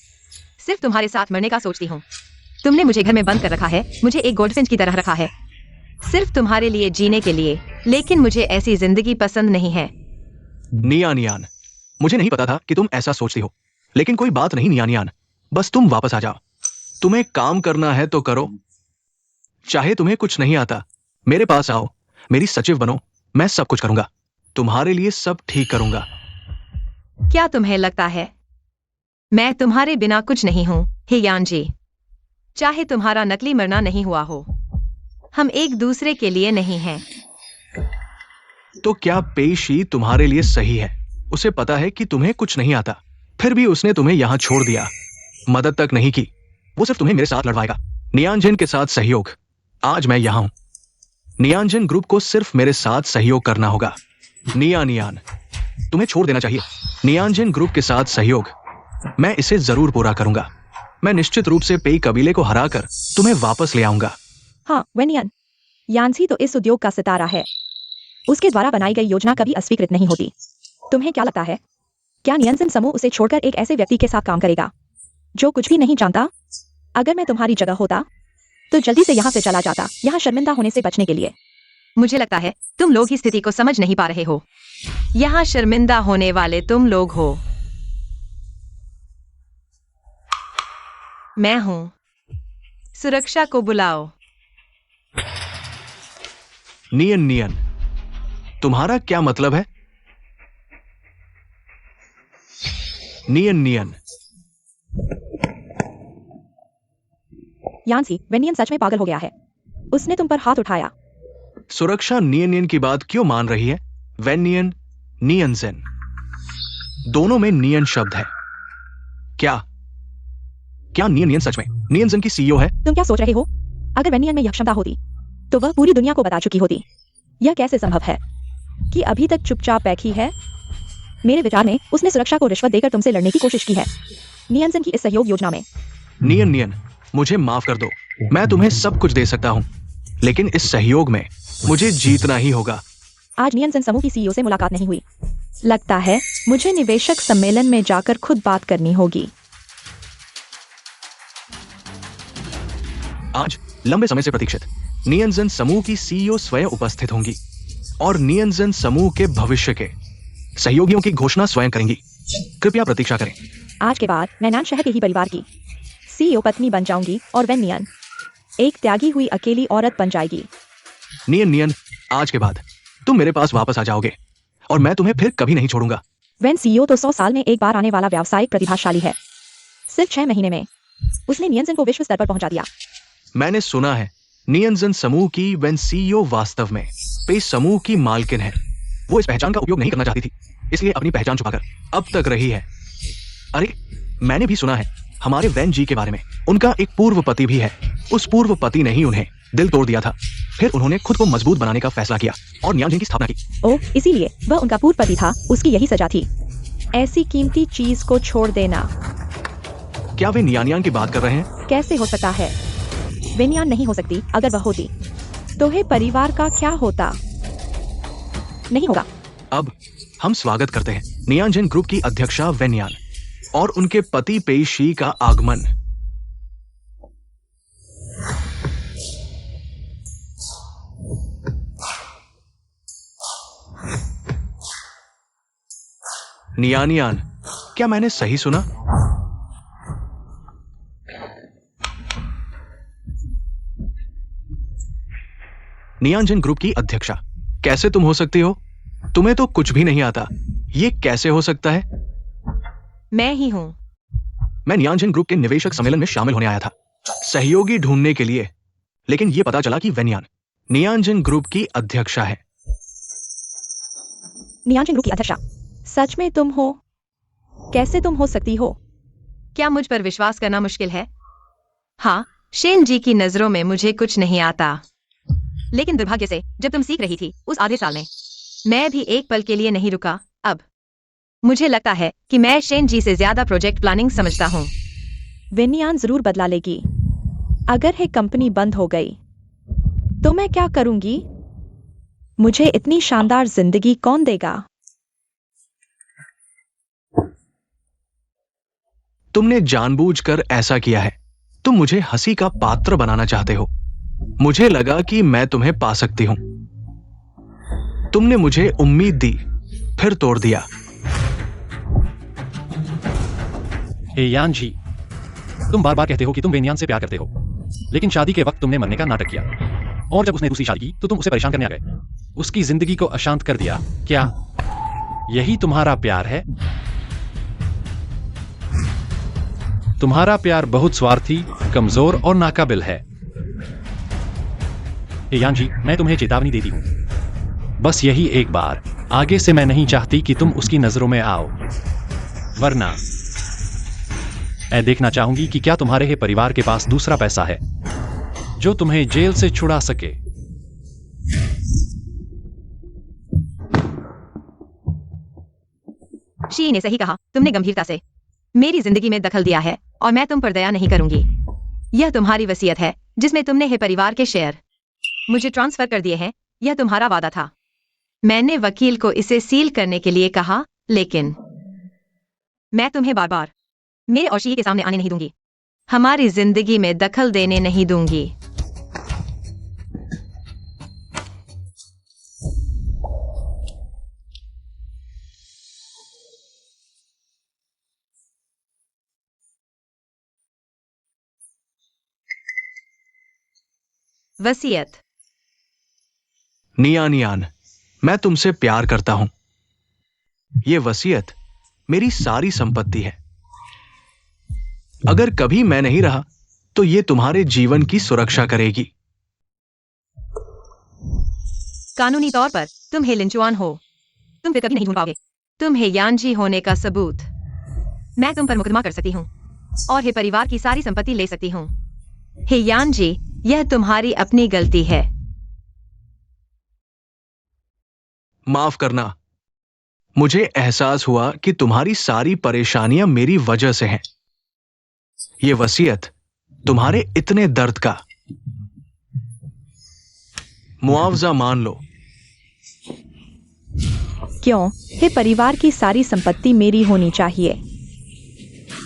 सिर्फ तुम्हारे साथ मरने का सोचती हूँ। तुमने मुझे घर में बंद कर रखा है, मुझे एक गोल्डफिंच की तरह रखा है, सिर्फ तुम्हारे लिए जीने के लिए। लेकिन मुझे ऐसी जिंदगी पसंद नहीं है। नियान, मुझे नहीं पता था कि तुम ऐसा सोचती हो, लेकिन कोई बात नहीं नियान, बस तुम वापस आ जाओ। तुम्हें काम करना है तो करो, चाहे तुम्हें कुछ नहीं आता। मेरे पास आओ, मेरी सचिव बनो, मैं सब कुछ करूंगा। तुम्हारे लिए सब ठीक करूंगा। क्या तुम्हें लगता है मैं तुम्हारे बिना कुछ नहीं हूँ? हे यान जी, चाहे तुम्हारा नकली मरना नहीं हुआ हो, हम एक दूसरे के लिए नहीं हैं। तो क्या पेशी तुम्हारे लिए सही है? उसे पता है कि तुम्हें कुछ नहीं आता, फिर भी उसने तुम्हें यहां छोड़ दिया, मदद तक नहीं की। वो सिर्फ तुम्हें मेरे साथ लड़वाएगा। नियांजन के साथ सहयोग। आज मैं यहां हूं। नियांजन ग्रुप को सिर्फ मेरे साथ सहयोग करना होगा। नियान, तुम्हें छोड़ देना चाहिए। नियांजन ग्रुप के साथ सहयोग, मैं इसे जरूर पूरा करूंगा। मैं निश्चित रूप से पेई कबीले को हराकर तुम्हें वापस ले आऊंगा। हाँ वेनियन, यान्सी तो इस उद्योग का सितारा है। उसके द्वारा बनाई गई योजना कभी अस्वीकृत नहीं होती। तुम्हें क्या लगता है, क्या नियंत्रण समूह उसे छोड़कर एक ऐसे व्यक्ति के साथ काम करेगा जो कुछ भी नहीं जानता? अगर मैं तुम्हारी जगह होता तो जल्दी से यहाँ से चला जाता, यहाँ शर्मिंदा होने से बचने के लिए। मुझे लगता है तुम लोग ही स्थिति को समझ नहीं पा रहे हो। यहाँ शर्मिंदा होने वाले तुम लोग हो। मैं हूं। सुरक्षा को बुलाओ। नियन, तुम्हारा क्या मतलब है? नियन, यान्सी, वेनियन सच में पागल हो गया है। उसने तुम पर हाथ उठाया। सुरक्षा नियन की बात क्यों मान रही है? वेनियन, नियनजेन, दोनों में नियन शब्द है। क्या नियन सच में नियनजेन की सीईओ है? तुम क्या सोच रहे हो? अगर वेनियन में यह क्षमता होती तो वह पूरी दुनिया को बता चुकी होती। यह कैसे संभव है कि अभी तक चुपचाप बैठी है? मेरे विचार में उसने सुरक्षा को रिश्वत देकर तुमसे लड़ने की कोशिश की है। नियंत्रण की इस सहयोग योजना में। नियन, मुझे माफ कर दो। मैं तुम्हें सब कुछ दे सकता हूं, लेकिन इस सहयोग में मुझे जीतना ही होगा। आज नियंत्रण समूह की सीईओ से मुलाकात नहीं हुई। लगता है मुझे निवेशक सम्मेलन में जाकर खुद बात करनी होगी। आज लंबे समय से प्रतीक्षित नियंत्रण समूह की सीईओ स्वयं उपस्थित होंगी और नियंत्रण समूह के भविष्य के सहयोगियों की घोषणा स्वयं करेंगी। कृपया प्रतीक्षा करें। आज के बाद मैं नान शहर के ही परिवार की सीईओ पत्नी बन जाऊंगी और वेनियन एक त्यागी हुई अकेली औरत बन जाएगी। नियन नियन, आज के बाद तुम मेरे पास वापस आ जाओगे और मैं तुम्हें फिर कभी नहीं छोड़ूंगा। वेन सीईओ तो 100 साल में एक बार आने वाला व्यावसायिक प्रतिभाशाली है। सिर्फ 6 महीने में उसने नियंजन को विश्व स्तर पर पहुंचा दिया। मैंने सुना है नियंजन समूह की वेन सीईओ वास्तव में पे समूह की मालकिन है। वो इस पहचान का उपयोग नहीं करना चाहती थी, इसलिए अपनी पहचान छुपाकर अब तक रही है। अरे मैंने भी सुना है हमारे वैन जी के बारे में। उनका एक पूर्व पति भी है। उस पूर्व पति ने ही उन्हें दिल तोड़ दिया था। फिर उन्होंने खुद को मजबूत बनाने का फैसला किया और नियांजिन की स्थापना की। ओह, इसीलिए वह उनका पूर्व पति था। उसकी यही सजा थी। ऐसी कीमती चीज को छोड़ देना। क्या वे नियानियान की बात कर रहे हैं? कैसे हो सकता है? वेनियान नहीं हो सकती। अगर वह होती तो हे परिवार का क्या होता? नहीं होगा। अब हम स्वागत करते हैं नियांजिन ग्रुप की अध्यक्षा वेनियान और उनके पति पेशी का आगमन। नियानियान, क्या मैंने सही सुना? नियांजिन ग्रुप की अध्यक्षा, कैसे तुम हो सकती हो? तुम्हें तो कुछ भी नहीं आता। ये कैसे हो सकता है? मैं ही हूं। मैं नियांजिन ग्रुप के निवेशक सम्मेलन में शामिल होने आया था, सहयोगी ढूंढने के लिए, लेकिन यह पता चला कि वेनियान नियांजिन ग्रुप की अध्यक्षा है। नियांजिन ग्रुप की अध्यक्षा? सच में तुम हो? कैसे तुम हो सकती हो? क्या मुझ पर विश्वास करना मुश्किल है? हाँ, शेन जी की नजरों में मुझे कुछ नहीं आता। लेकिन दुर्भाग्य से जब तुम सीख रही थी उस आधे साल में, मैं भी एक पल के लिए नहीं रुका। अब मुझे लगता है कि मैं शेन जी से ज्यादा प्रोजेक्ट प्लानिंग समझता हूँ। वेनियान जरूर बदला लेगी। अगर है कंपनी बंद हो गई तो मैं क्या करूंगी? मुझे इतनी शानदार जिंदगी कौन देगा? तुमने जानबूझकर ऐसा किया है। तुम मुझे हंसी का पात्र बनाना चाहते हो। मुझे लगा कि मैं तुम्हें पा सकती हूं। तुमने मुझे उम्मीद दी, फिर तोड़ दिया। हे यान जी, तुम बार बार कहते हो कि तुम वेनियान से प्यार करते हो, लेकिन शादी के वक्त तुमने मरने का नाटक किया। और जब उसने दूसरी शादी की तो तुम उसे परेशान करने आ गए। उसकी जिंदगी को अशांत कर दिया। क्या यही तुम्हारा प्यार है? तुम्हारा प्यार बहुत स्वार्थी, कमजोर और नाकाबिल है। हे यान जी, मैं तुम्हें चेतावनी देती हूं। बस यही एक बार। आगे से मैं नहीं चाहती कि तुम उसकी नजरों में आओ, वरना मैं देखना चाहूंगी कि क्या तुम्हारे ही परिवार के पास दूसरा पैसा है जो तुम्हें जेल से छुड़ा सके। शी ने सही कहा। तुमने गंभीरता से मेरी जिंदगी में दखल दिया है और मैं तुम पर दया नहीं करूंगी। यह तुम्हारी वसीयत है जिसमें तुमने हे परिवार के शेयर मुझे ट्रांसफर कर दिए हैं। यह तुम्हारा वादा था। मैंने वकील को इसे सील करने के लिए कहा, लेकिन मैं तुम्हें बार बार मेरे और शी के सामने आने नहीं दूंगी। हमारी जिंदगी में दखल देने नहीं दूंगी। वसीयत। नियानियान, मैं तुमसे प्यार करता हूं। यह वसीयत मेरी सारी संपत्ति है। अगर कभी मैं नहीं रहा तो यह तुम्हारे जीवन की सुरक्षा करेगी। कानूनी तौर पर तुम हे लिंचुआन हो। तुम फिर कभी नहीं ढूंढ पाओगे। तुम हे यानजी होने का सबूत। मैं तुम पर मुकदमा कर सकती हूँ और हे परिवार की सारी संपत्ति ले सकती हूँ। हे यानजी, यह तुम्हारी अपनी गलती है। माफ करना। मुझे एहसास हुआ कि तुम्हारी सारी परेशानियां मेरी वजह से हैं। यह वसीयत तुम्हारे इतने दर्द का मुआवजा मान लो। क्यों? हे परिवार की सारी संपत्ति मेरी होनी चाहिए।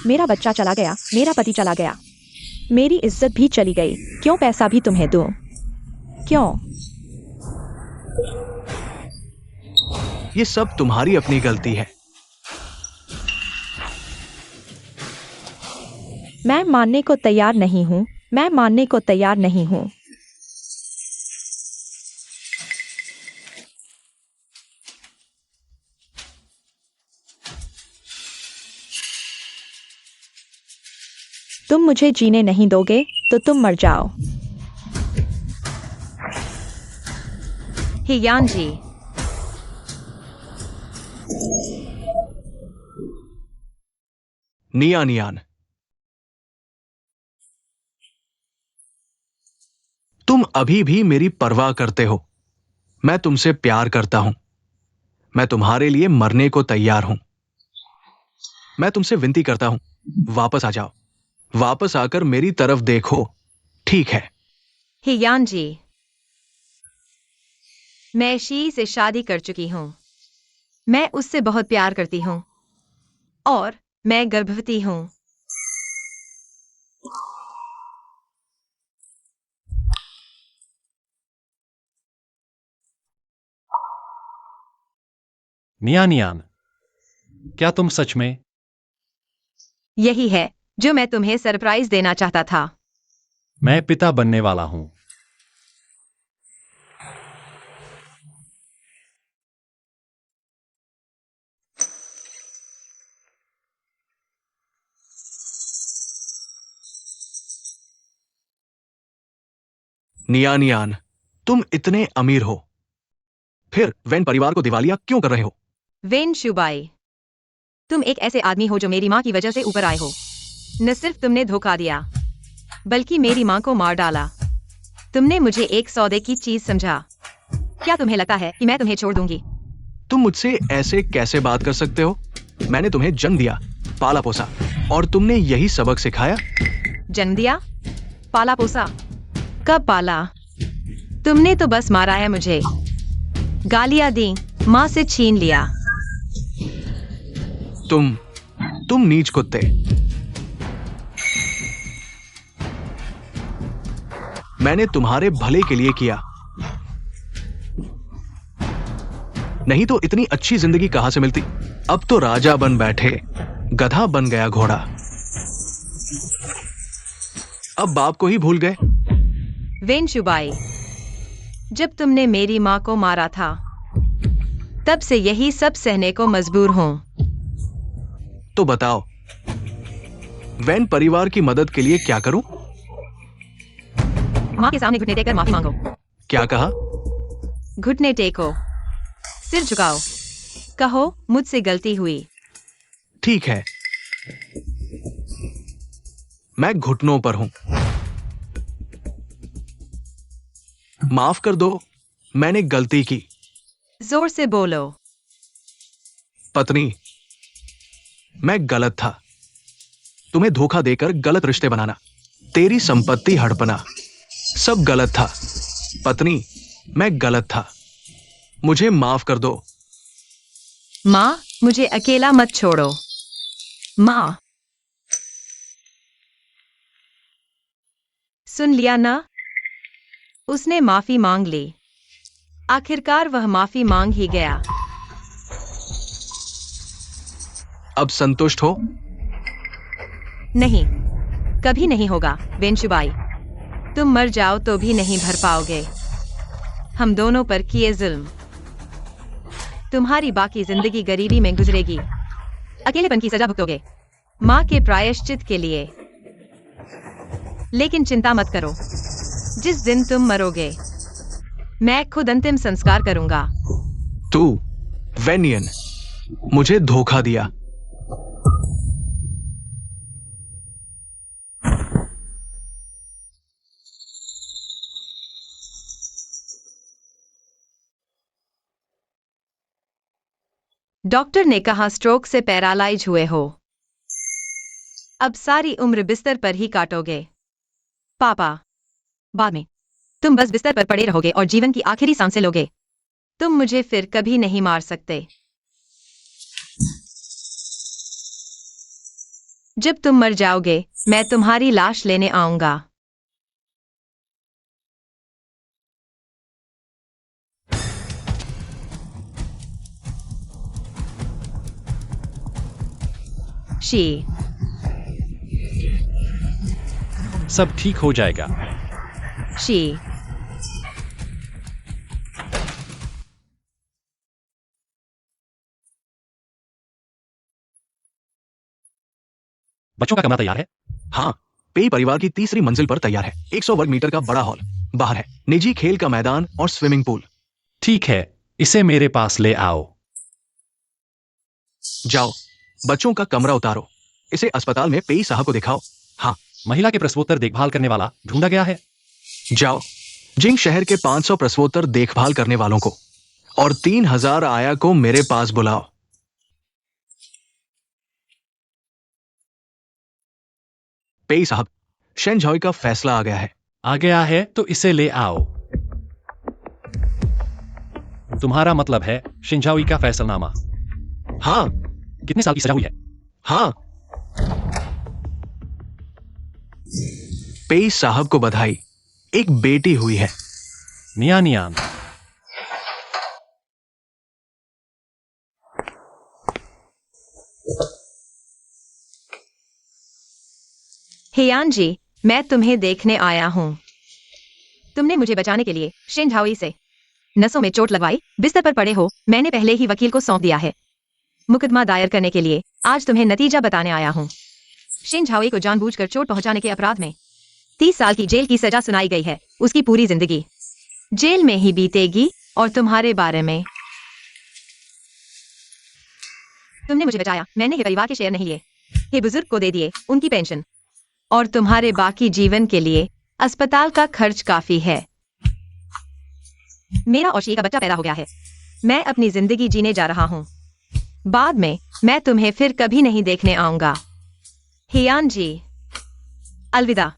मेरा बच्चा चला गया, मेरा पति चला गया, मेरी इज्जत भी चली गई। क्यों पैसा भी तुम्हें दूं? क्यों? ये सब तुम्हारी अपनी गलती है। मैं मानने को तैयार नहीं हूं, मैं मानने को तैयार नहीं हूँ। तुम मुझे जीने नहीं दोगे तो तुम मर जाओ। हियान जी, नियान, तुम अभी भी मेरी परवाह करते हो। मैं तुमसे प्यार करता हूं। मैं तुम्हारे लिए मरने को तैयार हूं। मैं तुमसे विनती करता हूं, वापस आ जाओ। वापस आकर मेरी तरफ देखो, ठीक है? हियान जी, मैं शी से शादी कर चुकी हूँ। मैं उससे बहुत प्यार करती हूँ और मैं गर्भवती हूँ। नियान, क्या तुम सच में? यही है जो मैं तुम्हें सरप्राइज देना चाहता था। मैं पिता बनने वाला हूं। नियान, तुम इतने अमीर हो, फिर वैन परिवार को दिवालिया क्यों कर रहे हो? वेन शुबाई, तुम एक ऐसे आदमी हो जो मेरी माँ की वजह से ऊपर आए हो। न सिर्फ तुमने धोखा दिया, बल्कि मेरी माँ को मार डाला। तुमने मुझे एक सौदे की चीज समझा। क्या तुम्हें लगता है कि मैं तुम्हें छोड़ दूंगी? तुम मुझसे ऐसे कैसे बात कर सकते हो? मैंने तुम्हें जन्म दिया, पाला पोसा, और तुमने यही सबक सिखाया? जन्म दिया, पाला पोसा? कब पाला? तुमने तो बस मारा है मुझे, गालियां दी, माँ से छीन लिया। तुम नीच कुत्ते। मैंने तुम्हारे भले के लिए किया, नहीं तो इतनी अच्छी जिंदगी कहां से मिलती? अब तो राजा बन बैठे, गधा बन गया घोड़ा। अब बाप को ही भूल गए। वेन शुबाई, जब तुमने मेरी माँ को मारा था, तब से यही सब सहने को मजबूर हूं। तो बताओ, वैन परिवार की मदद के लिए क्या करूं? माँ के सामने घुटने टेककर माफी मांगो। क्या कहा? घुटने टेको, सिर झुकाओ, कहो मुझसे गलती हुई। ठीक है, मैं घुटनों पर हूं। माफ कर दो, मैंने गलती की। जोर से बोलो। पत्नी, मैं गलत था। तुम्हें धोखा देकर गलत रिश्ते बनाना, तेरी संपत्ति हड़पना, सब गलत था। पत्नी, मैं गलत था। मुझे माफ कर दो। माँ, मुझे अकेला मत छोड़ो। माँ, सुन लिया ना? उसने माफी मांग ली। आखिरकार वह माफी मांग ही गया। अब संतुष्ट हो? नहीं, कभी नहीं होगा वेन शुबाई। तुम मर जाओ तो भी नहीं भर पाओगे हम दोनों पर किए जुल्म। तुम्हारी बाकी जिंदगी गरीबी में गुजरेगी, अकेलेपन की सजा भुगतोगे माँ के प्रायश्चित के लिए। लेकिन चिंता मत करो, जिस दिन तुम मरोगे, मैं खुद अंतिम संस्कार करूंगा। तू, वेनियन, मुझे धोखा दिया। डॉक्टर ने कहा स्ट्रोक से पैरालाइज हुए हो। अब सारी उम्र बिस्तर पर ही काटोगे। पापा, बाद में तुम बस बिस्तर पर पड़े रहोगे और जीवन की आखिरी सांसें लोगे। तुम मुझे फिर कभी नहीं मार सकते। जब तुम मर जाओगे, मैं तुम्हारी लाश लेने आऊंगा। शी, सब ठीक हो जाएगा। शी। बच्चों का कमरा तैयार है? हाँ, पेई परिवार की तीसरी मंजिल पर तैयार है। 100 वर्ग मीटर का बड़ा हॉल, बाहर है निजी खेल का मैदान और स्विमिंग पूल। ठीक है, इसे मेरे पास ले आओ। जाओ, बच्चों का कमरा उतारो, इसे अस्पताल में पेई साहब को दिखाओ। हाँ, महिला के प्रसवोत्तर देखभाल करने वाला ढूंढा गया है। जाओ, जिंग शहर के 500 प्रसवोत्तर देखभाल करने वालों को और 3000 आया को मेरे पास बुलाओ। पेई साहब, शेनझाओई का फैसला आ गया है। आ गया है तो इसे ले आओ। तुम्हारा मतलब है शिंझाओई का फैसलनामा। हाँ, कितने साल की सजा हुई है? हाँ। पेई साहब को बधाई, एक बेटी हुई है। नियान नियान। हियान जी, मैं तुम्हें देखने आया हूँ। तुमने मुझे बचाने के लिए शिनझाओई से नसों में चोट लगवाई, बिस्तर पर पड़े हो। मैंने पहले ही वकील को सौंप दिया है मुकदमा दायर करने के लिए। आज तुम्हें नतीजा बताने आया हूँ। शिनझाओई को जानबूझकर चोट पहुंचाने के अपराध में 30 साल की जेल की सजा सुनाई गई है। उसकी पूरी जिंदगी जेल में ही बीतेगी। और तुम्हारे बारे में, तुमने मुझे बचाया, मैंने ही परिवार के शेयर नहीं लिए, हे बुजुर्ग को दे दिए उनकी पेंशन, और तुम्हारे बाकी जीवन के लिए अस्पताल का खर्च काफी है। मेरा और शी का बच्चा पैदा हो गया है। मैं अपनी जिंदगी जीने जा रहा हूँ। बाद में मैं तुम्हें फिर कभी नहीं देखने आऊंगा। हियान जी, अलविदा।